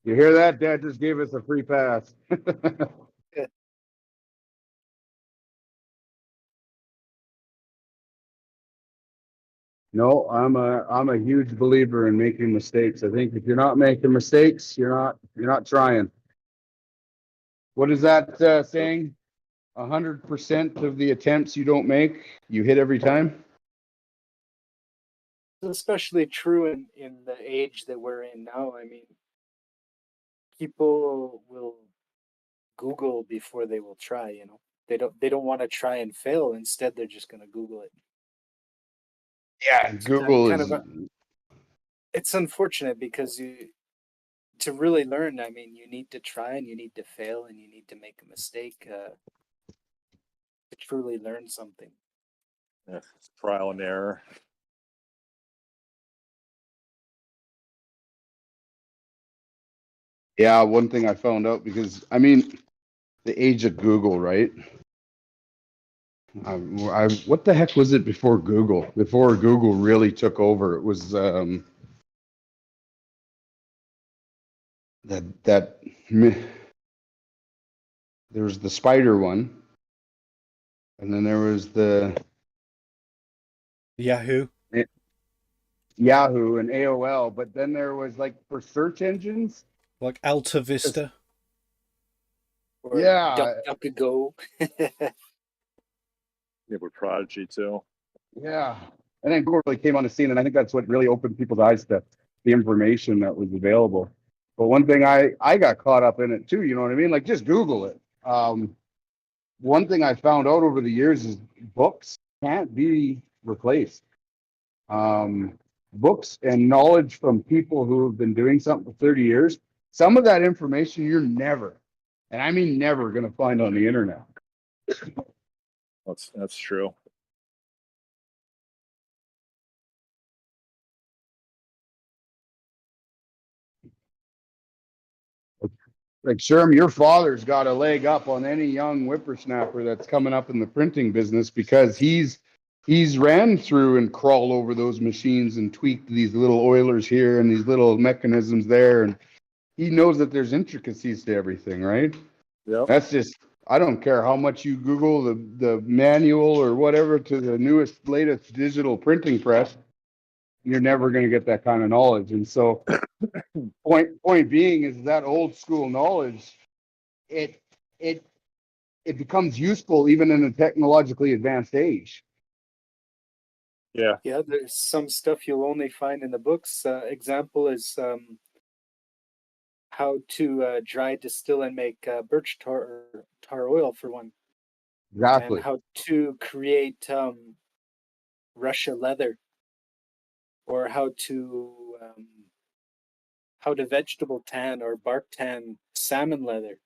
Speaker 2: you hear that? Dad just gave us a free pass. No, I'm a huge believer in making mistakes. I think if you're not making mistakes, you're not trying. What is that saying? 100% of the attempts you don't make, you hit every time.
Speaker 3: Especially true in the age that we're in now. I mean, people will Google before they will try, you know. They don't want to try and fail. Instead, they're just going to Google it.
Speaker 2: Yeah, Google is.
Speaker 3: It's unfortunate because to really learn, I mean, you need to try and you need to fail and you need to make a mistake to truly learn something.
Speaker 4: yeah, it's trial and error.
Speaker 2: Yeah, one thing I found out because I mean, the age of Google, right? What the heck was it before Google? Before Google really took over, it was there was the spider one, and then there was the
Speaker 1: Yahoo
Speaker 2: and AOL, but then there was like for search engines,
Speaker 1: like Alta Vista.
Speaker 3: Or
Speaker 2: yeah,
Speaker 3: DuckDuckGo.
Speaker 4: Yeah, with Prodigy too.
Speaker 2: yeah. And then Google really came on the scene, and I think that's what really opened people's eyes to the information that was available. But one thing I got caught up in it too, you know what I mean? Like just Google it. One thing I found out over the years is books can't be replaced. Books and knowledge from people who have been doing something for 30 years, some of that information you're never, and I mean never, going to find on the internet.
Speaker 4: That's true.
Speaker 2: Like Sherm, your father's got a leg up on any young whippersnapper that's coming up in the printing business because he's ran through and crawled over those machines and tweaked these little oilers here and these little mechanisms there, and he knows that there's intricacies to everything, right?
Speaker 4: Yep.
Speaker 2: That's just, I don't care how much you Google the manual or whatever to the newest, latest digital printing press, you're never going to get that kind of knowledge. And so point being is that old school knowledge, it becomes useful even in a technologically advanced age.
Speaker 4: Yeah.
Speaker 3: Yeah, there's some stuff you'll only find in the books. Example is how to dry, distill, and make birch tar oil, for one.
Speaker 2: Exactly.
Speaker 3: And how to create Russia leather, or how to vegetable tan or bark tan salmon leather.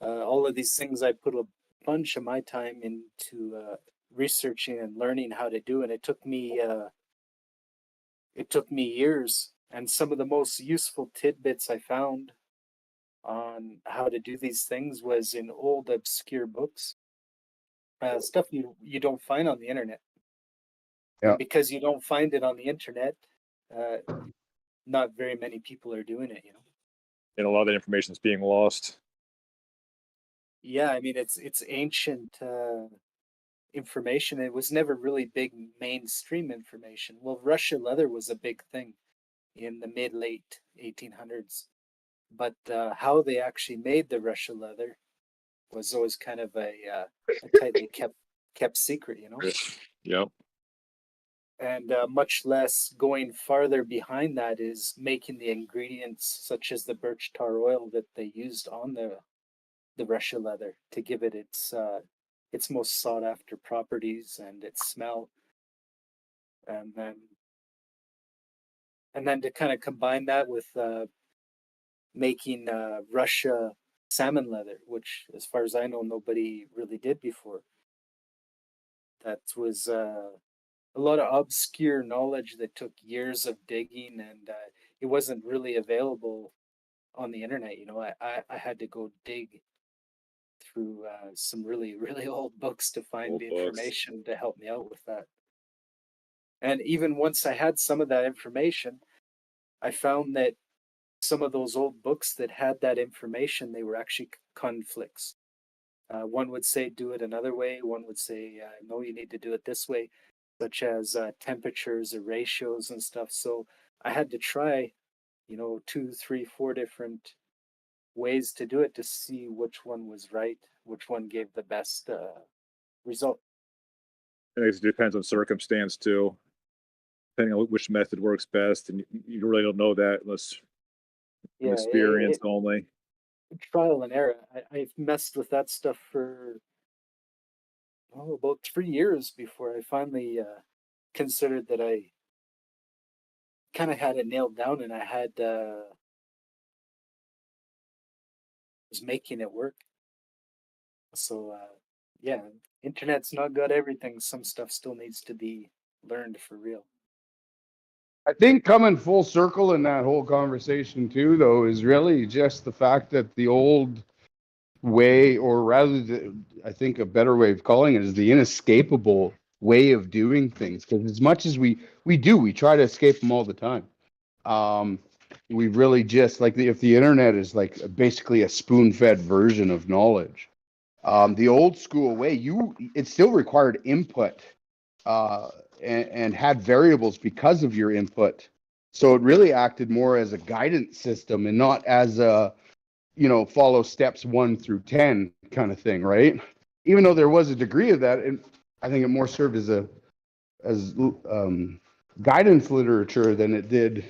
Speaker 3: All of these things I put a bunch of my time into researching and learning how to do, and it took me years And some of the most useful tidbits I found on how to do these things was in old obscure books, stuff you don't find on the internet.
Speaker 2: Yeah.
Speaker 3: And because you don't find it on the internet, uh, not very many people are doing it, you know.
Speaker 4: And a lot of that information is being lost.
Speaker 3: Yeah, I mean it's ancient information. It was never really big mainstream information. Well, Russia leather was a big thing in the mid late 1800s, but how they actually made the Russia leather was always kind of a tightly kept secret, you know.
Speaker 4: Yep.
Speaker 3: And much less going farther behind that is making the ingredients such as the birch tar oil that they used on the Russia leather to give it its most sought after properties and its smell, and then to kind of combine that with making Russia salmon leather, which, as far as I know, nobody really did before. That was a lot of obscure knowledge that took years of digging, and it wasn't really available on the internet. You know, I had to go dig through some really, really old books to find
Speaker 4: Old
Speaker 3: the
Speaker 4: books.
Speaker 3: information to help me out with that. And even once I had some of that information, I found that some of those old books that had that information, they were actually conflicts. One would say do it another way. One would say no, you need to do it this way, such as temperatures or ratios and stuff. So I had to try, 2, 3, 4 different ways to do it to see which one was right, which one gave the best result.
Speaker 4: I guess it depends on circumstance too, depending on which method works best, and you really don't know that unless from
Speaker 3: Yeah,
Speaker 4: experience only.
Speaker 3: trial and error. I've messed with that stuff for about 3 years before I finally considered that I kind of had it nailed down and I had was making it work. So yeah, internet's not got everything. Some stuff still needs to be learned for real.
Speaker 2: I think coming full circle in that whole conversation too, though, is really just the fact that the old way, or rather, I think a better way of calling it is the inescapable way of doing things. Because as much as we try to escape them all the time. We really just like if the internet is like basically a spoon-fed version of knowledge. The old school way, it still required input and had variables because of your input. So it really acted more as a guidance system and not as a, follow steps 1 through 10 kind of thing, right? Even though there was a degree of that, and I think it more served as guidance literature than it did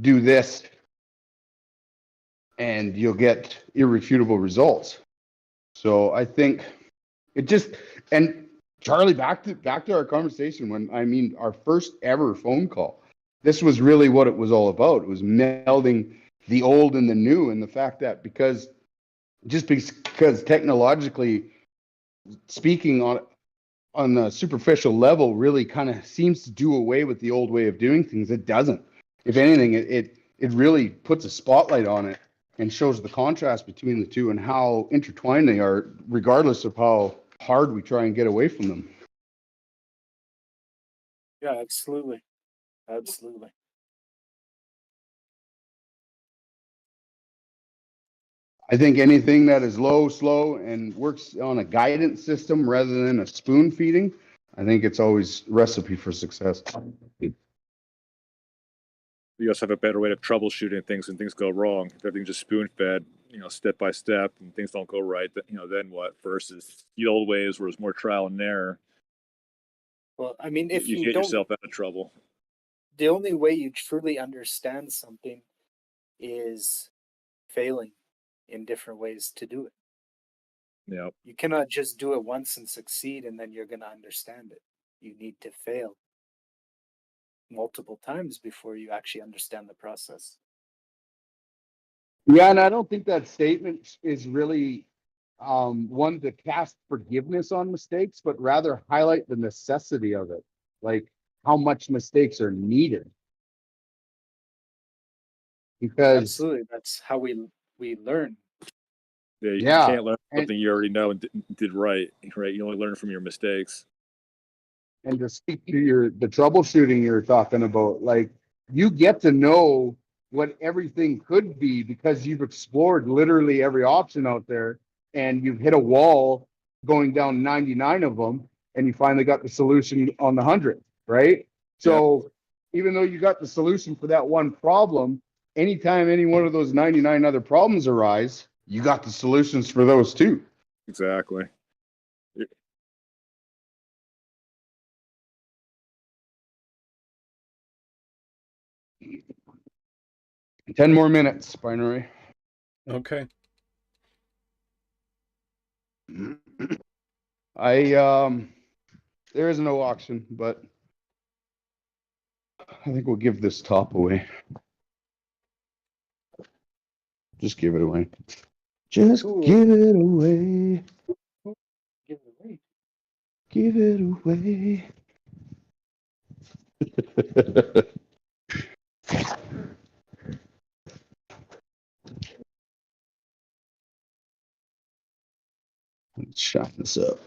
Speaker 2: do this and you'll get irrefutable results. So I think it just, and Charlie, back to our conversation when our first ever phone call. This was really what it was all about. It was melding the old and the new, and the fact that because technologically speaking on a superficial level really kind of seems to do away with the old way of doing things. It doesn't. If anything, it really puts a spotlight on it and shows the contrast between the two and how intertwined they are, regardless of how hard we try and get away from them.
Speaker 3: Yeah, absolutely. Absolutely.
Speaker 2: I think anything that is low, slow, and works on a guidance system rather than a spoon feeding, I think it's always a recipe for success.
Speaker 4: You also have a better way of troubleshooting things when things go wrong. If everything's just spoon fed, step by step, and things don't go right, then what? Versus the old ways where it's more trial and error.
Speaker 3: Well, I mean, if
Speaker 4: you get yourself out of trouble.
Speaker 3: The only way you truly understand something is failing in different ways to do it.
Speaker 4: Yeah.
Speaker 3: You cannot just do it once and succeed and then you're going to understand it. You need to fail multiple times before you actually understand the process.
Speaker 2: Yeah, and I don't think that statement is really one to cast forgiveness on mistakes, but rather highlight the necessity of it. Like, how much mistakes are needed. Because
Speaker 3: Absolutely, that's how we learn.
Speaker 4: Yeah, you
Speaker 2: Yeah,
Speaker 4: can't learn
Speaker 2: and-
Speaker 4: something you already know and did right. Right, you only learn from your mistakes.
Speaker 2: and to speak to the troubleshooting you're talking about, like you get to know what everything could be because you've explored literally every option out there and you've hit a wall going down 99 of them and you finally got the solution on the 100th, right? So even though you got the solution for that one problem, anytime any one of those 99 other problems arise, you got the solutions for those too.
Speaker 4: Exactly.
Speaker 2: 10 more minutes, Binary.
Speaker 1: Okay.
Speaker 2: There is no auction, but I think we'll give this top away. Just give it away. Just
Speaker 3: Cool.
Speaker 2: give it away.
Speaker 3: Give it away.
Speaker 2: Give it away. Let's shine this up.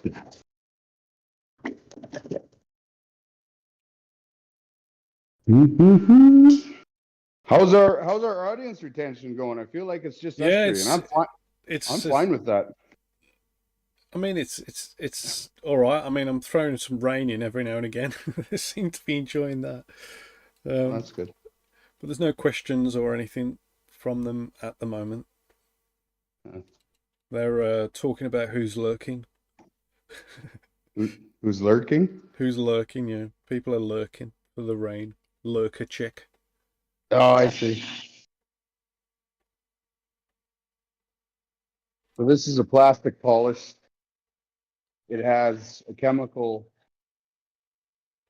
Speaker 2: How's our audience retention going? I feel like it's just us three, and I'm fine with that.
Speaker 1: I mean, it's all right. I mean, I'm throwing some rain in every now and again. They seem to be enjoying that.
Speaker 2: That's good.
Speaker 1: But there's no questions or anything from them at the moment. They're talking about who's lurking.
Speaker 2: Who's lurking?
Speaker 1: Who's lurking? Yeah, people are lurking for the rain. Lurker check.
Speaker 2: Oh, I see. So this is a plastic polish. It has a chemical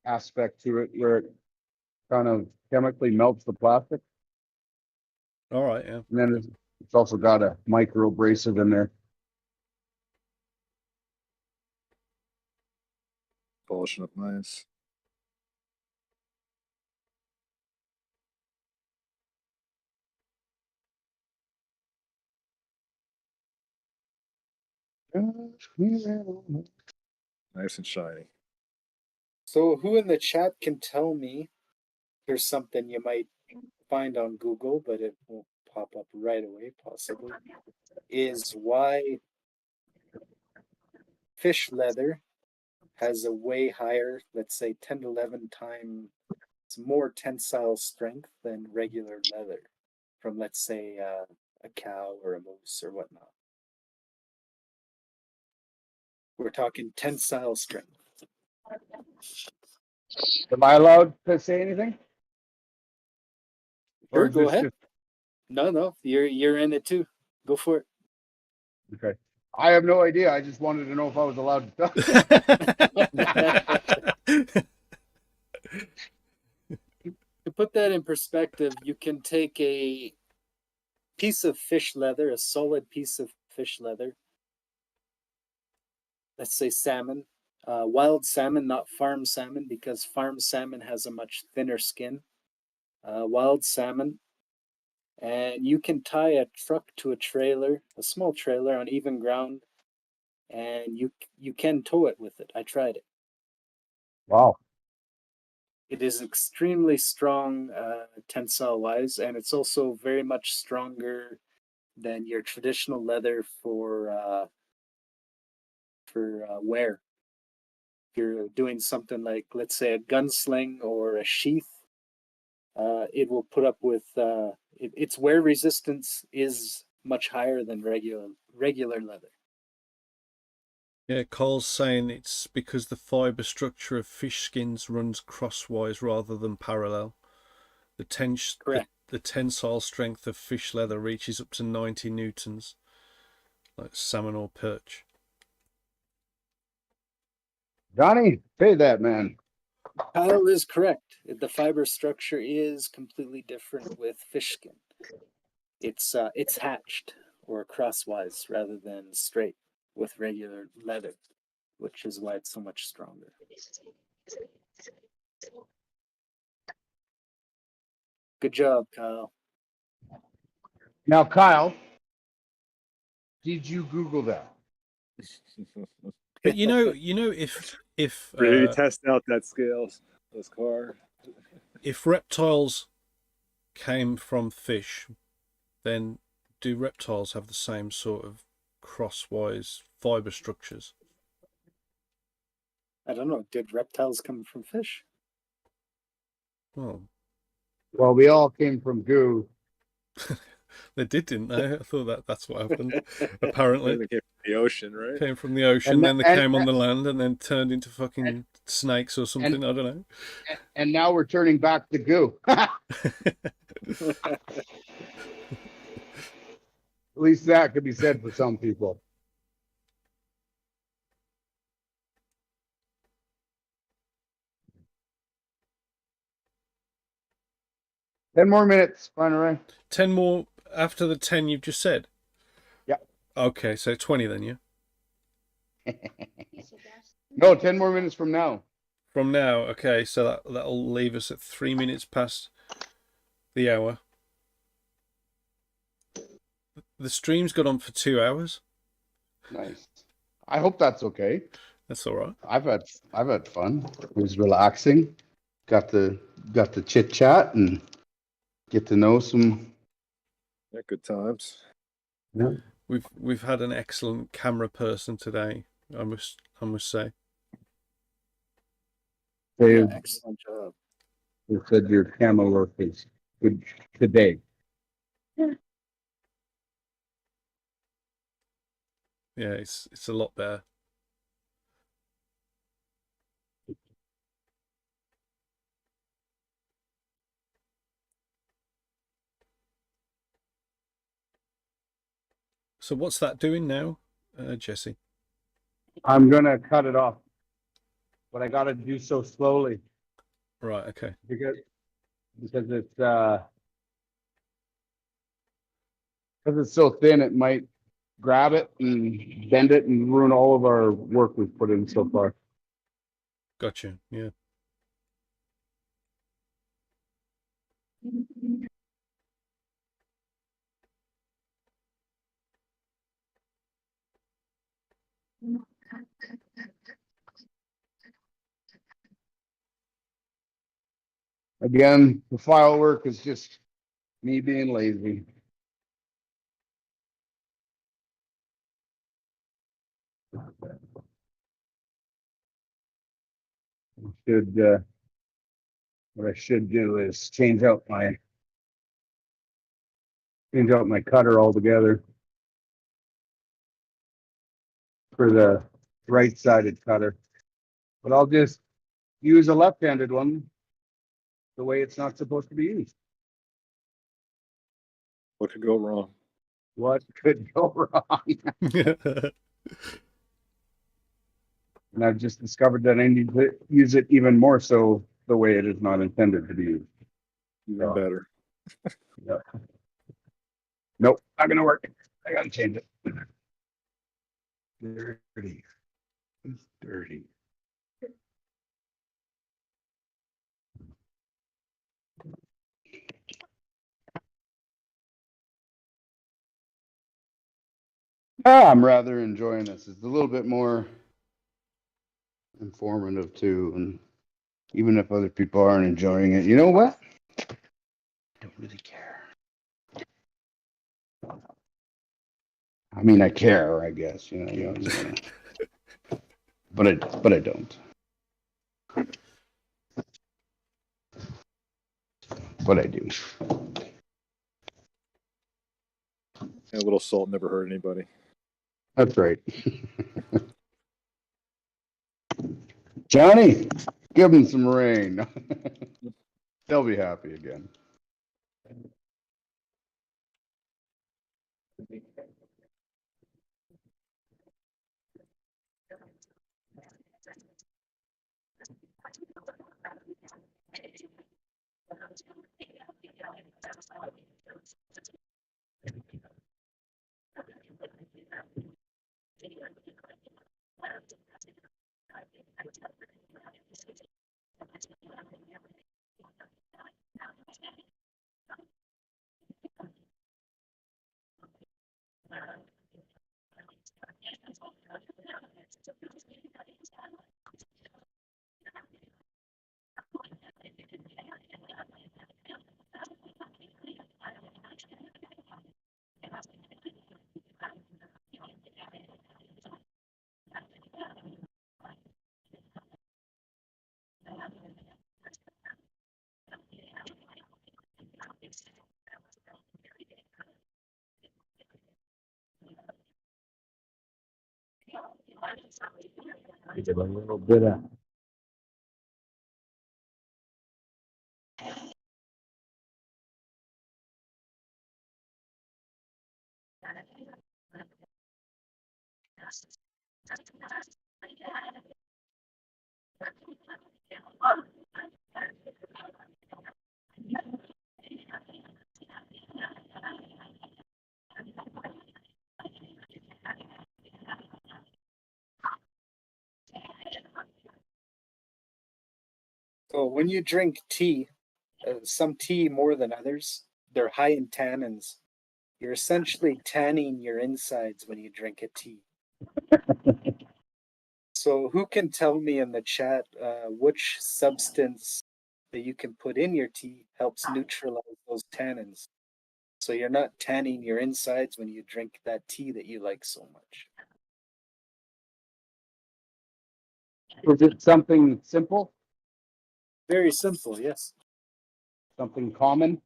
Speaker 2: aspect to it where it kind of chemically melts the plastic.
Speaker 1: All right, yeah.
Speaker 2: And then it's also got a micro abrasive in there.
Speaker 4: Polishing up nice. Nice and shiny.
Speaker 3: So, who in the chat can tell me? Here's something you might find on Google, but it won't pop up right away, possibly. Is why fish leather has a way higher, let's say 10 to 11 times more tensile strength than regular leather from, let's say, a cow or a moose or whatnot. We're talking tensile strength.
Speaker 2: Am I allowed to say anything?
Speaker 3: Sure,
Speaker 2: Or is
Speaker 3: go
Speaker 2: this
Speaker 3: ahead.
Speaker 2: just-
Speaker 3: No, you're in it too. Go for it.
Speaker 2: Okay. I have no idea. I just wanted to know if I was allowed to talk.
Speaker 3: To put that in perspective, you can take a piece of fish leather, a solid piece of fish leather, let's say salmon, wild salmon, not farm salmon, because farm salmon has a much thinner skin. Wild salmon, and you can tie a truck to a trailer, a small trailer on even ground, and you can tow it with it. I tried it.
Speaker 2: Wow.
Speaker 3: It is extremely strong tensile wise, and it's also very much stronger than your traditional leather for wear. If you're doing something like, let's say, a gunsling or a sheath, it will put up with its wear resistance is much higher than regular leather.
Speaker 1: Yeah, Cole's saying it's because the fibre structure of fish skins runs crosswise rather than parallel.
Speaker 3: Correct.
Speaker 1: The tensile strength of fish leather reaches up to 90 newtons, like salmon or perch.
Speaker 2: Johnny, say that, man.
Speaker 3: Kyle is correct. The fiber structure is completely different with fish skin. It's hatched or crosswise rather than straight with regular leather, which is why it's so much stronger. Good job, Kyle.
Speaker 2: Now, Kyle, did you Google that?
Speaker 1: But if
Speaker 4: Really test out that scales, those car.
Speaker 1: if reptiles came from fish, then do reptiles have the same sort of crosswise fiber structures?
Speaker 3: I don't know. Did reptiles come from fish?
Speaker 1: Well,
Speaker 2: Well, we all came from goo.
Speaker 1: they did, didn't they? I thought that's what happened. Apparently,
Speaker 4: They came from the ocean, right?
Speaker 1: came from the ocean,
Speaker 2: And-
Speaker 1: then they
Speaker 2: and-
Speaker 1: came on the land, and then turned into fucking snakes or something. I don't know.
Speaker 2: And now we're turning back to goo. At least that could be said for some people. Ten more minutes, Binarai.
Speaker 1: 10 more after the 10 you've just said?
Speaker 2: Yeah.
Speaker 1: Okay, so 20 then, yeah?
Speaker 2: No, 10 more minutes from now.
Speaker 1: From now, okay, so that'll leave us at 3 minutes past the hour. The stream's got on for 2 hours.
Speaker 2: Nice. I hope that's okay.
Speaker 1: That's all right.
Speaker 2: I've had fun. It was relaxing. Got to chit chat and get to know some.
Speaker 4: Yeah, good times.
Speaker 2: Yeah.
Speaker 1: We've had an excellent camera person today, I must say.
Speaker 2: They
Speaker 3: Yeah, excellent job.
Speaker 2: said your camera work is good today.
Speaker 1: Yeah, it's a lot better. So what's that doing now, Jesse?
Speaker 2: I'm gonna cut it off, but I gotta do so slowly
Speaker 1: Right, okay.
Speaker 2: because it's so thin. It might grab it and bend it and ruin all of our work we've put in so far.
Speaker 1: Gotcha, yeah.
Speaker 2: Again, the file work is just me being lazy. What I should do is change out my cutter altogether for the right-sided cutter. But I'll just use a left-handed one the way it's not supposed to be used.
Speaker 4: What could go wrong?
Speaker 2: What could go wrong? And I've just discovered that I need to use it even more so the way it is not intended to be used.
Speaker 4: Even better.
Speaker 2: Yeah. Nope, not gonna work. I gotta change it. Dirty. It's dirty. I'm rather enjoying this. It's a little bit more informative too, and even if other people aren't enjoying it, you know what? I don't really care. I mean, I care, I guess. But I don't. But I do.
Speaker 4: A little salt never hurt anybody.
Speaker 2: That's right. Johnny, give them some rain. They'll be happy again. Give a little bit of.
Speaker 3: So when you drink tea, some tea more than others, they're high in tannins. You're essentially tanning your insides when you drink a tea. So who can tell me in the chat which substance that you can put in your tea helps neutralize those tannins? So you're not tanning your insides when you drink that tea that you like so much.
Speaker 2: Is it something simple?
Speaker 3: Very simple, yes.
Speaker 2: Something common?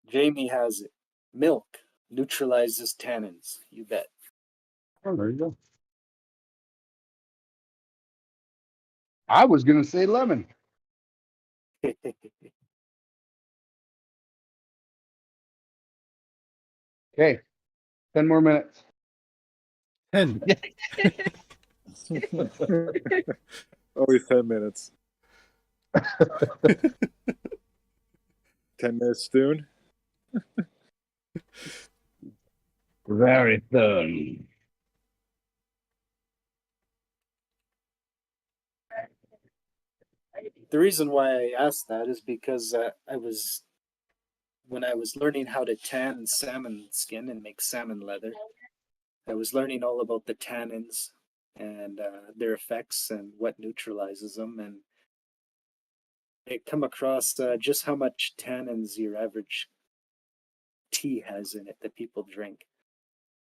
Speaker 3: Jamie has it. Milk neutralizes tannins. You bet.
Speaker 2: Oh, there you go. I was going to say lemon. Okay. 10 more minutes.
Speaker 1: 10.
Speaker 4: Always 10 minutes. 10 minutes soon.
Speaker 2: Very thin.
Speaker 3: The reason why I asked that is because when I was learning how to tan salmon skin and make salmon leather, I was learning all about the tannins and their effects and what neutralizes them. And I come across just how much tannins your average tea has in it that people drink.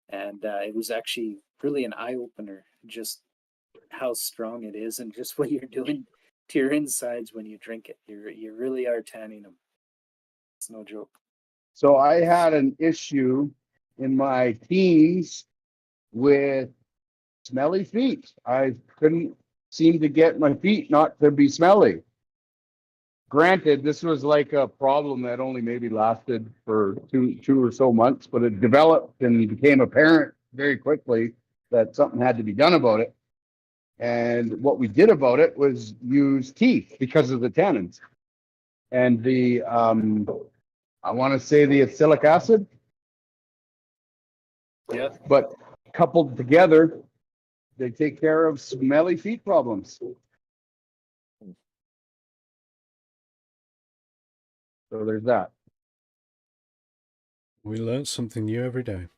Speaker 3: And it was actually really an eye opener, just how strong it is and just what you're doing to your insides when you drink it. You really are tanning them. It's no joke.
Speaker 2: So I had an issue in my teens with smelly feet. I couldn't seem to get my feet not to be smelly. Granted, this was like a problem that only maybe lasted for two or so months, but it developed and became apparent very quickly that something had to be done about it. And what we did about it was use tea because of the tannins. And the, I want to say the acetic acid.
Speaker 3: Yeah.
Speaker 2: But coupled together, they take care of smelly feet problems. So there's that.
Speaker 1: We learn something new every day.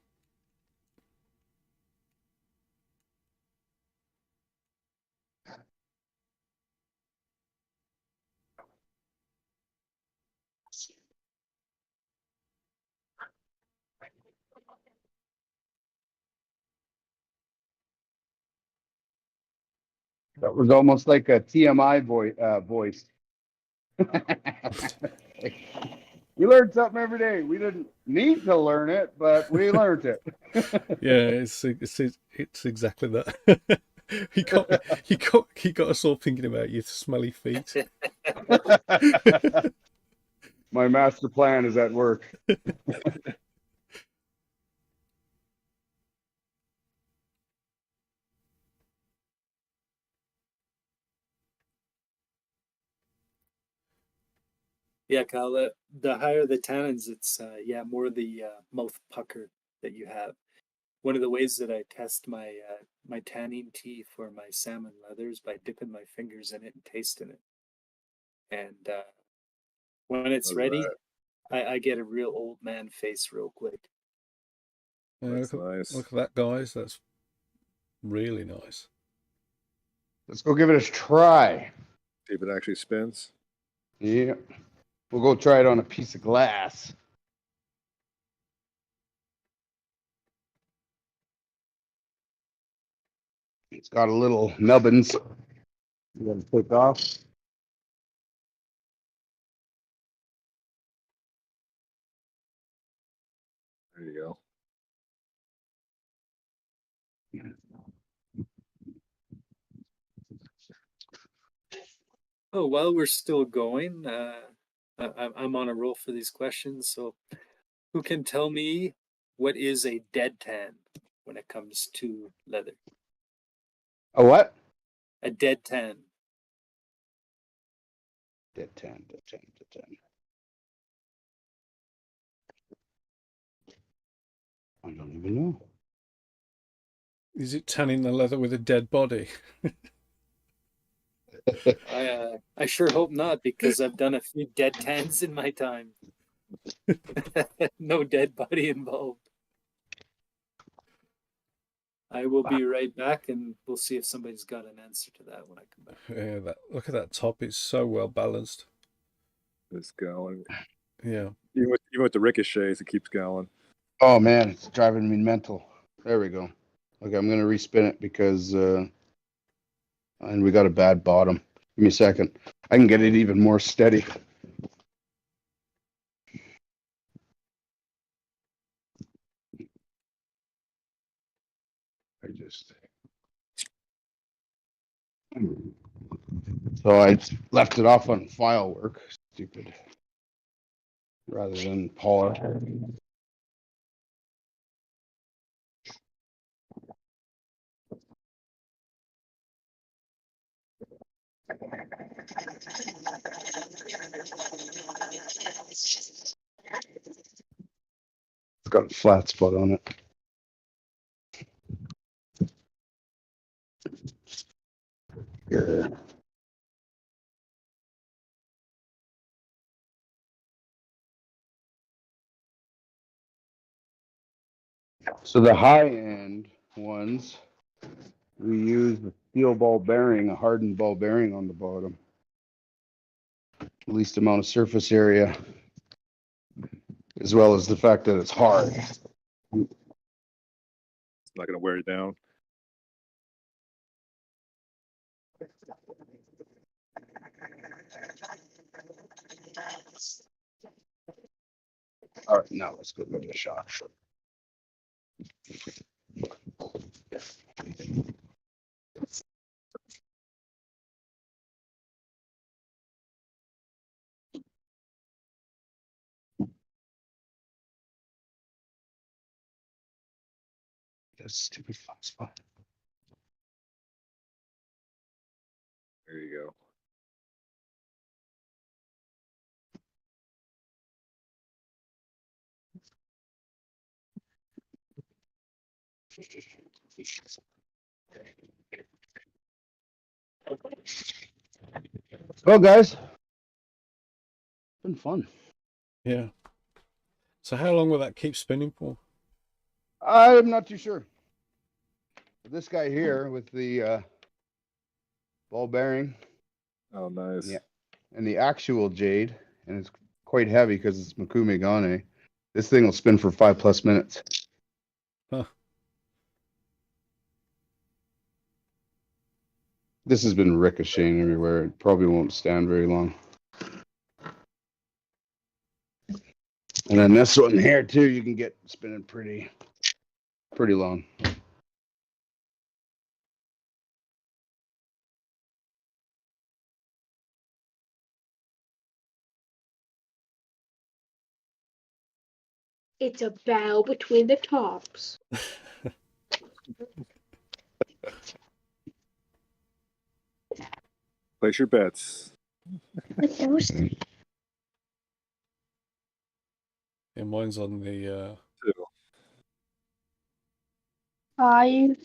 Speaker 2: That was almost like a TMI voice. We learned something every day. We didn't need to learn it, but we learned it.
Speaker 1: Yeah, it's exactly that. he got us all thinking about your smelly feet.
Speaker 2: My master plan is at work.
Speaker 3: Yeah, Kyle, the higher the tannins, it's more the mouth pucker that you have. One of the ways that I test my my tanning tea for my salmon leathers by dipping my fingers in it and tasting it. And when it's ready, I get a real old man face real quick.
Speaker 4: That's nice.
Speaker 1: Look at that, guys. That's really nice.
Speaker 2: Let's go give it a try.
Speaker 4: See if it actually spins.
Speaker 2: Yeah. We'll go try it on a piece of glass. It's got a little nubbins. You gotta take off.
Speaker 4: There you go.
Speaker 3: Oh, while we're still going, I'm on a roll for these questions. So, who can tell me what is a dead tan when it comes to leather?
Speaker 2: A what?
Speaker 3: A dead tan.
Speaker 2: Dead 10, dead 10, dead 10. I don't even know.
Speaker 1: Is it tanning the leather with a dead body?
Speaker 3: I sure hope not, because I've done a few dead tans in my time. No dead body involved. I will be right back, and we'll see if somebody's got an answer to that when I come back.
Speaker 1: Yeah, look at that top. It's so well balanced.
Speaker 4: It's going.
Speaker 1: Yeah.
Speaker 4: Even with the ricochets, it keeps going.
Speaker 2: Oh man, it's driving me mental. There we go. Okay, I'm gonna respin it because and we got a bad bottom. Give me a second. I can get it even more steady. I just so I left it off on file work. Stupid. Rather than polish. It's got a flat spot on it. Here. So the high end ones, we use the steel ball bearing, a hardened ball bearing on the bottom. Least amount of surface area, as well as the fact that it's hard.
Speaker 4: It's not going to wear it down.
Speaker 2: All right, now let's go give it a shot. That stupid flat spot.
Speaker 4: There you go.
Speaker 2: Well, guys, it's been fun.
Speaker 1: Yeah. So how long will that keep spinning for?
Speaker 2: I'm not too sure. This guy here with the ball bearing.
Speaker 4: Oh, nice.
Speaker 2: Yeah, and the actual jade, and it's quite heavy because it's Makumi Gane. This thing will spin for 5+ minutes.
Speaker 1: Huh.
Speaker 2: This has been ricocheting everywhere. It probably won't stand very long. And then this one here too, you can get spinning pretty long.
Speaker 5: It's a battle between the tops.
Speaker 4: Place your bets.
Speaker 1: Yeah, mine's on the
Speaker 4: Too.
Speaker 5: 5.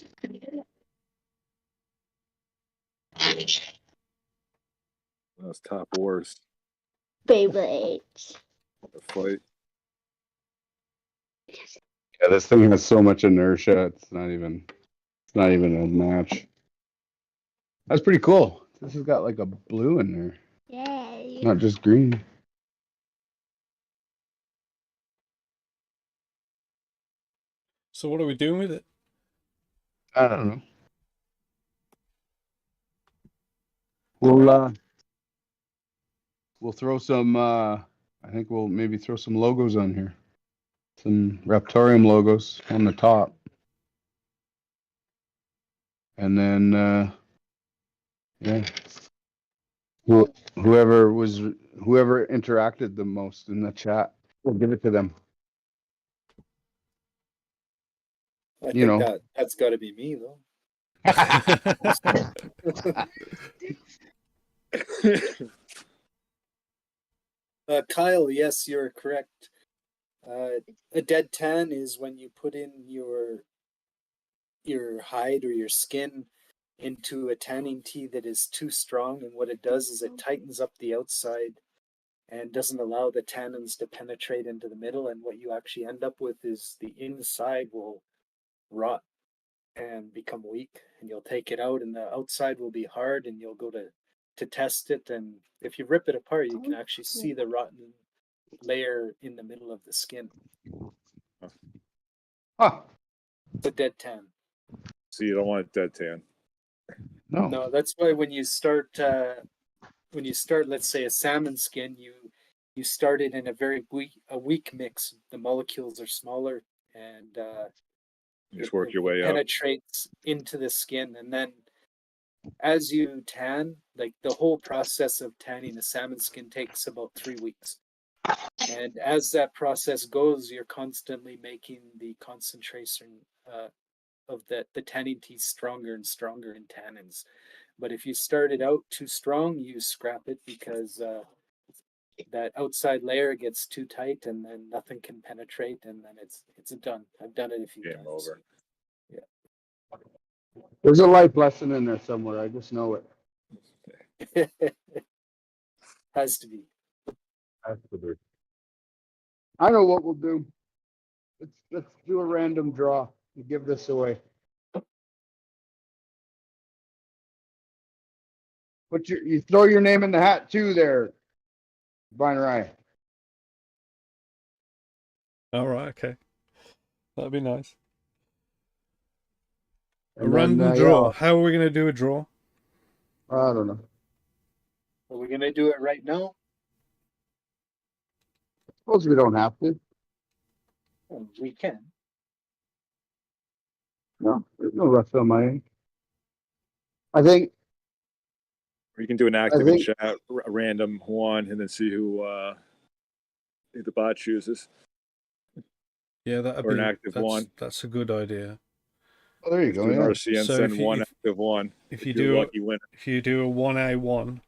Speaker 4: That's top wars.
Speaker 5: Favorites.
Speaker 4: The fight.
Speaker 2: Yeah, this thing has so much inertia. It's not even a match. That's pretty cool. This has got like a blue in there,
Speaker 5: Yay.
Speaker 2: not just green.
Speaker 1: So what are we doing with it?
Speaker 2: I don't know. We'll throw some. I think we'll maybe throw some logos on here. some Raptoreum logos on the top. And then, yeah, whoever interacted the most in the chat, we'll give it to them.
Speaker 3: I
Speaker 2: You
Speaker 3: think
Speaker 2: know.
Speaker 3: that's got to be me though. Kyle, yes, you're correct. A dead tan is when you put in your hide or your skin into a tanning tea that is too strong, and what it does is it tightens up the outside and doesn't allow the tannins to penetrate into the middle, and what you actually end up with is the inside will rot and become weak, and you'll take it out and the outside will be hard, and you'll go to test it, and if you rip it apart you can actually see the rotten layer in the middle of the skin.
Speaker 2: Huh.
Speaker 3: It's a dead tan.
Speaker 4: So you don't want a dead tan.
Speaker 3: No, that's why when you start let's say a salmon skin, you start it in a weak mix. The molecules are smaller, and
Speaker 4: You just work your way up.
Speaker 3: penetrates into the skin, and then as you tan, like the whole process of tanning a salmon skin takes about 3 weeks. And as that process goes, you're constantly making the concentration of the tanning tea stronger and stronger in tannins. But if you start it out too strong, you scrap it because that outside layer gets too tight, and then nothing can penetrate, and then it's done. I've done it a few
Speaker 4: Game
Speaker 3: times.
Speaker 4: over.
Speaker 2: There's a life lesson in there somewhere. I just know it.
Speaker 3: Has to be.
Speaker 2: I know what we'll do. Let's do a random draw and give this away. You throw your name in the hat too there, Binarai.
Speaker 1: All right, okay. That'd be nice. A
Speaker 2: And
Speaker 1: random
Speaker 2: then,
Speaker 1: draw.
Speaker 2: yeah,
Speaker 1: How are we going to do a draw?
Speaker 2: I don't know.
Speaker 3: Are we gonna do it right now?
Speaker 2: Suppose we don't have to.
Speaker 3: We can.
Speaker 2: No, there's no rush on my end. I think.
Speaker 4: Or you can do an active in chat, a random one, and then see who the bot chooses.
Speaker 1: Yeah, that'd
Speaker 4: Or
Speaker 1: be
Speaker 4: an active one.
Speaker 1: That's a good idea.
Speaker 2: Oh, there you go.
Speaker 4: Do an
Speaker 2: Yeah.
Speaker 4: RCM,
Speaker 1: So
Speaker 4: send
Speaker 1: if you-
Speaker 4: one
Speaker 1: if-
Speaker 4: active one.
Speaker 1: If you
Speaker 4: you're
Speaker 1: do
Speaker 4: a lucky winner.
Speaker 1: If you do a 1A1,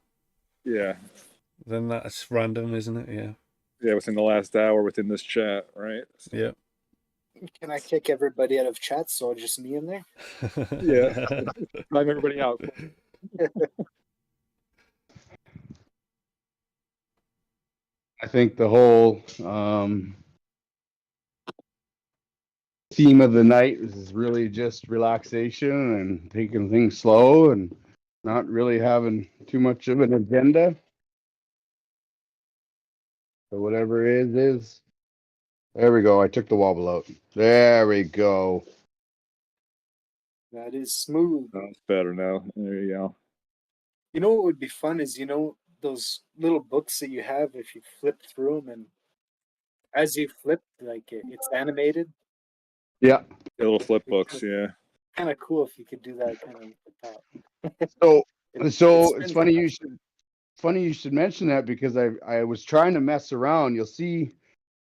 Speaker 4: Yeah.
Speaker 1: then that's random, isn't it? Yeah.
Speaker 4: Yeah, within the last hour, within this chat, right? So,
Speaker 1: Yeah.
Speaker 3: Can I kick everybody out of chat so just me in there?
Speaker 4: Yeah. Time everybody out.
Speaker 2: I think the whole theme of the night is really just relaxation and taking things slow and not really having too much of an agenda. So whatever it is. There we go. I took the wobble out. There we go.
Speaker 3: That is smooth.
Speaker 4: Oh, it's better now. There you go.
Speaker 3: You know what would be fun is, those little books that you have, if you flip through them, and as you flip, like it's animated.
Speaker 2: Yeah.
Speaker 4: The little flip books, yeah.
Speaker 3: Kind of cool if you could do that kind of at the top.
Speaker 2: So it's funny you should mention that, because I was trying to mess around. You'll see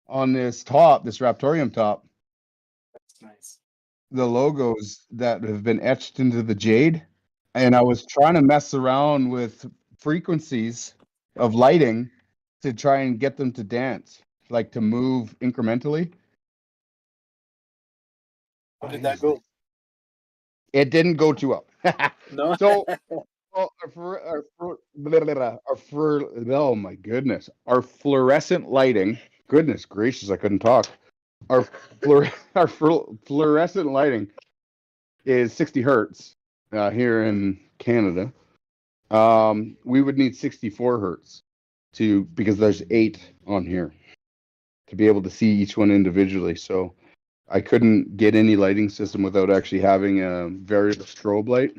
Speaker 2: on this Raptoreum top,
Speaker 3: That's nice.
Speaker 2: the logos that have been etched into the jade, and I was trying to mess around with frequencies of lighting to try and get them to dance, like to move incrementally.
Speaker 3: How did that go?
Speaker 2: It didn't go too well.
Speaker 3: No.
Speaker 2: So oh my goodness, our fluorescent lighting. Goodness gracious, I couldn't talk. Our fluorescent lighting is 60 hertz here in Canada. We would need 64 hertz because there's 8 on here to be able to see each one individually. So I couldn't get any lighting system without actually having a variable strobe light.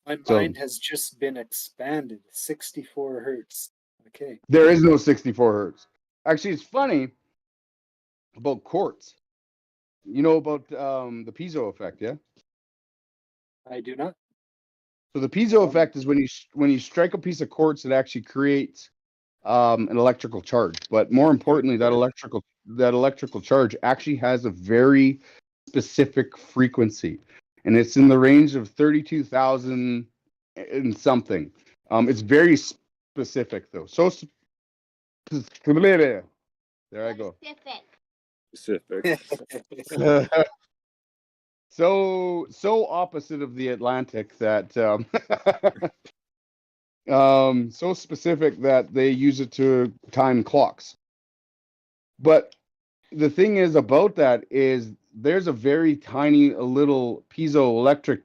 Speaker 3: My mind has just been expanded. 64 hertz. Okay.
Speaker 2: There is no 64 hertz. Actually, it's funny. about quartz. You know about the piezo effect, yeah?
Speaker 3: I do not.
Speaker 2: So the piezo effect is when you strike a piece of quartz, it actually creates an electrical charge. But more importantly, that electrical charge actually has a very specific frequency, and it's in the range of 32,000 and something. It's very specific though. So there I go.
Speaker 4: Specific.
Speaker 2: So opposite of the Atlantic that so specific that they use it to time clocks. But the thing is about that is there's a very tiny little piezoelectric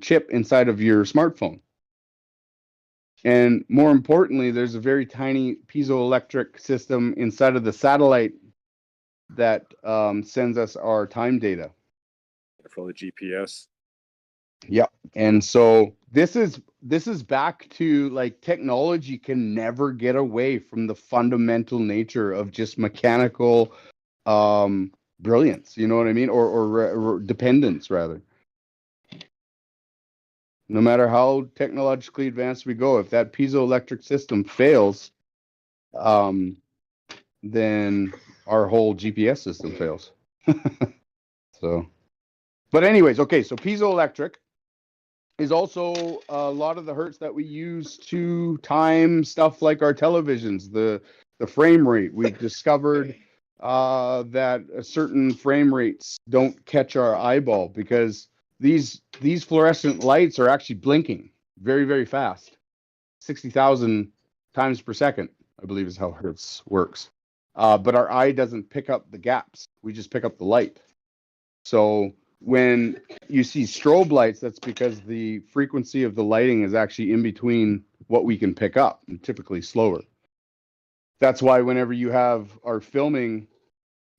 Speaker 2: chip inside of your smartphone. And more importantly, there's a very tiny piezoelectric system inside of the satellite that sends us our time data.
Speaker 4: For the GPS.
Speaker 2: Yep. And so this is back to like technology can never get away from the fundamental nature of just mechanical brilliance, you know what I mean? Or dependence rather. No matter how technologically advanced we go, if that piezoelectric system fails, then our whole GPS system fails. So, but anyways, okay, so piezoelectric is also a lot of the hertz that we use to time stuff like our televisions, the frame rate. We've discovered that certain frame rates don't catch our eyeball because these fluorescent lights are actually blinking very, very fast. 60,000 times per second, I believe is how hertz works. But our eye doesn't pick up the gaps. We just pick up the light. So when you see strobe lights, that's because the frequency of the lighting is actually in between what we can pick up, and typically slower. That's why whenever you are filming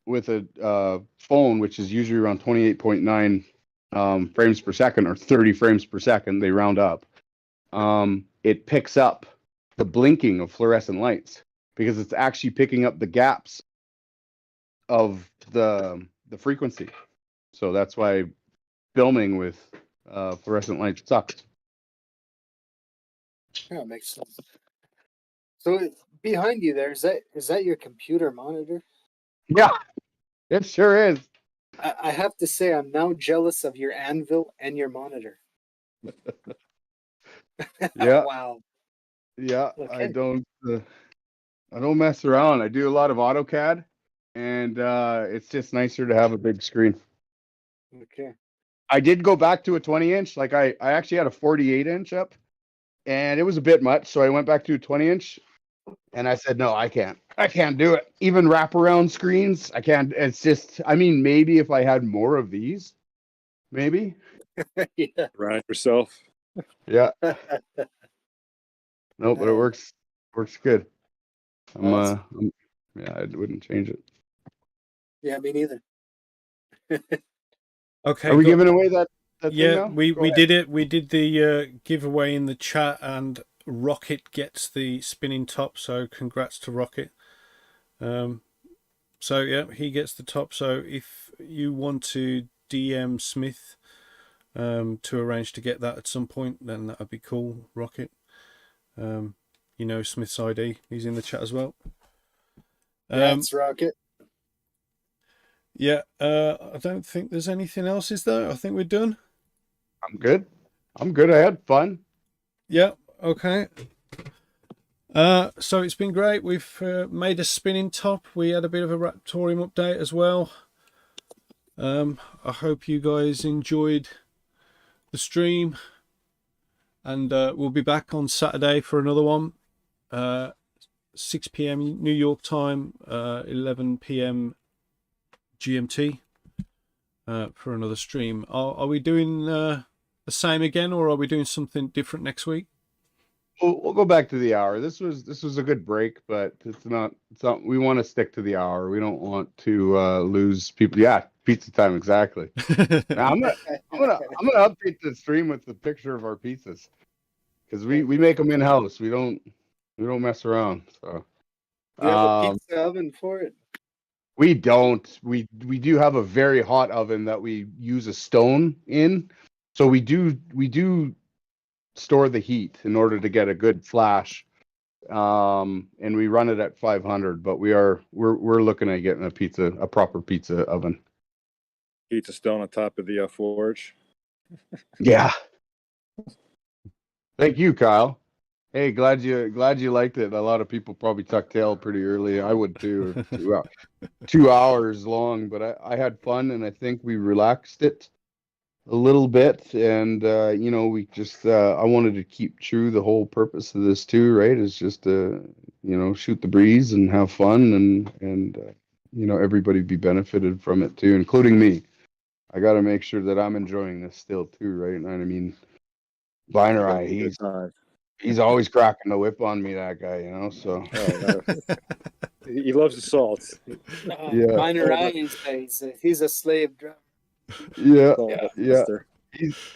Speaker 2: with a phone, which is usually around 28.9 frames per second or 30 frames per second, they round up, it picks up the blinking of fluorescent lights because it's actually picking up the gaps of the frequency. So that's why filming with fluorescent lights sucks.
Speaker 3: Yeah, it makes sense. So behind you there, is that your computer monitor?
Speaker 2: Yeah, it sure is.
Speaker 3: I have to say I'm now jealous of your anvil and your monitor.
Speaker 2: Yeah.
Speaker 3: Wow.
Speaker 2: Yeah,
Speaker 3: Okay.
Speaker 2: I don't mess around. I do a lot of AutoCAD, and it's just nicer to have a big screen.
Speaker 3: Okay.
Speaker 2: I did go back to a 20-inch. Like I actually had a 48-inch up, and it was a bit much, so I went back to a 20-inch, and I said, no, I can't do it. Even wraparound screens, I can't. It's just, I mean, maybe if I had more of these, maybe.
Speaker 3: Yeah.
Speaker 4: Right yourself.
Speaker 2: Yeah. No, but it works good.
Speaker 3: Awesome.
Speaker 2: Yeah, I wouldn't change it.
Speaker 3: Yeah, me neither.
Speaker 1: Okay.
Speaker 2: Are we giving away that thing
Speaker 1: Yeah,
Speaker 2: now?
Speaker 1: we
Speaker 2: Go ahead.
Speaker 1: did it. We did the giveaway in the chat, and Rocket gets the spinning top. So congrats to Rocket. So yeah, he gets the top. So if you want to DM Smith to arrange to get that at some point, then that would be cool, Rocket. You know Smith's ID. He's in the chat as well.
Speaker 3: That's Rocket.
Speaker 1: Yeah, I don't think there's anything else, is there? I think we're done.
Speaker 2: I'm good. I had fun.
Speaker 1: Yeah, okay. So it's been great. We've made a spinning top. We had a bit of a Raptoreum update as well. I hope you guys enjoyed the stream, and we'll be back on Saturday for another one. 6 p.m. New York time, 11 p.m. GMT for another stream. Are we doing the same again, or are we doing something different next week?
Speaker 2: We'll go back to the hour. This was a good break, but it's not. We want to stick to the hour. We don't want to lose people. Yeah, pizza time exactly. Now, I'm gonna update the stream with the picture of our pizzas because we make them in house. We don't mess around. So
Speaker 3: Do you have a pizza oven for it?
Speaker 2: We don't. We do have a very hot oven that we use a stone in. So we do store the heat in order to get a good flash. And we run it at 500, but we're looking at getting a proper pizza oven.
Speaker 4: Heat the stone on top of the forge.
Speaker 2: Yeah. Thank you, Kyle. Hey, glad you liked it. A lot of people probably tucked tail pretty early. I would too. 2 hours long, but I had fun, and I think we relaxed it a little bit. And you know, we just I wanted to keep true the whole purpose of this too, right? Is just to, you know, shoot the breeze and have fun, and you know, everybody be benefited from it too, including me. I got to make sure that I'm enjoying this still too, right? And I mean, Binarai, he's always cracking the whip on me, that guy, you know. So
Speaker 4: He loves the salt.
Speaker 2: Yeah.
Speaker 3: Binarai, he's a slave driver.
Speaker 2: Yeah,
Speaker 3: Yeah.
Speaker 2: yeah. He's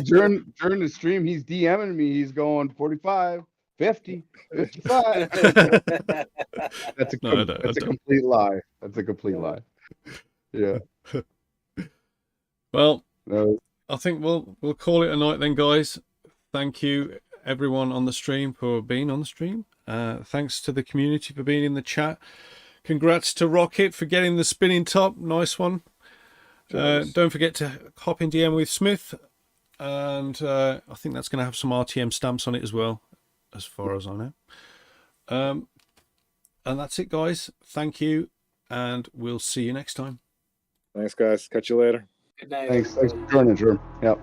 Speaker 2: during the stream, he's DMing me. He's going 45, 50, 55. That's a complete lie. That's a complete lie. Yeah.
Speaker 1: Well,
Speaker 2: No.
Speaker 1: I think we'll call it a night then, guys. Thank you everyone on the stream for being on the stream. Thanks to the community for being in the chat. Congrats to Rocket for getting the spinning top. Nice one. Don't forget to hop in DM with Smith, and I think that's going to have some RTM stamps on it as well, as far as I know. And that's it, guys. Thank you, and we'll see you next time.
Speaker 4: Thanks, guys. Catch you later.
Speaker 3: Good night.
Speaker 2: Thanks for joining, Drew. Yep.